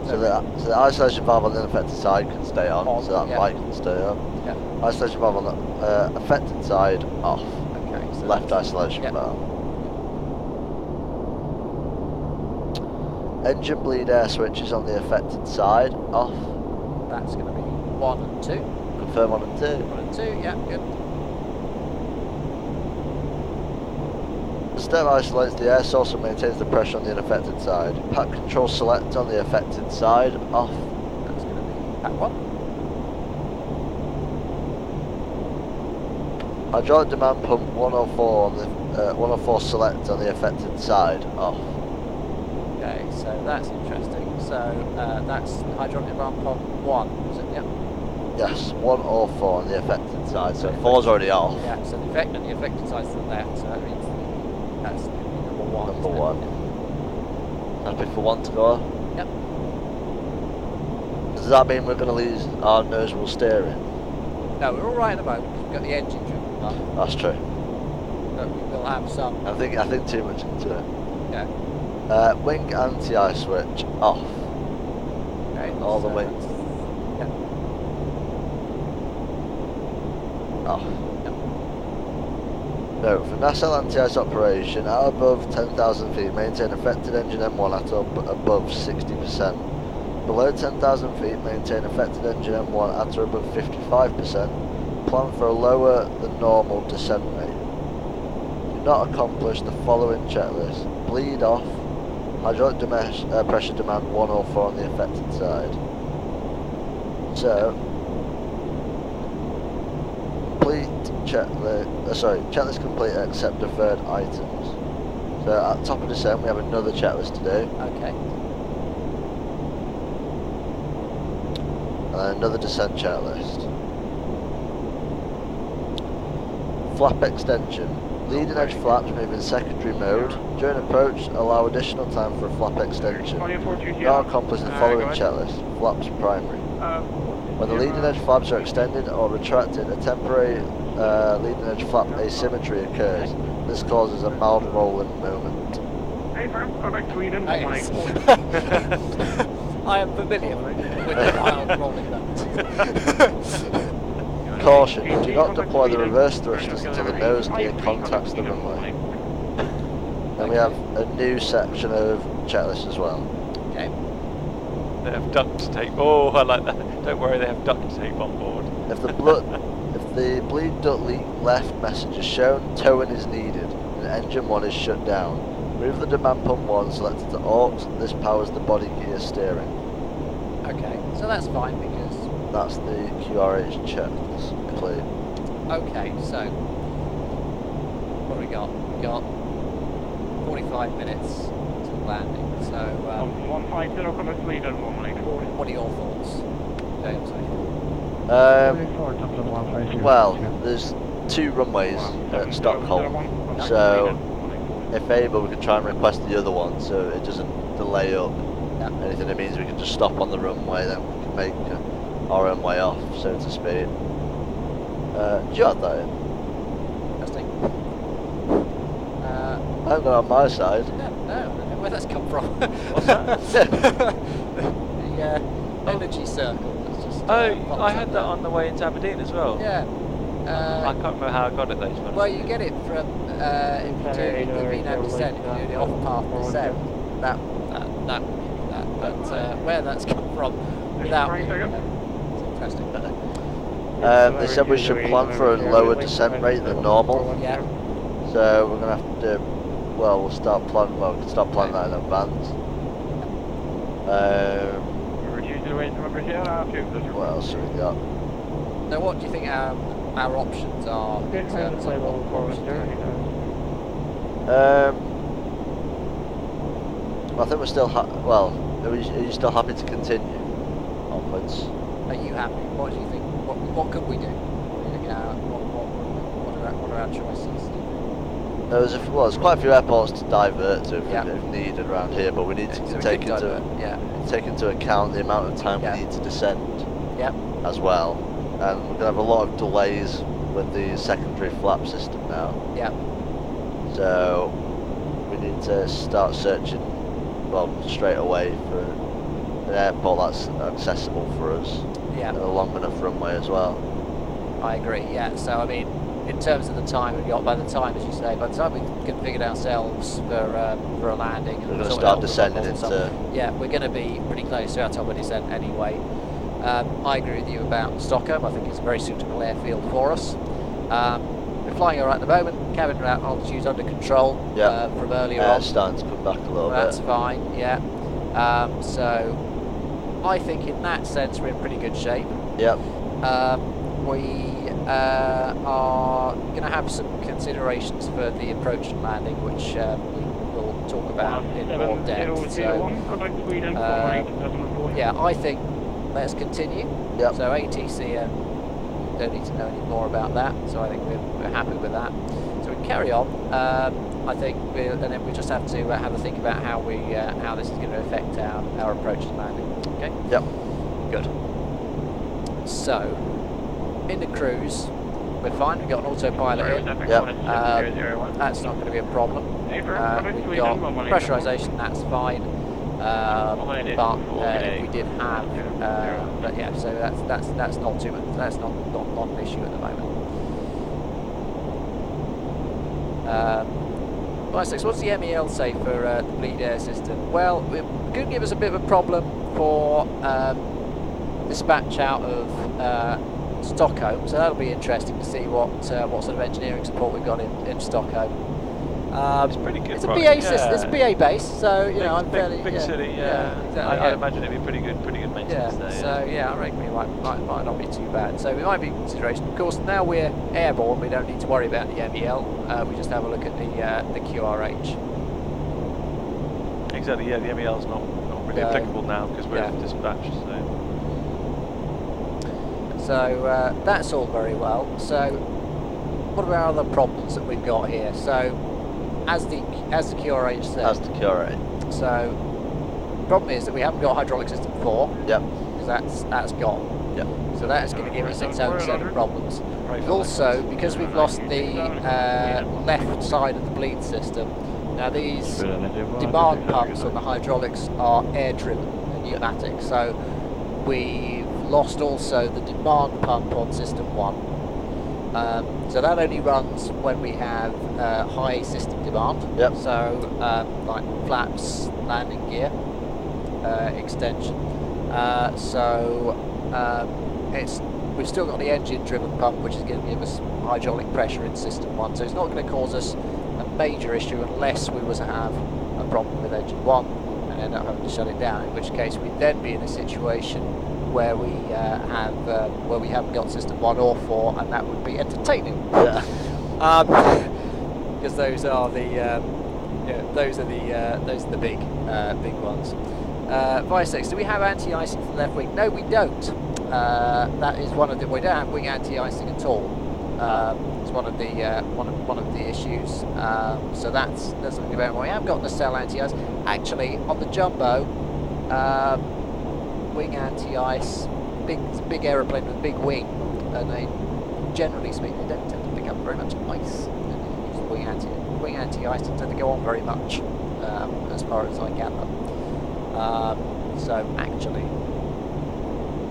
So the isolation valve on the unaffected side can stay on. So that yeah. mic can stay on. Yeah. Isolation valve on the affected side off. Okay. So Left that's- isolation yep. valve. Engine bleed air switches on the affected side off. That's going to be 1 and 2. Confirm 1 and 2. 1 and 2, yeah, good. The stem isolates the air source and maintains the pressure on the unaffected side. Pack control select on the affected side off. That's going to be pack 1. Hydraulic demand pump 104 on the 104 select on the affected side off. Okay, so that's interesting. So that's hydraulic demand pump 1, is it? Yeah. Yes, 104 on the affected side. So 4's already off. Yeah, so the affected side's to the left, so that means that's going to be number 1. Number isn't it? 1. Happy for 1 to go off? Yep. Does that mean we're going to lose our nose wheel steering? No, we're all right at the moment. We've got the engine driven up, That's true. but we will have some. I think too much into it. Yeah. Wing anti-eye switch off. Okay. All the so wings. that's- Off. No, for nacelle anti-ice operation, at above 10,000 feet, maintain affected engine M1 at above 60%. Below 10,000 feet, maintain affected engine M1 at or above 55%. Plan for a lower than normal descent rate. Do not accomplish the following checklist. Bleed off. Hydraulic pressure demand 104 on the affected side. So, checklist complete except deferred items. So at top of descent we have another checklist to do, Okay. and then another descent checklist. Flap extension. Leading edge flaps move in secondary mode. During approach, allow additional time for a flap extension. Now accomplish the following checklist. Flaps primary. When the leading edge flaps are extended or retracted, a temporary leading edge flap asymmetry occurs. This causes a mild rolling moment. Hey, firm, go back to Sweden. Nice. I am familiar with the wild rolling nuts. Caution, do not deploy the reverse thrusters until the nose gear contacts the runway. Then we have a new section of checklist as well. Okay. They have duct tape. Oh, I like that. Don't worry, they have duct tape on board. If the bleed duct leak left message is shown, towing is needed and engine 1 is shut down. Move the demand pump 1, select the aux. This powers the body gear steering. Okay, so that's fine because... That's the QRH check. It's complete. Okay, so... What do we got? We got 45 minutes to landing, so... 150, come to Sweden, 194. what are your thoughts, James? Well, there's 2 runways at Stockholm, so if able we can try and request the other one so it doesn't delay up anything. It means we can just stop on the runway, then we can make our own way off, so to speak. Do you have that in? Interesting. I haven't got it on my side. No, I don't know where that's come from. What's that? The energy circle. That's just, Oh, I had that on the way into Aberdeen as well. Yeah. I can't remember how I got it though. to be honest. Well, you get it from if you do the Vino descent, if you do the off-path descent, that would give you that. But where that's come from without it's interesting. They said we should plan for a lower descent rate than normal. Yeah. So we're gonna have to do. Well, we can start planning that in advance. What else have we got? So what do you think our options are in terms of what we should do? I think we're still well. Are you still happy to continue onwards? Are you happy? What do you think? What could we do? What are our choices? There's quite a few airports to divert to if needed around here, but we need to take into account the amount of time we need to descend as well. And we're going to have a lot of delays with the secondary flap system now. Yeah. So we need to start searching, well, straight away for an airport that's accessible for us. Yeah. And a long enough runway as well. I agree, yeah. So, I mean, in terms of the time we've got, by the time, as you say, by the time we've configured ourselves for a landing... We're going to start descending into... Yeah, we're going to be pretty close to our top of descent anyway. I agree with you about Stockholm. I think it's a very suitable airfield for us. We're flying all right at the moment. Cabin altitude's under control from earlier on. Starting to come back a little bit. That's fine, yeah. So I think in that sense we're in pretty good shape. Yep. We are going to have some considerations for the approach and landing, which we will talk about in more depth. So, yeah, I think let's continue. Yep. So ATC, don't need to know any more about that. So I think we're happy with that. So we carry on. I think, and then we just have to have a think about how this is going to affect our approach to landing. Okay. Yep. Good. So in the cruise, we're fine. We've got an autopilot in. Yep. That's not going to be a problem. We've got pressurization. That's fine. But if we did have, but yeah, so that's not too much. That's not an issue at the moment. What's the MEL say for the bleed air system? Well, it could give us a bit of a problem for dispatch out of Stockholm, so that'll be interesting to see what sort of engineering support we've got in Stockholm. It's pretty good. It's a BA system. It's a BA base, so you know I'm fairly big city. Exactly. I'd imagine it'd be pretty good maintenance there. So yeah, I reckon we might not be too bad. So we might be in consideration. Of course, now we're airborne, we don't need to worry about the MEL. We just have a look at the QRH. Exactly. Yeah, the MEL is not really applicable now because we're dispatched. So that's all very well. So what are our other problems that we've got here? So as the QRH said. As the QRH. So the problem is that we haven't got hydraulic system 4. Yep. Because that's gone. Yep. So that is going to give us its own set of problems. Also, because we've lost the left side of the bleed system, now these demand pumps on the hydraulics are air-driven and pneumatic. So we've lost also the demand pump on system 1. So that only runs when we have high system demand. Yep. So like flaps, landing gear, extension. We've still got the engine driven pump, which is going to give us hydraulic pressure in system 1. So it's not going to cause us a major issue unless we were to have a problem with engine 1 and end up having to shut it down, in which case we'd then be in a situation where we haven't got system 1 or 4, and that would be entertaining. Yeah. Because those are the big ones. Vicex, do we have anti-icing for the left wing? No, we don't. That is one of the, we don't have wing anti-icing at all. It's one of the issues. So that's something about. We have got nacelle anti-ice. Actually, on the jumbo, wing anti-ice, big aeroplane with a big wing, and they, generally speaking, they don't tend to pick up very much ice. Wing anti-ice don't tend to go on very much, as far as I gather. So actually,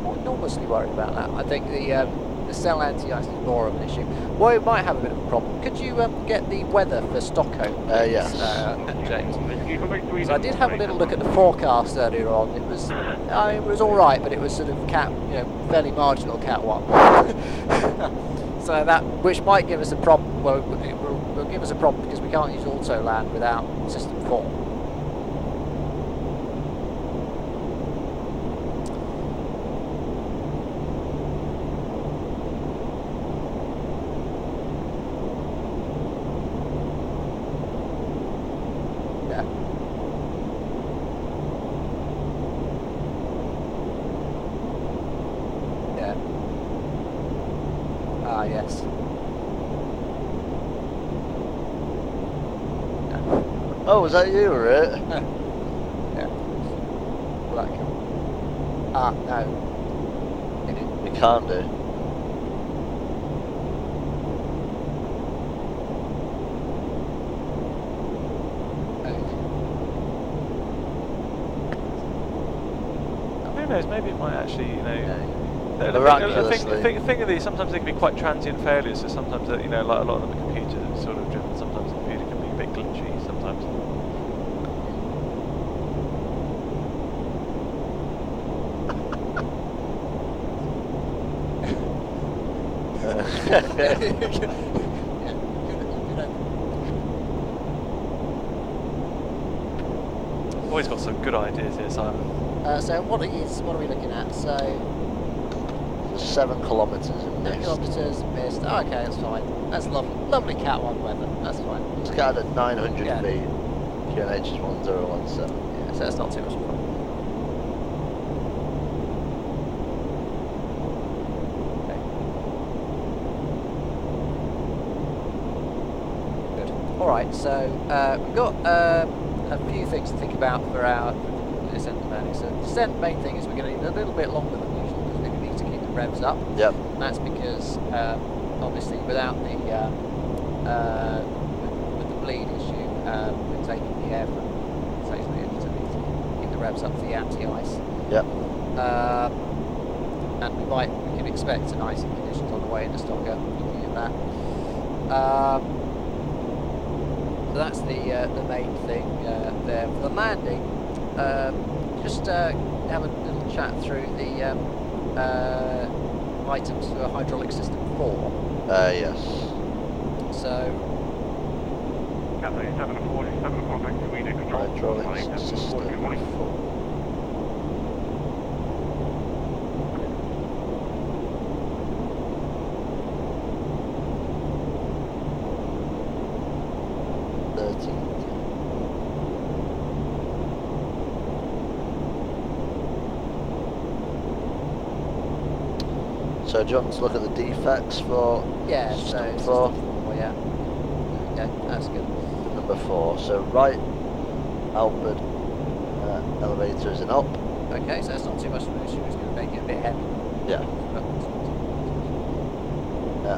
not enormously worried about that. I think the cell anti-ice is more of an issue. Well, we might have a bit of a problem. Could you get the weather for Stockholm? Yes. James. So I did have a little look at the forecast earlier on. It was all right, but it was sort of fairly marginal Cat 1. So that, which might give us a problem. Well, it will give us a problem because we can't use auto land without system 4. Yes. Oh, was that you, Rick? Yeah. Black. Ah, no. You can't do. Who knows? Maybe it might actually, The thing of these, sometimes they can be quite transient failures. So sometimes, like a lot of them are computer sort of driven. Sometimes the computer can be a bit glitchy. Sometimes. Always got some good ideas here, Simon. So what are we looking at? So 7 kilometres in mist. 7 kilometres mist. Oh, okay, that's fine. That's lovely Cat 1 weather. That's fine. It's got at 900 feet. QNH is 1017. Yeah, so that's not too much fun. Okay. Good. All right. So we've got a few things to think about for our descent planning. So the descent main thing is we're going to need a little bit longer than usual because we need to keep the revs up. Yep. And that's because obviously without the with the bleed issue, we're taking the air from essentially to keep the revs up for the anti-ice. Yep. And we can expect some icing conditions on the way into Stockholm. Looking at that. So that's the main thing there. For the landing, just have a little chat through the items for hydraulic system 4. Yes. So, Cathay 747, contact Sweden control. Hydraulic system 4. So do you want to look at the defects for system 4? Yeah. Okay, that's good. Number 4. So right outward elevator is an up. Okay, so that's not too much of an issue. It's going to make it a bit heavy. Yeah.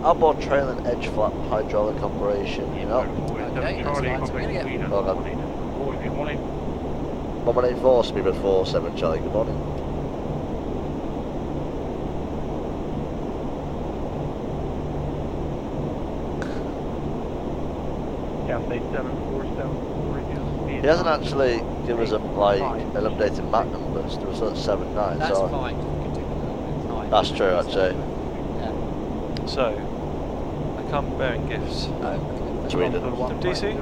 Outboard trailing edge flap hydraulic operation in up. Okay, that's fine. So we're going to get 184, speed 47, Charlie. Good morning. Cathay 7474 again. He hasn't actually given us an updated map number, so it's at 79. That's so fine, because we can do it a little bit of time. That's true, actually. Yeah. So, I come bearing gifts. Oh, Sweden. DC?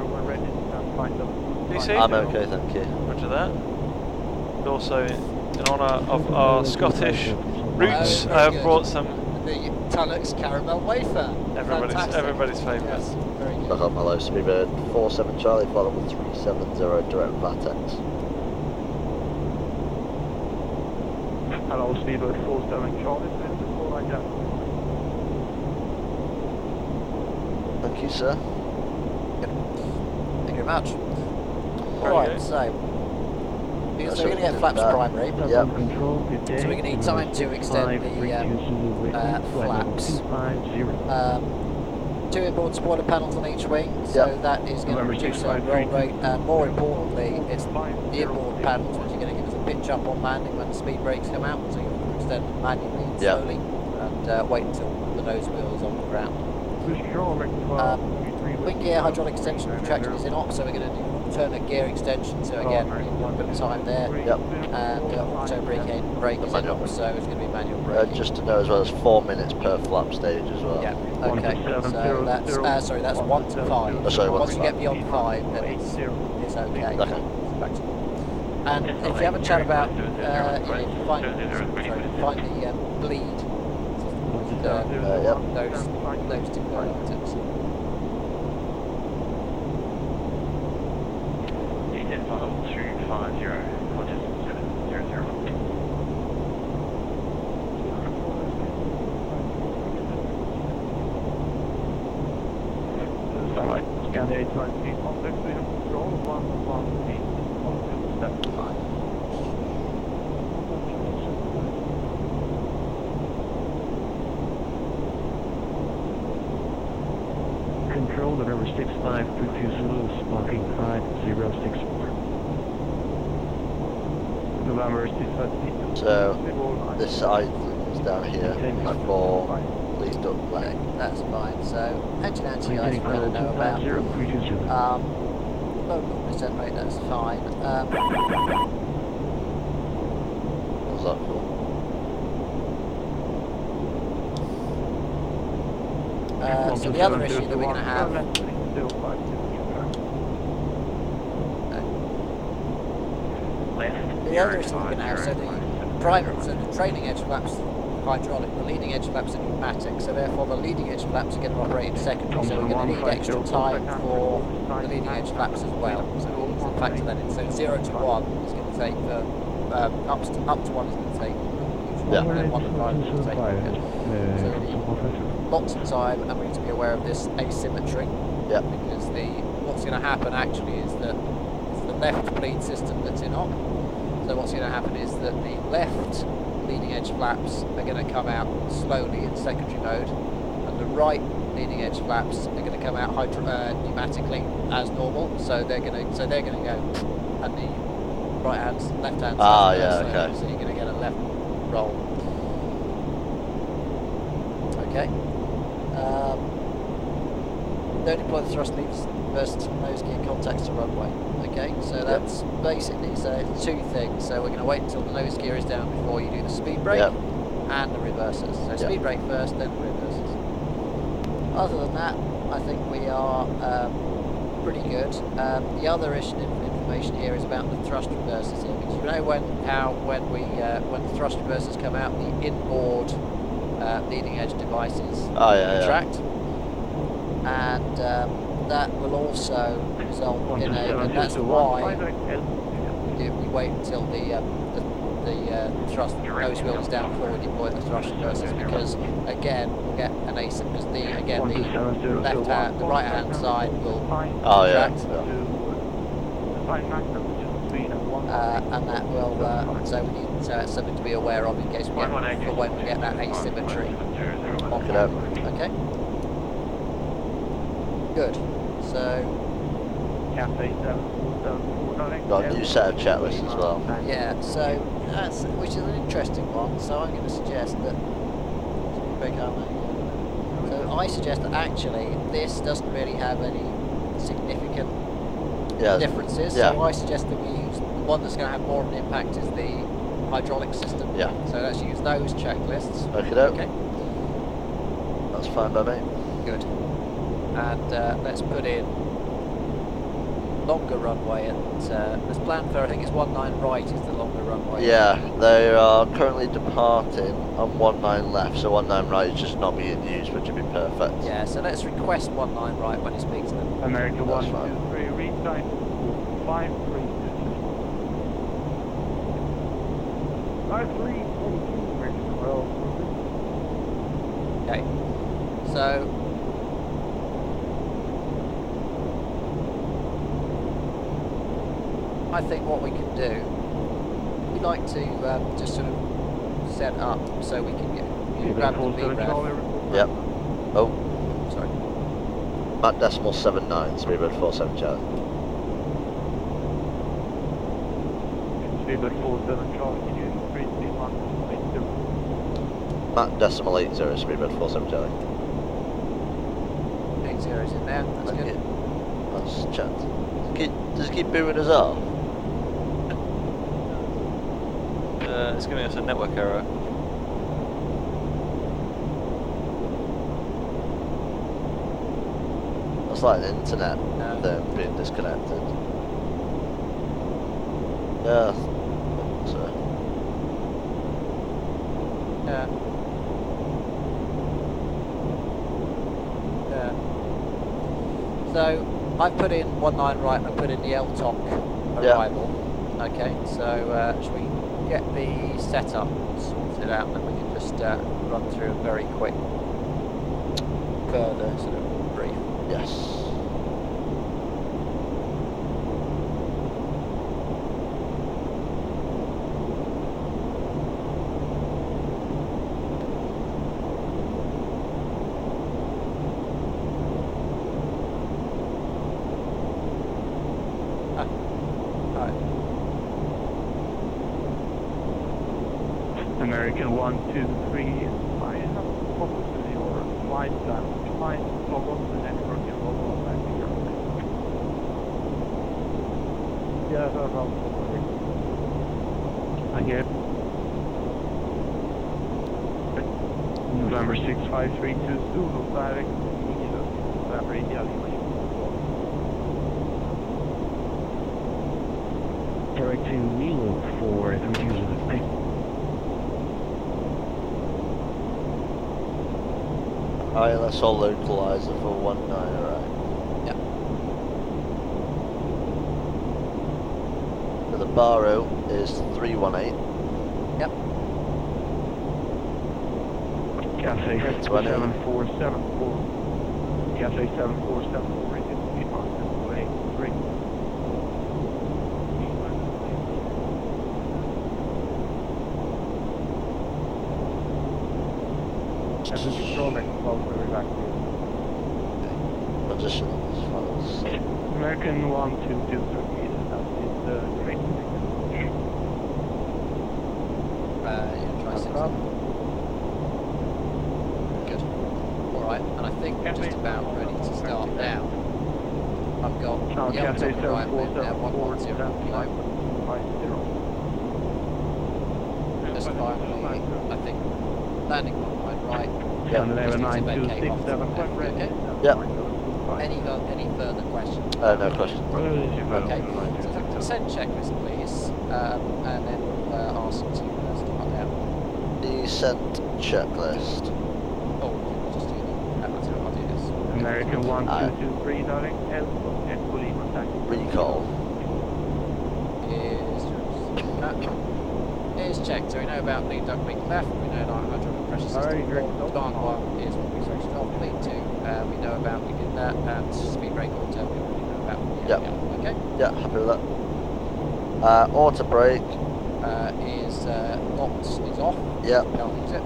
DC? I'm okay, thank you. Roger that. And also, in honour of our Scottish roots, I have brought some. The Tullux caramel wafer. Everybody's favourite. Yes, very good. Stockholm, hello, Speedbird 47 Charlie, followed with 370 direct Vatex. Hello, Speedbird 47 Charlie, Thank you, sir. Thank you very much. Alright, so we're going to get flaps primary. Yep. So we're going to need time to extend the flaps. 2 inboard spoiler panels on each wing, so that is going to reduce our roll rate, and more importantly, it's the inboard panels which are going to give us a pitch up on landing when the speed brakes come out, so you're going to extend them manually and slowly, and wait until the nose wheel is on the ground. Wing gear hydraulic extension retraction is in op, so we're going to do alternate gear extension, so again, a bit of time there. Yep. And auto brake is in op, so it's going to be manual braking. Just to know as well, it's 4 minutes per flap stage as well. Yeah, okay, so that's, sorry, that's 1 to 5. Oh, sorry, Once you get beyond 5, then it's okay. Okay. And if you have a chat about, if you find the bleed, Yep. those 2 items. Control the number 65 Bluetooth Zulu, sparking 5064. November 65. So, this side is down here for lead up leg. That's fine, so engine anti-ice we don't know about. Low descent rate, that's fine. What's that for? So the other issue that we're going to have. The other issue we're going to have, so the trailing edge flaps hydraulic, the leading edge flaps are pneumatic, so therefore the leading edge flaps are going to operate in secondary, so we're going to need extra time for the leading edge flaps as well. So we need to factor that in. So 0 to 1 is going to take the up to 1 is going to take and then 1 to 5 is going to take so we need lots of time, and we need to be aware of this asymmetry. Yeah. Because what's going to happen actually is that it's the left bleed system that's in op. So what's going to happen is that the left leading edge flaps are going to come out slowly in secondary mode, and the right leading edge flaps are going to come out pneumatically as normal. So they're going to go, and the left hand side. Okay. So you're going to get a left roll. Okay. Don't deploy the thrust levers versus nose gear contacts to runway. Okay, so that's basically, so 2 things. So we're going to wait until the nose gear is down before you do the speed brake and the reversers. So speed brake first, then the reversers. Other than that, I think we are pretty good. The other information here is about the thrust reversers here, because you know when the thrust reversers come out, the inboard leading edge devices retract, and that will also result in and that's why we wait until the thrust nose wheel is down before we deploy the thrust reversers, because again we'll get an asymmetry, because the right hand side will retract. And that will so that's something to be aware of in case we get for when we get that asymmetry on board. Okay. Good. So got a new set of checklists as well. Yeah, so that's, which is an interesting one. So I'm going to suggest that. So I suggest that actually this doesn't really have any significant differences. Yeah. So I suggest that we use the one that's going to have more of an impact is the hydraulic system. Yeah. So let's use those checklists. Okay. That's fine by me. Good. and let's put in longer runway, and there's planned for, I think it's 19 right is the longer runway. Yeah, they are currently departing on 19 left, so 19 right is just not being used, which would be perfect. Yeah, so let's request 19 right when it speaks to them. American That's 1, fine. 2, 3, reach line 532. 5342, American 12. Okay, so I think what we can do, we'd like to just sort of set up so we can get grab the VREF. Yep. Oh, Sorry. Matt decimal 79, speedbird 47 Charlie. Speedbird 47 Charlie, can you increase the 182? Matt decimal 80, speedbird 47 Charlie. 8 zeros in there, that's Thank good. you. That's chat. Does it keep booing us off? It's giving us a network error. It's like the internet No. being disconnected. Yeah. So. Yeah. Yeah. So I've put in 19 right, I put in the LTOC arrival. Okay, so should we get the setup sorted out, and we can just run through a very quick further sort of brief. Yes. Alright. American 1, 2, 3, I have problems with your flight plan. Flight log on to the network and log on back to your Yeah, no problem. I hear. November 6532 Zulu direct to November India Lima. Direct to reload for 3 users. ILSO localizer for 19, right? Yep. So the Baro is 318. Yep. Cafe 20. 7474. Cafe 7474. Reach it. Speed mark. 3. As a control next call, we'll be back to you. Position on this files. American 1, 2, 2, 3. That is the train. Yeah, try 6. Good. Alright, and I think we're just about ready to start now. I've got the Cafe LTOC right with now 110 kilo. 50. Just finally, I think landing on right. Yeah. 92926. Okay. Yep. Any further questions? No question. Okay. So send checklist, please, and then we'll ask you to start out. Descent checklist. Oh, we'll just do that. I'll do this. American 1, 2, 2, 3, darling. Echo Lima taxi. Recall. Is checked. So we know about lead duct leak left. We know about hydraulic pressure system. Demand 1 is what we switched off. Lead 2, we know about. We did that. And speed brake auto, we already know about. Yep. Yeah. Okay. Yeah, happy with that. Auto brake. Is locked. Is off. Yep. Can't use it.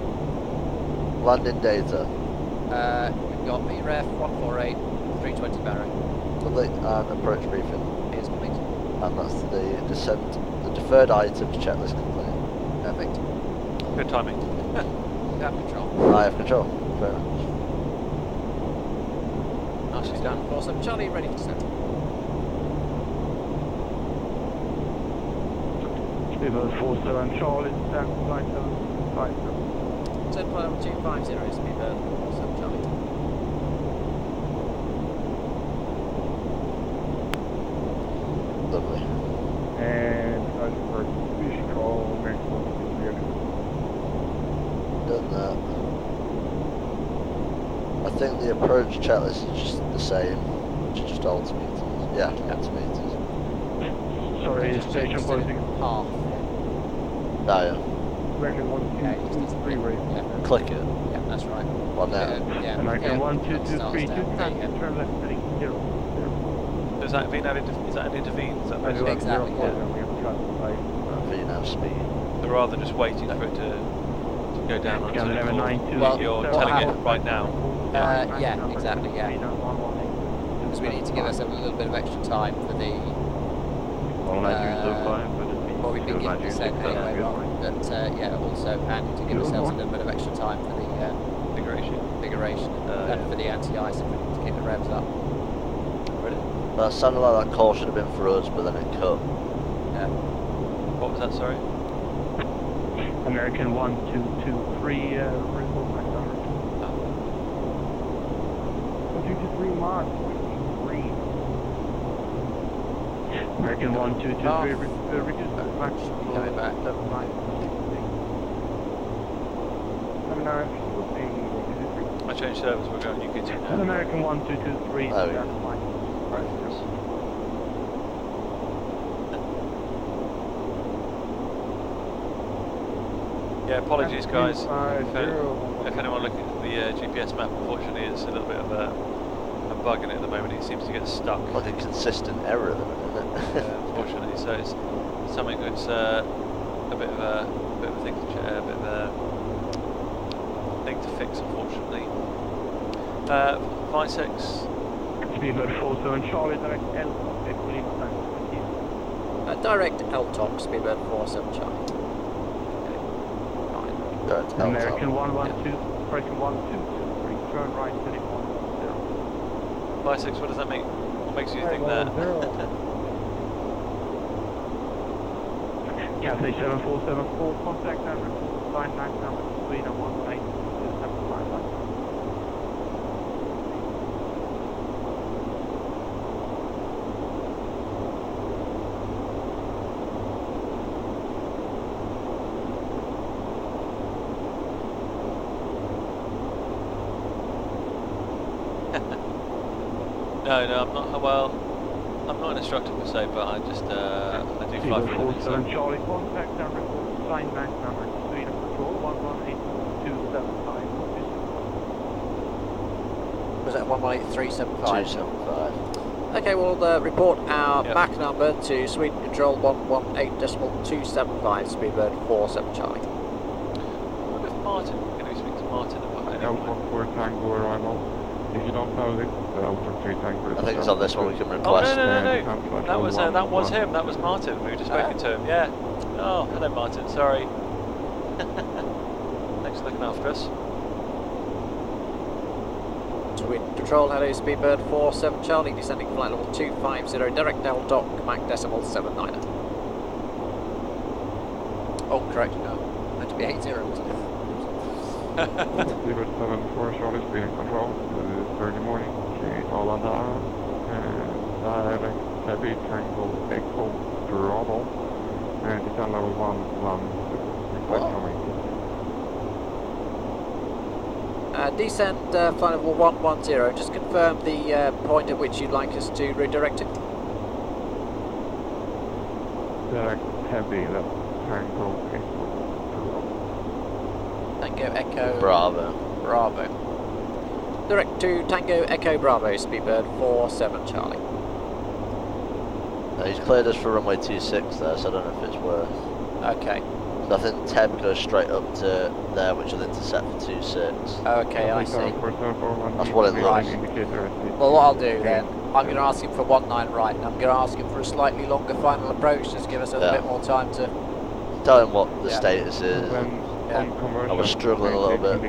Landing data. We've got VREF 148 320 barrow. Lovely. And approach briefing. Is complete. And that's the descent. The deferred items checklist complete. Perfect. Good timing. You have control. I have control. Very much. Nicely done. Awesome. Charlie, ready for descent. Speedbird 47 Charlie, stand line 757. Set final 250 is speedbird. Awesome, Charlie. Lovely. And for fish call, American 123. Done that. I think the approach checklist is just the same. It's just altimeters. Yeah, altimeters. Sorry, station posting. Half. Oh yeah. American 123 rate. Yeah. Click it. Yeah, that's right. Well now. Yeah. American 1223, Starts down, turn left heading 0. Is that being added? Is that an intervene? Is that basically? Exactly, yeah. We have cut right. VNAV speed. So rather than just waiting for it to go down onto Scan the 1192. Well, you're what telling it happened- right now. Yeah, exactly, yeah. Because we need to give ourselves a little bit of extra time for the... Well, I do so fine, but it Well, we've been given means consent anyway, but yeah, also, and to give ourselves a little bit of extra time for the configuration and for the anti-ice if we need to keep the revs up. Ready? That sounded like that call should have been for us, but then it cut. Yeah. What was that, sorry? American 1223, report back down. 123 Mark, 3. American 1223, reduce the max. Coming back. 79. 79, I changed service, we're going UK2 and now. American 1223, Oh, yeah. that's fine. Yeah, apologies guys. If 250. anyone looking at the GPS map, unfortunately it's a little bit of a bug in it at the moment. It seems to get stuck. Like a consistent error at the minute, isn't it? Unfortunately, so it's something that's a bit of a thing to thing to fix, unfortunately. 56. Speedbird 47, Charlie, direct L, Direct L-Top, speedbird 47 Charlie. Direct L American top. 112, American 1223, turn right heading 110. 56, what does that mean? What makes you think that? Cathay 7474, contact and report line 9 number Sweden 18275. No, I'm not. Well, I'm not an instructor per se, but I just I do fly for a living. So. Charlie, contact and report line 9 number Sweden Patrol 118275. Was that 118375? 275. Okay, we'll report our MAC number to Sweden Control 118.275, speedbird 47 Charlie. I wonder if Martin, can we speak to Martin about it? Alpha 4 Tango arrival. If you don't know this, Alpha 3 Tango is... I think it's on this one we can Oh request. no! That was him. That was Martin. We were just spoken to him. Yeah. Oh, hello Martin. Sorry. Thanks for looking after us. Sweden Control, hello, speedbird 47 Charlie, descending flight level 250, direct L dock, Mac decimal 79. Oh, correct, no, meant to be 80, wasn't it? Speedbird 74 Charlie, speeding control. Early morning. Arlanda. Direct heavy Tango Echo Bravo. Descend level 1. Request coming. Descend flight level 110, just confirm the point at which you'd like us to redirect it. Direct heavy left Tango Echo Bravo. Tango Echo Bravo. Bravo. Direct to Tango Echo Bravo, speedbird 47 Charlie. He's cleared us for runway 26 there, so I don't know if it's worth. Okay. So I think Teb goes straight up to there, which will intercept for 26. Okay, I see. That's what it looks like. Well, what I'll do then, I'm going to ask him for 19 right, and I'm going to ask him for a slightly longer final approach, just give us a little bit more time to... Tell him what the status is. Yeah. I was struggling a little bit.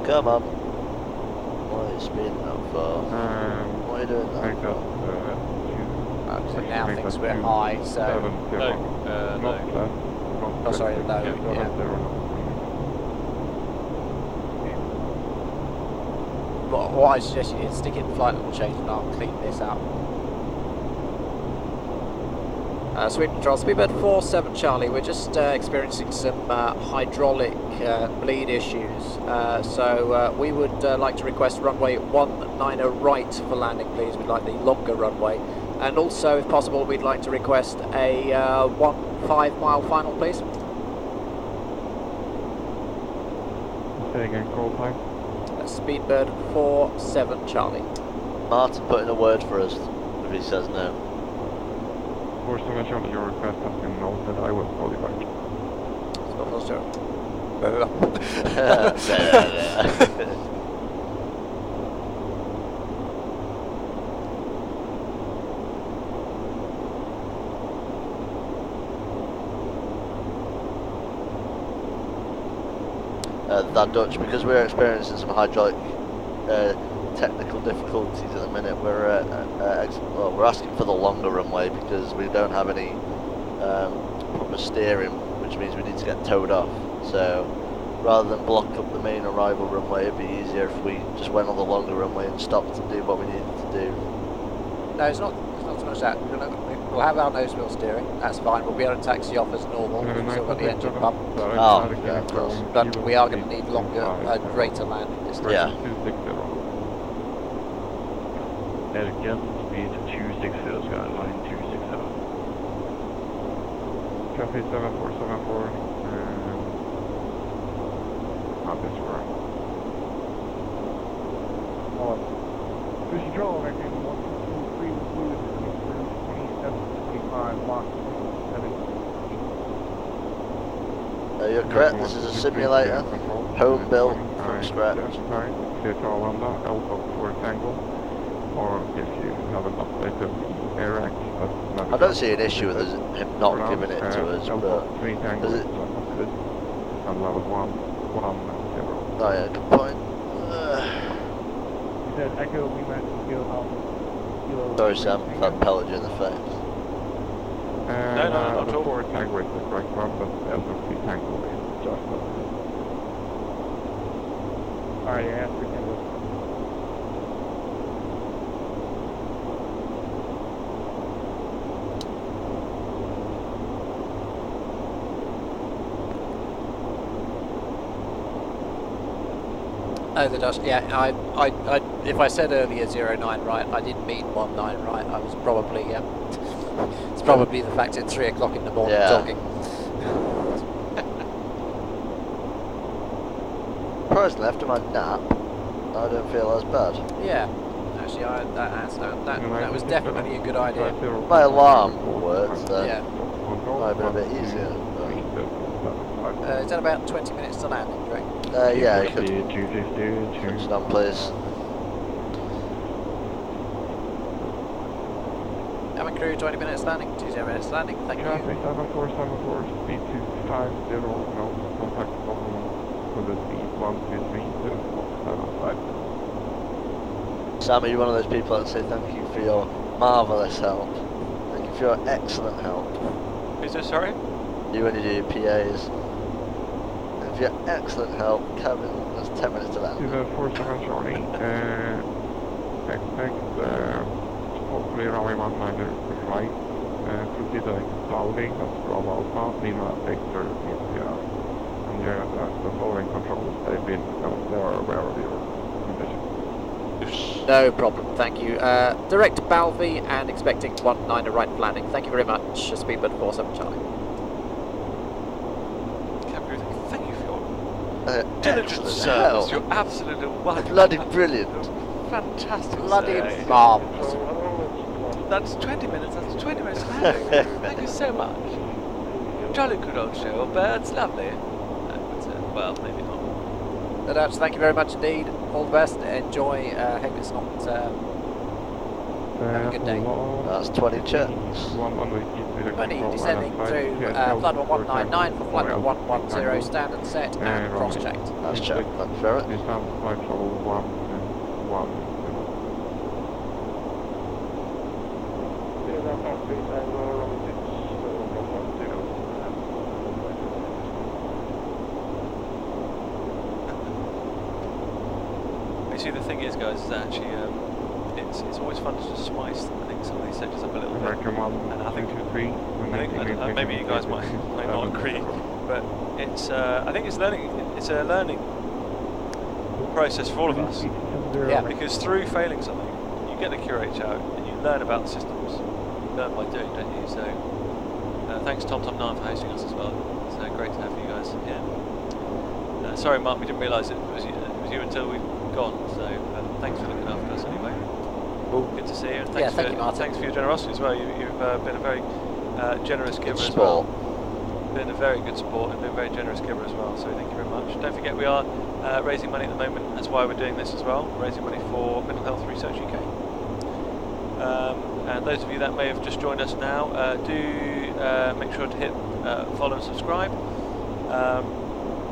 Come on. Why are you speeding that far? Why are you doing that for? So now thinks we're high, so... No. Oh, sorry, low, yeah. what I suggest you do is stick it in flight level change and I'll clean this up. Sweep control, speedbird 47 Charlie, we're just experiencing some hydraulic bleed issues, so we would like to request runway 19 right for landing please, we'd like the longer runway, and also if possible we'd like to request a 15 mile final please. Say again, call time? Speedbird 47 Charlie. Martin put in a word for us if he says no. 47 Charlie, your request has been noted. I will call you back. That Dutch, because we're experiencing some hydraulic technical difficulties at the minute, we're asking for the longer runway because we don't have any proper steering, which means we need to get towed off. So rather than block up the main arrival runway, it'd be easier if we just went on the longer runway and stopped to do what we needed to do. No, it's not so much that. We'll have our nose wheel steering, that's fine. We'll be able to taxi off as normal. We've still got the engine pump. Oh, yeah, of course. But we are going to need longer, greater landing distance. Yeah. Again, speed 260, skyline 260. Traffic 7474. Not this way. Cruise control, American 123 with blue, coming through 2725, Mach 7. You're correct, this is a simulator, home built from scratch. Clear to Arlanda, Alpha 4 Tango, or if you have an updated AirAC. I don't see an issue with him not giving it to us, but does it? And level 1, 0. Oh yeah, good point. You said Echo, we meant Kilo Alpha. Sorry Sam, that pellet you in the face. No, not at all. 4 Tango is the correct one, but Alpha 3 Tango is just not. Alright, yeah, that's pretty good. Oh, the Dutch. Yeah, I if I said earlier 09 right, I didn't mean 19 right. I was probably it's probably the fact it's 3 o'clock in the morning talking. Personally, after my nap, I don't feel as bad. Yeah, actually, that was definitely a good idea. My alarm works, then Yeah. might be a bit easier. Is that about 20 minutes to landing, do you reckon? Yeah, you could. 250, Switch down, please. Cabin crew, 20 minutes landing, 20 minutes landing, thank you. Traffic 7474, speed 250, no contact problem with the speed 123 to 75. Sam, are you one of those people that say thank you for your marvellous help? Thank you for your excellent help. Is this sorry? You when you do your PAs. And for your excellent help, Kevin, that's 10 minutes to land. 47 Charlie, expect hopefully runway 19 right, proceed like clouding, that's Bravo Alpha, Lima Victor, India, and the following controls, they are aware of your condition. No problem, thank you. Direct Balvi and expecting 19 right for landing. Thank you very much, Speedbird 47 Charlie. Thank you for your diligent Excellent service. help. You're absolutely wonderful. Bloody brilliant. Fantastic. Bloody service. marvellous. That's 20 minutes. That's 20 minutes landing. Thank you so much. Jolly good old show, but it's lovely. Well, maybe not. No doubts, thank you very much indeed. All the best. Enjoy. Hope it's not. Have a good day. That's 20 checks. 20 descending through flight 199 for flight 110 standard set and cross checked. That's checked. Thank you very much. This time flight level 1 and 1. see, the thing is, guys, is actually it's always fun to just spice, I think, some of these sectors up a little bit. American 1, And I think 2, 3. maybe you guys might not agree, but it's I think it's learning. It's a learning process for all of us. Yeah. Because through failing something, you get the QRH out and you learn about the systems. You learn by doing, don't you? So thanks TomTom9 for hosting us as well. It's great to have you guys here. Sorry, Mark, we didn't realise it was you until we've gone. So thanks for looking after us anyway. Good to see you. And thanks thank you, Martin. Thanks for your generosity as well. You've been a very generous giver as Sport. well. Been a very good support and been a very generous giver as well. So thank you very much. Don't forget we are raising money at the moment. That's why we're doing this as well. Raising money for Mental Health Research UK. And those of you that may have just joined us now, do make sure to hit follow and subscribe.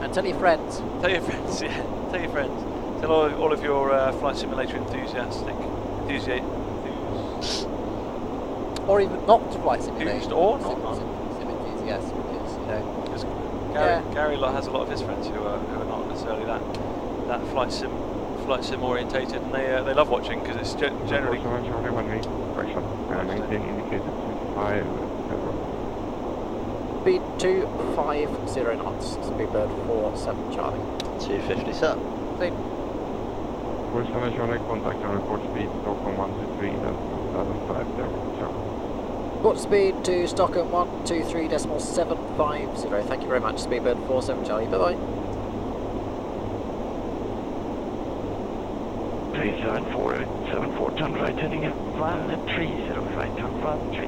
And tell your friends. Tell your friends, yeah. Tell your friends. Tell all of your flight simulator enthusiasts. Or even not flight simulator. Used or not. Sim enthusiasts, because, you know. Because Gary has a lot of his friends who are not necessarily that flight sim orientated, and they love watching because it's generally. Only 1 week correction. Maintain indicated 25. Speed 250 knots. Speedbird 47 Charlie. 257. For Summer contact and report speed Stockholm 123, that's 750. Port speed to Stockholm 123.750. Thank you very much, Speedbird 47 Charlie. Bye bye. 374 turn right, heading at 130, right, turn 130.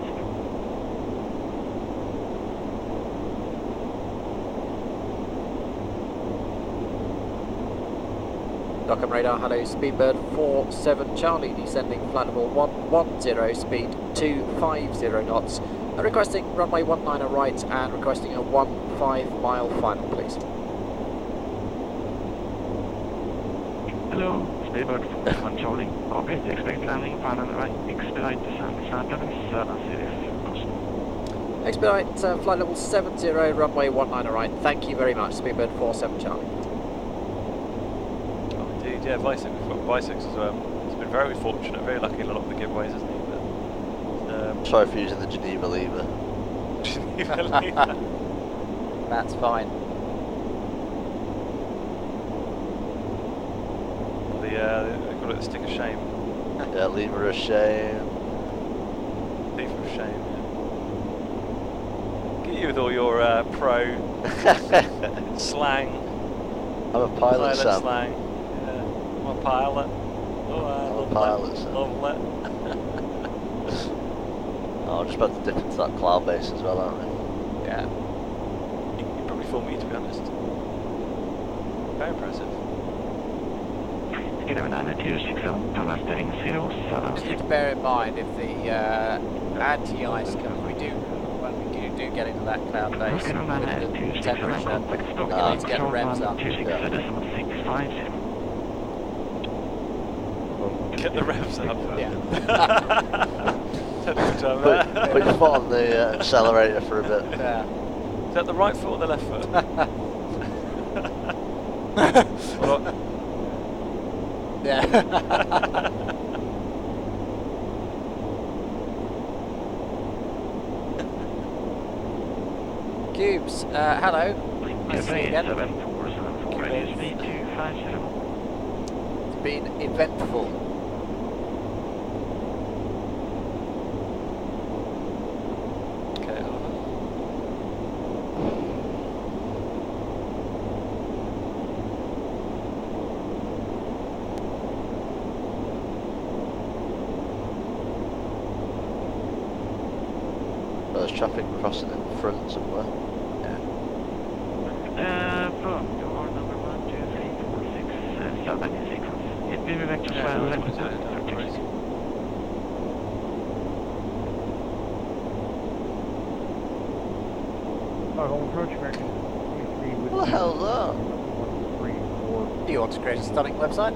Stockholm radar, hello, Speedbird 47 Charlie, descending flight level 110, speed 250 knots. Requesting runway 19 right and requesting a 15 mile final, please. Hello, Speedbird 41 Charlie. Okay, expect landing, final right, expedite descent, Southern Series. Expedite flight level 70, runway 19 right. Thank you very much, Speedbird 47 Charlie. Yeah, Vice we've got Vice as well. He's been very fortunate, very lucky in a lot of the giveaways, hasn't he? But, Sorry for using the Geneva lever. Geneva lever. That's fine. They call it the stick of shame. Yeah, lever of shame. Lever of shame, yeah. Get you with all your pro slang. I'm a pilot, Sam. Slang. I'm a pilot. Oh, I'm a pilot, Sam. Lovely. Oh, we're just about to dip into that cloud base as well, aren't we? Yeah. You probably fool me, to be honest. Very impressive. Just need to bear in mind if the anti-ice comes, when we do get into that cloud base with the temperature, we need to get the revs up. Get the revs up. Yeah. Put your foot on the accelerator for a bit. Yeah. Is that the right foot or the left foot? Yeah. Cubes, hello. Nice to see you again. It's been eventful. Okay, There's traffic crossing in front somewhere. From door number 1, 2, 3, 4, 6, 7 in sequence. It will be back to file 11. Approach American 23 with What the hell's that? 1, 3, 4. Do you want to create a stunning website?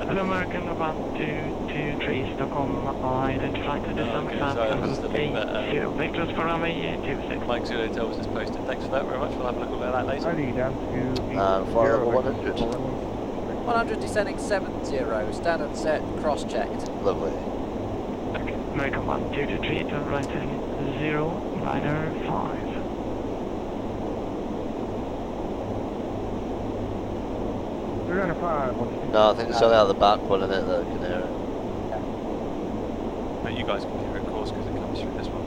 Hello, American 1, 2, 2. 123 Stockholm, identified to descend Okay, sorry, that's just a bit, 0 vectors for runway 26. Mike Zulu tells us posted. Thanks for that very much. We'll have a look at that later. ID down to flight level 100. 100 descending 70, standard set, cross-checked. Lovely. Okay, American 123, turn right heading 0, liner 5. They're on a 5. No, I think it's only out the back one, isn't it, that can hear it. But you guys can hear it, of course, because it comes through this one.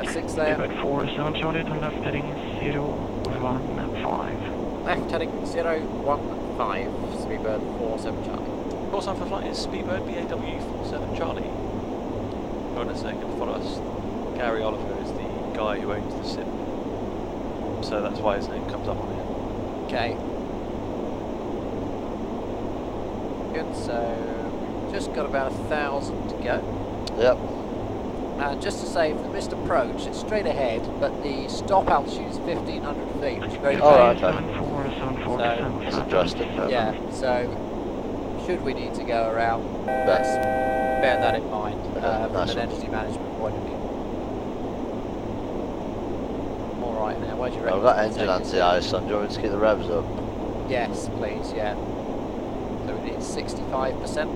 6 there. Speedbird 4, 7 Charlie, turn left heading 0, 1, 5. Left heading 0, 1, 5. Speedbird 4, 7 Charlie. Course time for flight is Speedbird BAW 47 Charlie. Hold on a second, follow us. Gary Oliver is the guy who owns the sim. So that's why his name comes up on here. Okay. Good, so just got about 1,000 to go. Yep. And just to say, for the missed approach, it's straight ahead, but the stop altitude is 1,500 feet, which is very Oh, faint. okay. It's adjusted. Yeah, so should we need to go around, let's bear that in mind from nice an one. energy management point of view. All right, now where do you reckon? I've got we'll engine take it? anti-ice on. Do you want me to keep the revs up? Yes, please, yeah. So we need 65%.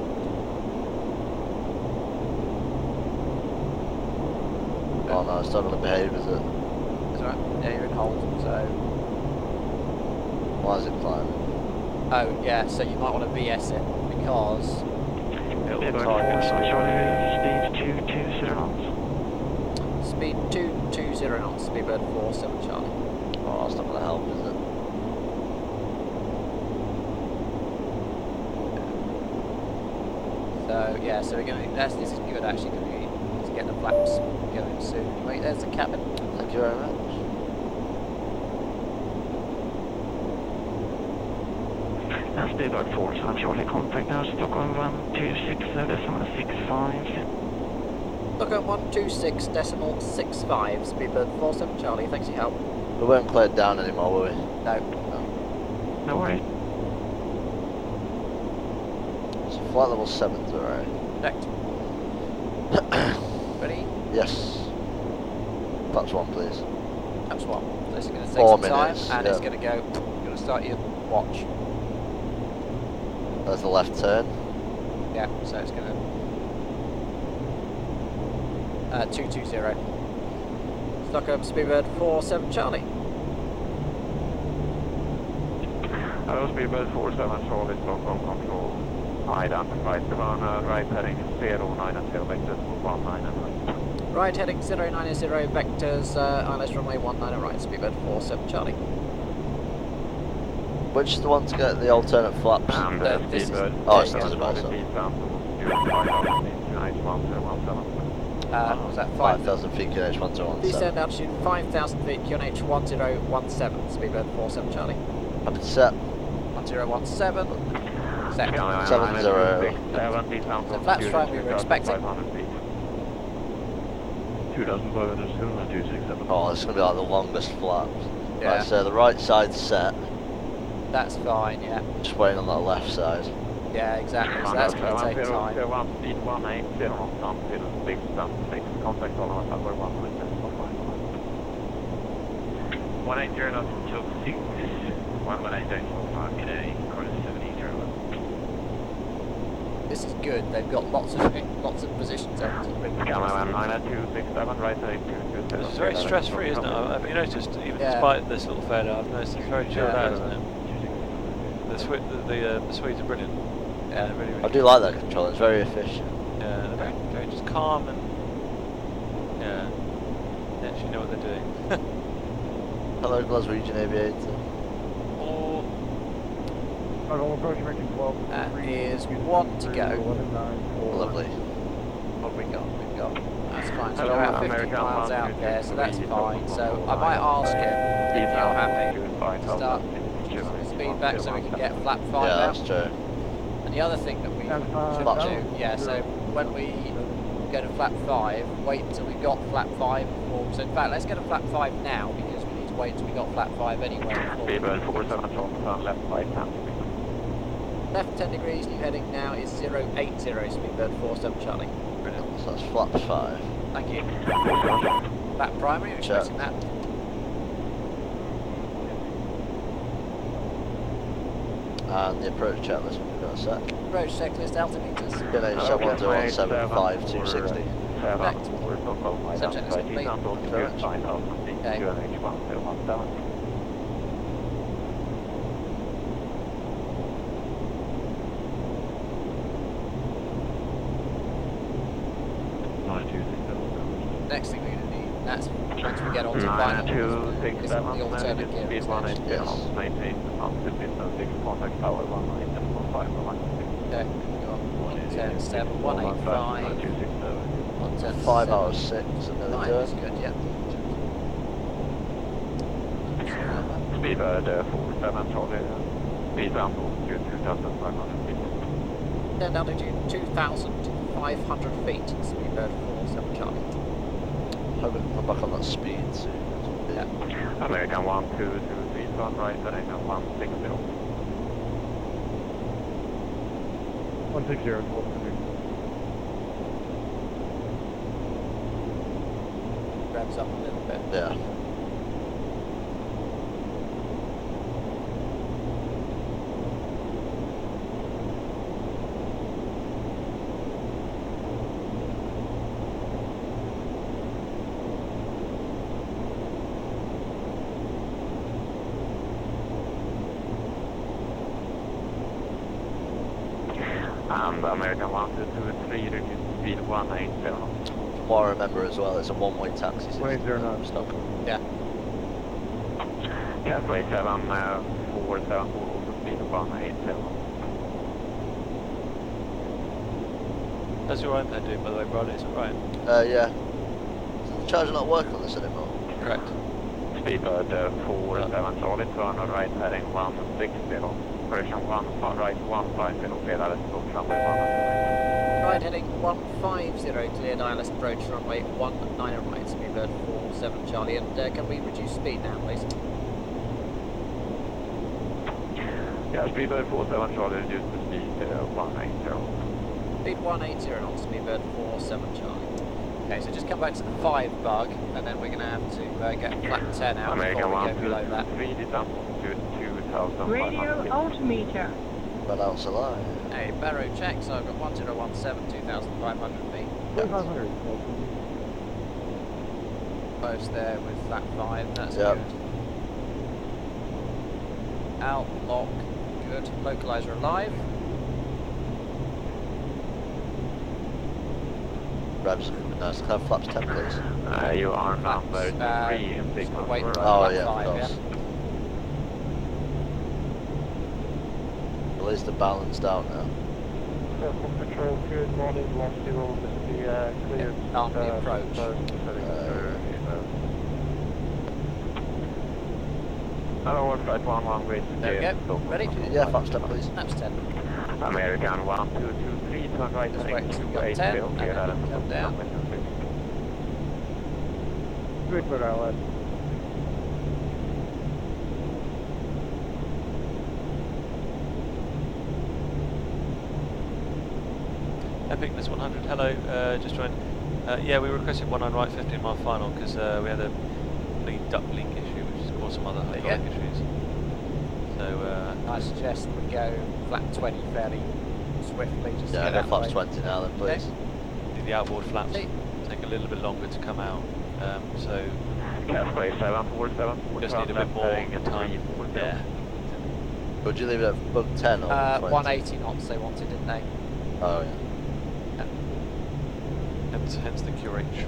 Oh no, it's not going to behave, is it? That's right. Yeah, you're in hold, so... Why is it climbing? Oh, yeah, so you might want to VS it, because... Speedbird 4, 7 Charlie, speed 220 knots. Speed 220 knots, Speedbird 4, 7 Charlie. Oh, that's not going to help, is it? So, yeah, so we're going to... This is good, actually, because we need to get the flaps going soon. Wait, there's the cabin. Thank you very much. Speedbird 4, 7 Charlie, contact now, Stockholm 126.65. Stockholm 126.65, Speedbird 4, 7 Charlie, thanks for your help. We won't play it down anymore, will we? No. No worries. So flight level 7's alright. Checked. Ready? Yes. Flaps 1, please. Flaps 1. So this is going to take 4 some time, minutes, and yeah. it's going to go... You're going to start your watch. There's the left turn. Yeah, so it's going to... 220. Stockholm Speedbird 4, 7 Charlie. Hello, Speedbird 47 Charlie, Stockholm Control. Identified to run right heading 090 vectors 19 Right heading 090 vectors, ILS runway 19 right, Speedbird 4, 7 Charlie. Which is the one to get the alternate flaps? And this is- Speedbird Oh, it's yeah, not about so. Was that 5,000 feet QNH 1017. Descend altitude 5,000 feet, QNH 1017, Speedbird 4, 7 Charlie. Up and set. 1017, set. 70. So flaps right we were expecting. 2,527. Oh, this is going to be like the longest flaps. Yeah. Right, so the right side's set. That's fine, yeah. Just waiting on that left side. Yeah, exactly, so that's going to take time. Speed 180 knots till big stop, contact all of us over 180 knots until 6, 118.5 today, course 70 This is good, they've got lots of positions open. Skyline 9267, right heading 227. It's very stress-free, isn't it? Have you noticed, even despite this little failure, I've noticed it's very chilled out, isn't it? The Swedes are brilliant. Yeah, They're really, I really do like that control, it's very efficient. Yeah, they're very, very just calm and yeah, they actually know what they're doing. Hello, Glaswegian Aviator. Oh, Stockholm approach American 12. That is 1 to go. Lovely. What have we got? We've got... That's fine, so Hello, we're about 50 American miles out 123, there, so that's fine. So I Stockholm, might ask him if you're happy to start 5,000 speed back so we can get flap 5 Yeah, out. that's true. And the other thing that we should Flap do, yeah, so when we go to flap 5, wait until we've got flap 5 before, so in fact let's go to flap 5 now because we need to wait until we got flap 5 anyway before. Speedbird 47 turn left by 10. left 10 degrees, new heading now is 080, speedbird 47 Charlie. Brilliant. So that's flaps 5. Thank you. That primary, expecting that. And the approach checklist, we've got a sec. Approach checklist, altimeters. Bin 710175260. Correct. Stockholm, Subject is complete. Okay. Next thing we're going to need, that's once we get on to final, is the alternate gear extension. Yes. Maintain altitude 6 contact power 19715. Okay, we've got 110.7, 185, 110.7. 5 hours 6 and then 5 the is good, yeah. Speedbird 47 Charlie, speed down to 2,500 feet. Then down to 2,500 feet, speedbird 47 Charlie. Hope we can come back on that speed soon. Yeah. American 1223, turn right, heading 160. 160 is what we're doing. Revs up a little bit. Yeah. And American 1223, reduce speed 180. From what I remember as well, it's a one-way taxi system. 180 Stockholm. Yeah. Catway 7474, also speed 180. How's your iPad doing, by the way, Bradley? Is it right? Yeah. Does the charger not work on this anymore? Correct. Speedbird 47 Charlie, turn right, heading 160. Correction 1, right 150, clear ILS approach runway 1. Right heading 150, cleared ILS approach runway 19 right, speedbird 47 Charlie, and can we reduce speed now, please? Yeah, speedbird 47 Charlie, reduce the speed 180. Speed 180 on speedbird 47 Charlie. Okay, so just come back to the 5 bug, and then we're going to have to get flat 10 out American before we go below that. 123, descent to 2,500 Radio feet. altimeter. But else alive. Hey, barrow check, so I've got 1017, 2,500 feet. 2,500. Close there with flat 5, that's Yep. good. Out, lock, good. Localizer alive. Revs, nice. Can I have flaps 10 please? You are number Flaps, 3 in big just wait for Oh flat yeah, 5, of course. At least they're balanced out now. Stockholm Patrol, good morning, 10, this is the cleared. On the approach. Hello, Worldflight 11, wait to There we go. Ready? Yeah, flaps 10 please. Flaps 10. American 1223, turn right, Just heading wait till we got 280, 10, clear and then ILS come approach down. runway 26. Good for ILS. Epicness 100, hello, just joined. Yeah, we requested 19 right, 15 mile final because we had a lead duct link issue which has caused some other hydraulic issues. So, I suggest we go flat 20 fairly swiftly, just to Yeah, get go out flaps of the way. 20 now then please. the outboard flaps Okay. take a little bit longer to come out, so Catway 747, just need a bit more time. Yeah. Would you leave it at bug 10 or 20? 180 knots they wanted, didn't they? Oh yeah. Hence the QH.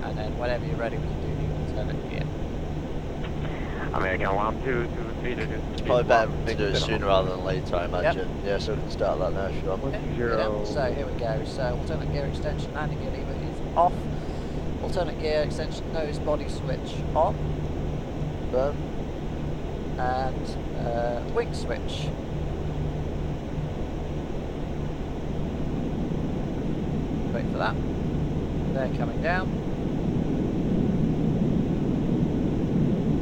And then whenever you're ready, we can do the alternate gear. American 1223, It's probably better to do it sooner rather than later, I imagine. Yeah, so we can start that now if you want. So here we go. So alternate gear extension, landing gear lever is off. Alternate gear extension nose body switch on. Burn. And wing switch. Wait for that. They're coming down.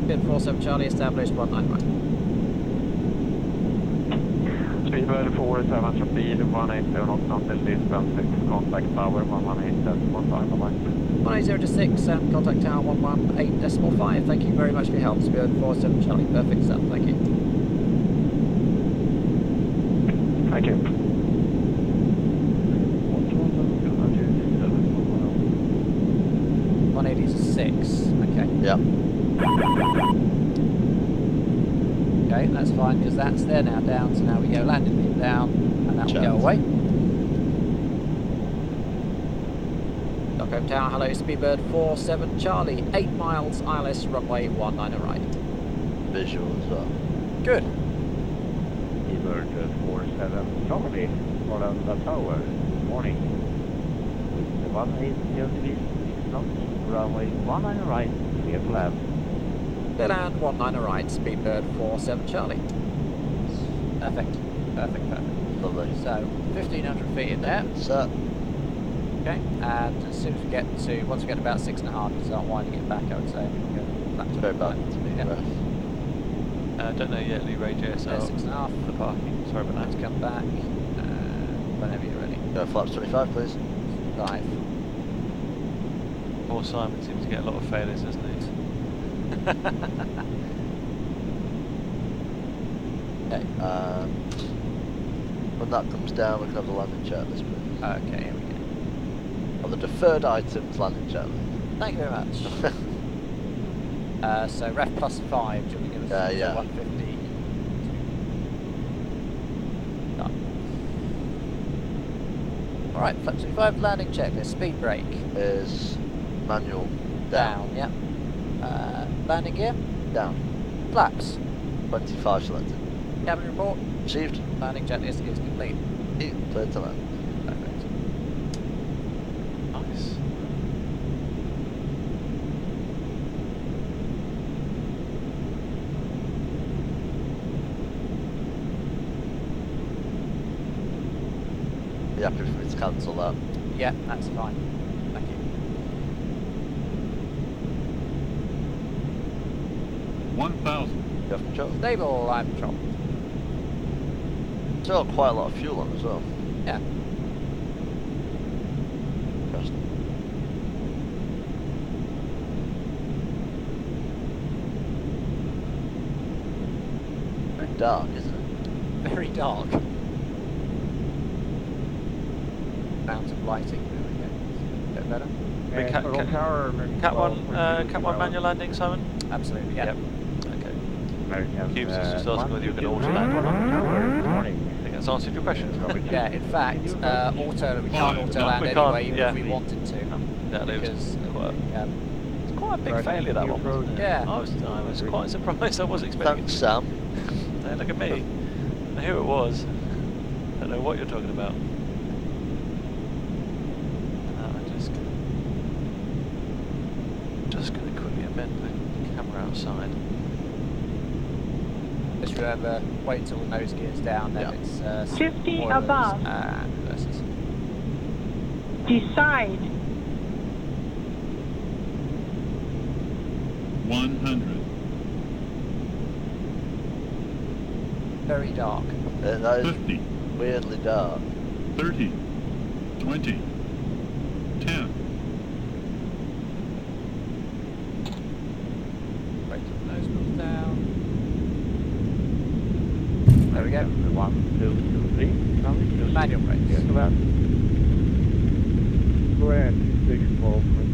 Good, 47 Charlie established, 19 right. Speedbird 47, speed 180 knots until distance 6, contact tower 118.5, bye-bye. 180 to 6 and contact tower 118.5. Thank you very much for your help. Speedbird 47 Charlie, perfect stuff, thank you. Thank you. 180 to 6, okay. Yeah. Okay, that's fine because that's there now down, so now we go landing beam down and that will go away. Stockholm Tower, hello, Speedbird 47 Charlie, 8 miles ILS runway 19 right. Visual as well. Good. Speedbird 47 Charlie, Arlanda Tower, morning. With 180 degrees, 6 knots, runway 19 right, clear to land. Clear land 19 right, Speedbird 47 Charlie. Perfect, perfect, perfect. Lovely. So, 1500 feet in there. Set. Okay, and as soon as we get to, once we get about 6.5, we start winding it back, I would say. Back to Very back to me, yeah. Don't know yet, Lee Ray JSL. 6.5 for the parking. Sorry about Let's that. come back whenever you're ready. Go flaps 25, please. 5. Poor Simon seems to get a lot of failures, doesn't he? Okay. When that comes down, we can have the landing checklist, please. Okay, here we go. On the deferred items landing checklist. Thank you very much. So ref plus 5, do you want to give us Yeah. 150? Done. Alright, flap 25 landing checklist, speed brake. Is manual Down, yeah. Landing gear, down. flaps. 25 selected. Cabin report, Received. landing checklist is complete. Cleared to land. Perfect. Nice. Be happy for me to cancel that. Yeah, that's fine. Thank you. 1,000. You have control. Stable, I'm control. Still got quite a lot of fuel on as well. Yeah. Interesting. Very dark, isn't it? Very dark. Amount of lighting, there we go. Bit better? Cat 1 manual landing, Simon? Absolutely, yeah. Yep. Okay. American, Cubes is just asking whether you can auto land. Good morning. I think that's answered your question. Yeah, in fact, we can't auto land We anyway, can't, even yeah. if we wanted to. That is Because, it's quite a big failure, that one, wasn't it? Yeah. I was quite surprised. I was expecting Thanks, Sam. Hey, look at me. I know who it was. I don't know what you're talking about. Just going to quickly amend the camera outside. just remember, wait till the nose gear's down, then it's 50 spoilers above. and reverses. Decide. 100. Very dark. That is 50. weirdly dark. 30. 20. 10. Wait till the nose goes down. There we go. 1, 2, 3. Manual brakes. Yes, to land. Go ahead, 6, 12, 20.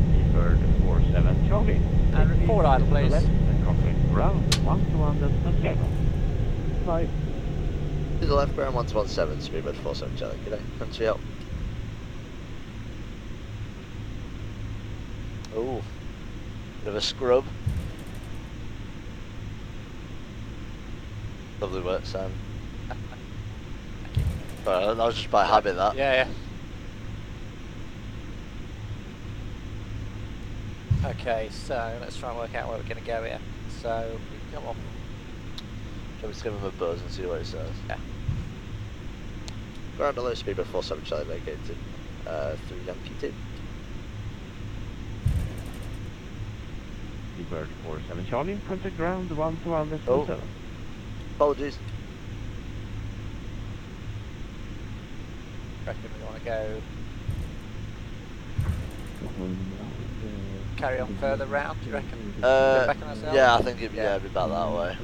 Speedbird 47 Charlie. And forward idle, please. Left and contact ground 121.7. Bye. To the left, ground 117, Speedbird 47 Charlie. Good day. Thanks for your help. Oh, bit of a scrub. Lovely work, Sam. Sorry, that was just by habit, that. Yeah. Okay, so let's try and work out where we're going to go here. So, we come off. Shall we just give him a buzz and see what he says? Yeah. Ground hello, speedbird 47 Charlie vacated through Yankee 2. Speedbird 47 Charlie, contact ground 121 Oh. 7. Apologies. Reckon we want to go carry on further round, do you reckon? Back on ourselves? Yeah, I think it'd be, it'd be about that way.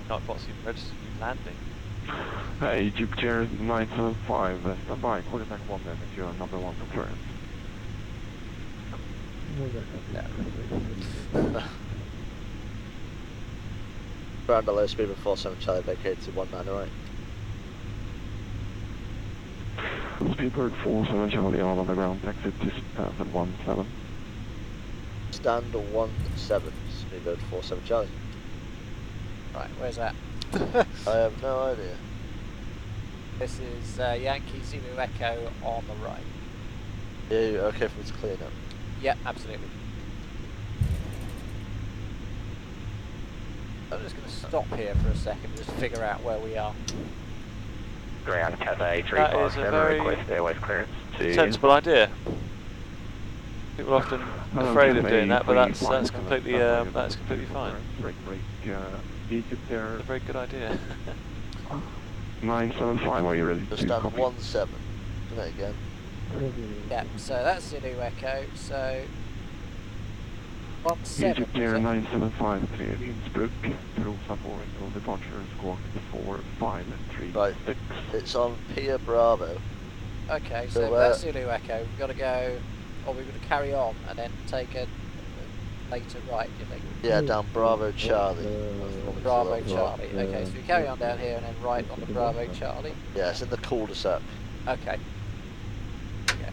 Not possibly registered landing. Hey, Jupiter 975, stand by, call it back 1 minute, you're number 1 for clearance. Ground hello, speedbird 47 Charlie vacated to 19 right. Speedbird 47 Charlie, all on the ground, exit to stand 17. Stand 17, speedbird 47 Charlie. Right, where's that? I have no idea. This is Yankee Zulu Echo on the right. Yeah, you okay for me to clear now? Yeah, absolutely. I'm just going to stop here for a second and just figure out where we are. Ground Cathay That is a 357, very request airways clearance to... sensible idea. People are often afraid of doing that, but that's completely fine. Break, Egypt there. It's a very good idea. 975, are you ready Just to stand copy? 17. Do that again. Yeah, so that's Zulu Echo, so 17, Egypt is there, it? 975, cleared Innsbruck, Rosa 4, echo departure, squawk 453. Right, it's on Pia Bravo. Okay, So, so that's Zulu Echo. We've got to go, or we've got to carry on and then take a later right, do you think? Yeah, down Bravo Charlie. That's the one we Bravo select. Charlie. Okay, so we carry on down here and then right on the Bravo Charlie. Yeah, it's in the cul-de-sac. Okay. Okay.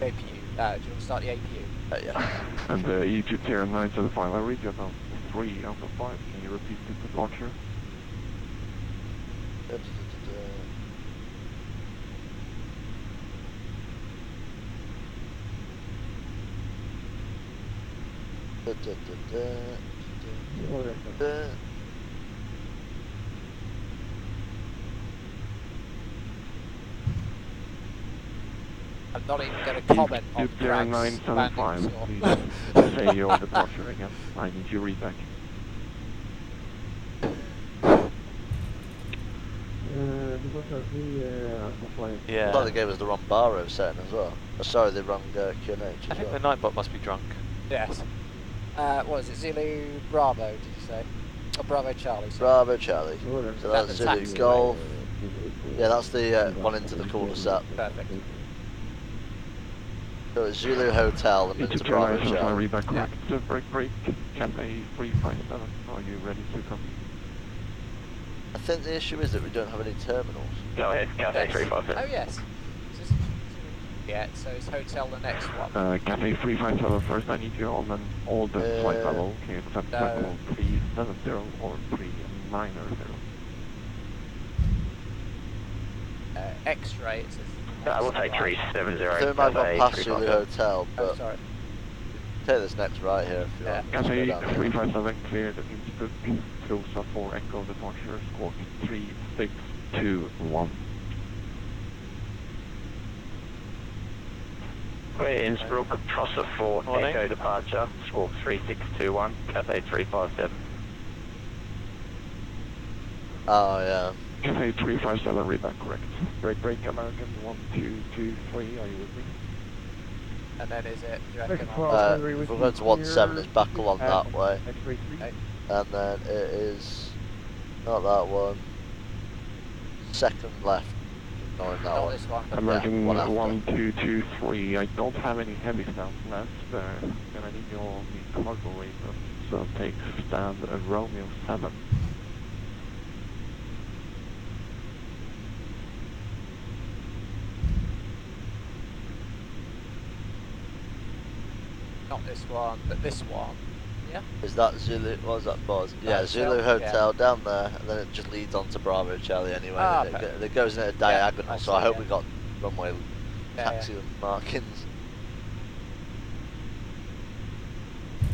APU. Do you want to start the APU? Yeah. And Egypt here, 975, I read you about 3 out of 5, can you repeat the departure? I'm not even going to comment on Egypt here, Greg's 975, landing score. please say your departure again, I need you read back. Yeah. I thought they gave us the wrong Barrow setting as well. Oh, sorry, the wrong QNH I as think well. the Nightbot must be drunk. Yes. What is it? Zulu Bravo, did you say? Oh, Bravo Charlie. Sorry. Bravo Charlie. So that's the Zulu taxi. Golf. Yeah, that's the one into the cul-de-sac. Perfect. So it's Zulu Hotel and into Egypt here, Bravo 975, Charlie. read back correct. Break, Cathay 357, are you ready to copy? I think the issue is that we don't have any terminals. Go ahead, Cathay Yes. 357. Oh yes. Is this yeah, so it's hotel the next one. Cathay 357, first I need you on an all the flight level, can you accept No. flight level 370 or 390? X-ray, it says. I will take 370, I think I might Cathay have past Zulu 357. Hotel, Oh, but sorry. take this next right here if you Yeah. want. Just Cathay go down there. 357 cleared Innsbruck, Rosa 4 echo departure, squawk 3621. We're Innsbruck, Trosser 4, Morning. echo departure, squawk 3621, Cathay 357. Oh yeah. Cathay 357, read that correct. Break, American 1223, are you with me? And then is it, do you reckon? If we're going to 17, it's back along that way. Okay. And then it is not that one. Second left. Ignoring that Not one. this one, but American one after. 1223, I don't have any heavy stands left, and I need you on the cargo apron, so take stand Romeo 7. not this one, but this one. Yeah. Is that Zulu? What was that buzz? Yeah, Hotel, Zulu Hotel yeah. down there, and then it just leads on to Bravo Charlie anyway. Ah, and perfect. it goes in a diagonal, I so I see, hope yeah. we got runway taxi markings.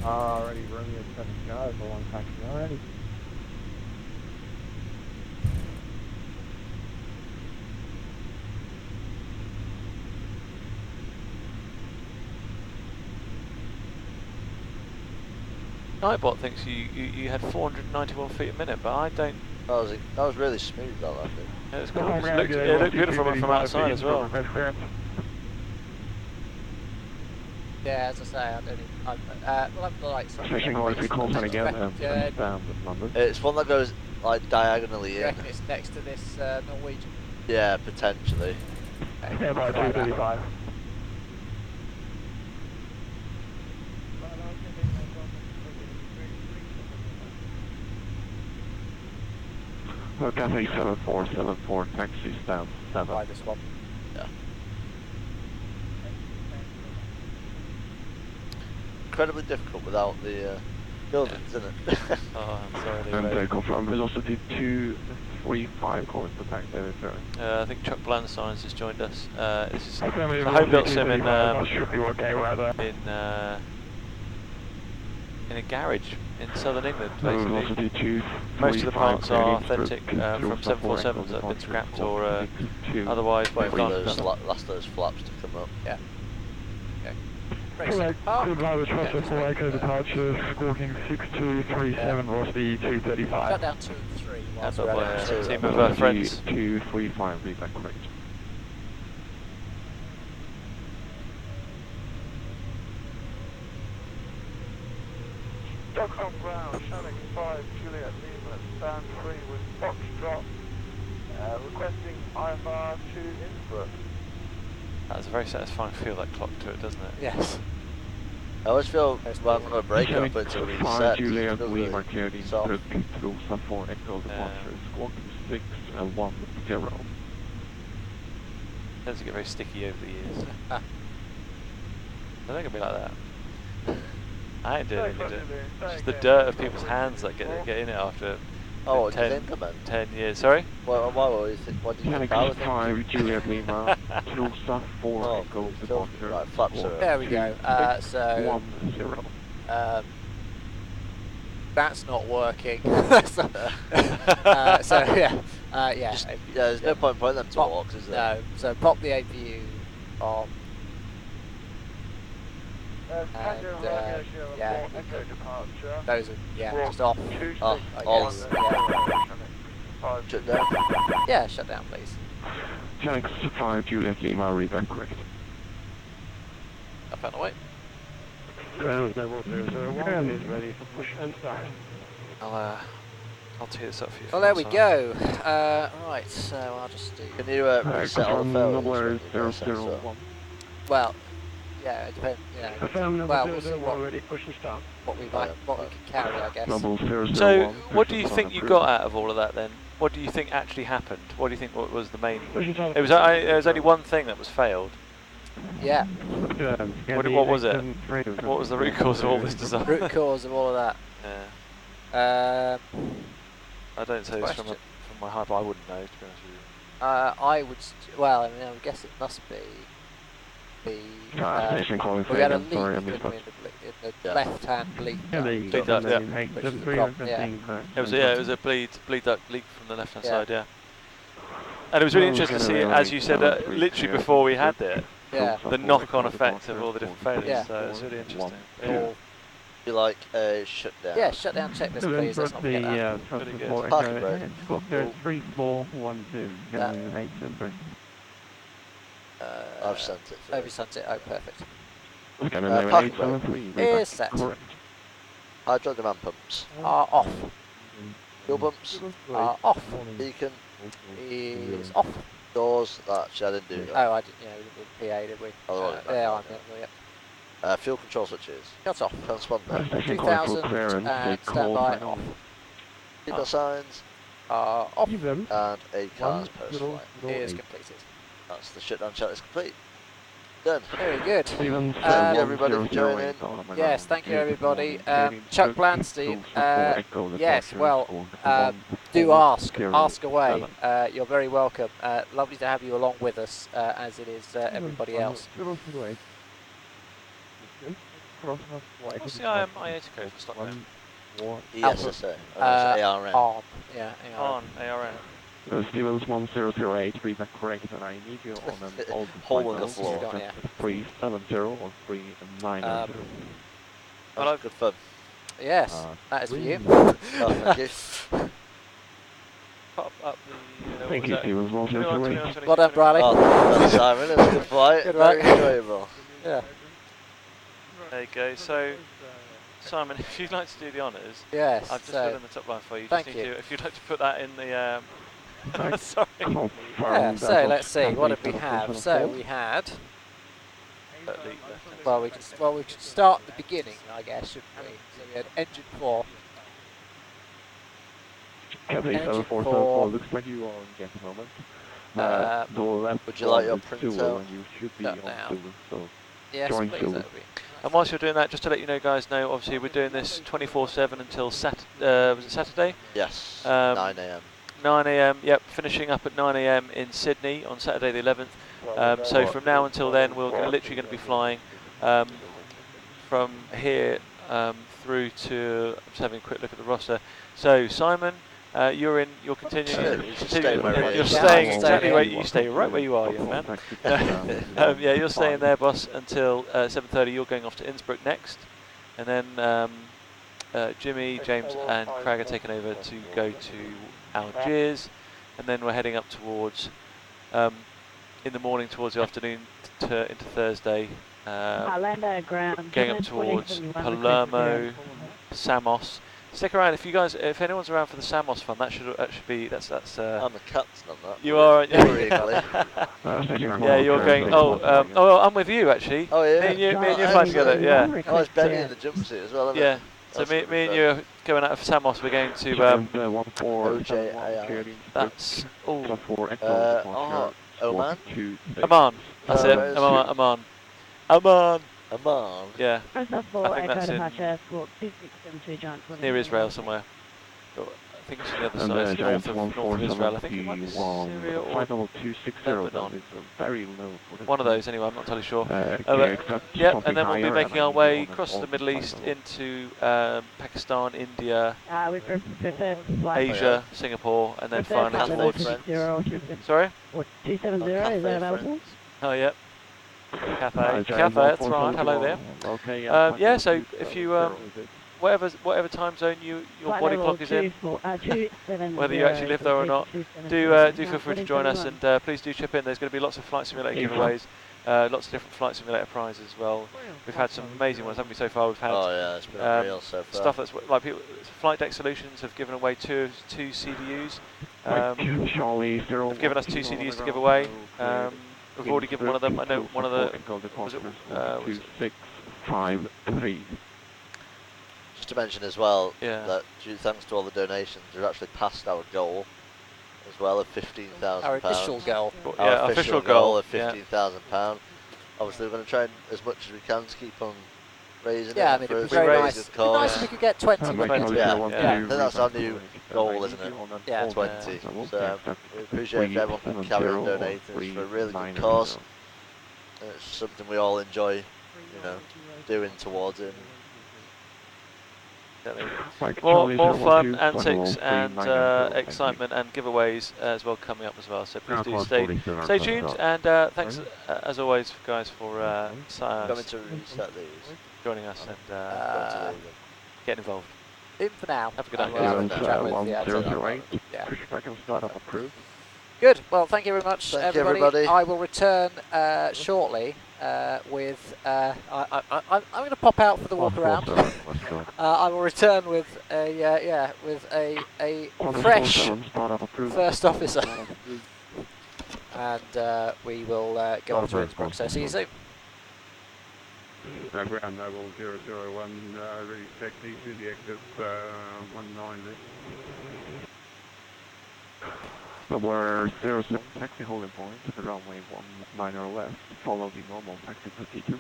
Alrighty, Romeo 7 Charlie for 1 taxi already. Nightbot thinks you had 491 feet a minute, but I don't. That was really smooth that landing. Yeah, it was cool. It looked good from outside as well. Yeah, as I say, I don't even. We'll have the lights on. Checking what we call it again. It's one that goes like diagonally You in. reckon it's next to this Norwegian? Yeah, potentially. Yeah, by 235. Cathay 7474, taxi stand 7. By this one. Yeah. Incredibly difficult without the buildings, isn't it? Oh, I'm sorry. And they confirm velocity 235 calling for taxi return. I think Chuck Blandsigns has joined us. This is Okay, a home built sim in a garage in southern England, basically. Most of the parts are authentic from 747s that have been scrapped or otherwise Wait moved for on. those flaps to come up. Yeah. Okay. Correct. Good driver, trust for Echo departure, squawking 6237, velocity 235. Shut down 2 and 3 whilst That's we're by at a team of friends. 235, be back correct. Stockholm ground, Shannon 5, Juliet Lima, stand 3 with Foxtrot, requesting IFR to Innsbruck. That's a very satisfying feel, that clock to it, doesn't it? Yes. I always feel when I'm going to break up into reset. Juliet It's really Lima, cleared soft. Innsbruck, Rosa 4, Echo departure, squawking 610. Tends to get very sticky over the years. They're not going to be like that. I ain't doing anything to it. It's just the dirt of people's hands that get in it after Oh, what 10, do you think, man? 10 years. Sorry? What do you think? What do you think? Panic 5, Juliet Lima, Rosa 4, Oh, Echo filthy. departure. Right, flaps are up. There we go. So 10. that's not working. So yeah, yeah. Just, there's no point putting them to walks, is there? No. So pop the APU on. Yeah, those are just off. Oh, I on. guess. Shut down. Yeah, shut down, please. Panic 5, Juliet Lima, read back correct. Up and away. Ground level 001 is ready for push and start. I'll tee this up for you. Well, there we go. Right, so I'll just do. Can you reset all the failures? Well, yeah, it depends. Yeah. Well, we'll see already push and start. what we can carry, I guess. So, what do you think you got out of all of that then? What do you think actually happened? What do you think was the main? It was only one thing that was failed. Yeah. What was it? What was the root cause of all this design? Root cause of all of that. Yeah. I don't say this from my heart, but I wouldn't know, to be honest with you. I would. Well, I mean, I would guess it must be the. We had a leak in the left-hand bleed duct. It was a bleed duct leak from the left-hand side. Yeah. And it was really interesting to see, as you said, literally before we had it, the knock-on effect of all the different failures. Yeah. So it's really interesting. Yeah. You like a shutdown? Yeah, shutdown checklist, please. Let's not forget that. Pretty good. Parking brake. There's 3412. I've sent it. Have you sent it? Oh, perfect. Parking brake. Is set. Hydro demand pumps. Are off. Fuel bumps. Are off. Beacon. Is off. Doors. Actually, I didn't do that. Oh, I didn't. Yeah, we didn't do PA, did we? Oh, yeah, I'm yeah. Fuel control switches. That's off. Transponder. 2000 and standby off. Signal signs. Are off. And a car's post flight. Is completed. That's the shutdown checklist complete. Done. Very good. Steven, Thank you everybody for joining. Yes, thank you everybody. Chuck Blanstein, yes, well, do ask away. You're very welcome. Lovely to have you along with us, as it is everybody else. What's the IATA code for Stockholm? ESSA. ARN. On, yeah, On, ARN. Stevens 1008, read that correct, and I need you on an old Hole in the floor. 370 or 390. Well, good fun. Yes, that is for you. Oh, thank you. Pop up the... Thank you, Stevens 1008. Well done, Bradley. Oh, well, Simon, it was a good flight. Good Very work. enjoyable. Yeah. There you go. So, Simon, if you'd like to do the honours, Yes. I've just put in the top line for you. Thank just need you. To, if you'd like to put that in the... sorry. Yeah, so let's see, what did we have? So we had... Well, we could start at the beginning, I guess, shouldn't we? So we had engine 4. Captain 7474, looks like you are on gas at the moment. Would you like your printout? And you should be on Zulu, so yes, join please, Zulu. And whilst you're doing that, just to let you know, guys, know, obviously we're doing this 24/7 until was it Saturday? Yes, 9 AM. 9 AM, yep, finishing up at 9 AM in Sydney on Saturday the 11th. So from now until then, we're literally going to be flying from here through to, I'm just having a quick look at the roster. So Simon, you're continuing, you're staying exactly where you stay, right where you are, young man. Yeah, you're staying there, boss, until 7:30. You're going off to Innsbruck next, and then Jimmy, James, and Craig are taking over to go to Algiers, and then we're heading up towards in the morning towards the afternoon into Thursday, going up towards Palermo, Samos. Stick around if anyone's around for the Samos fun. That should be that's. I'm a captain on that. You are. Yeah, yeah, you're going. Oh, I'm with you actually. Oh yeah. Me and you flying together. Yeah. Oh, it's Benny in the jumpsuit as well. Yeah. So me and you are going out of Samos. We're going to that's Oman. Amman. That's it. Amman. Yeah. I think that's in near Israel somewhere. I think it's on the other side, north of Israel. I think it might be Syria or Lebanon. Very low. One of those anyway, I'm not entirely sure. Yep, and then we'll be making our way across the Middle East into Pakistan, India, Asia, Singapore, and then finally towards... Sorry? 270, is that available? Oh, yep. Cafe, that's right, hello there. Okay, yeah, so if you... whatever time zone your body clock is in, whether you actually live there or not, do feel free to join us, and please do chip in. There's going to be lots of Flight Simulator giveaways, lots of different Flight Simulator prizes as well. We've had some amazing ones, haven't we, so far? We've had it's been unreal so far. Stuff that's like people. Flight Deck Solutions have given away two CDUs. They've given us 2 CDUs to give away. We've already given one of them. I know one of the. Was it 2653. Just to mention as well that thanks to all the donations, we've actually passed our goal as well of £15,000. Our official goal. Our official goal of £15,000. Obviously, we're going to try as much as we can to keep on raising it. I mean, it'd be very nice. It'd be nice if we could get 20. I think that's our new goal, isn't it? Yeah. 20. So we appreciate everyone for carrying on donating. It's for a really good cause. It's something we all enjoy, doing towards it. More fun, antics, and excitement and giveaways as well coming up as well. So please do stay tuned, and thanks as always, guys, for coming to reset these, joining us and getting involved. In for now. Have a good night. Good. Well, thank you very much, thank everybody. I will return shortly with. I'm going to pop out for the walk around. I will return with a fresh first officer, and we will go on to Innsbruck. So see you soon. Ground Noble 001, ready to taxi to the exit 19. Number 07, taxi holding point, runway 19 left, follow the normal taxi procedures.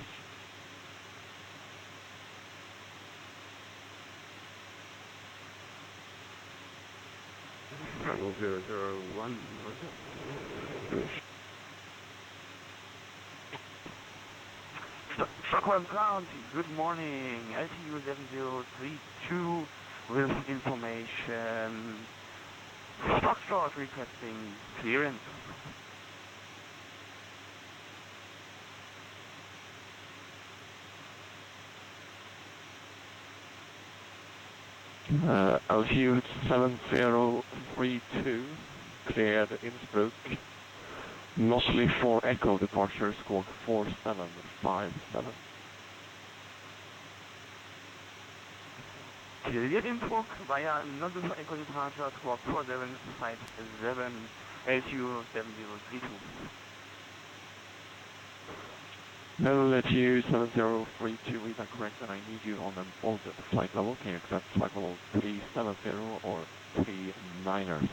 Runway 001. Stockholm County, good morning, LTU 7032 with information. Foxtrot requesting clearance. Altitude 7032, cleared Innsbruck. Nosley for Echo departure, squawk 4757. Cleared Innsbruck via Nosley for Echo departure, squawk 4757, LTU 7032. No, LTU 7032, is that correct? And I need you on an alternate flight level. Can you accept flight level 370 or 390?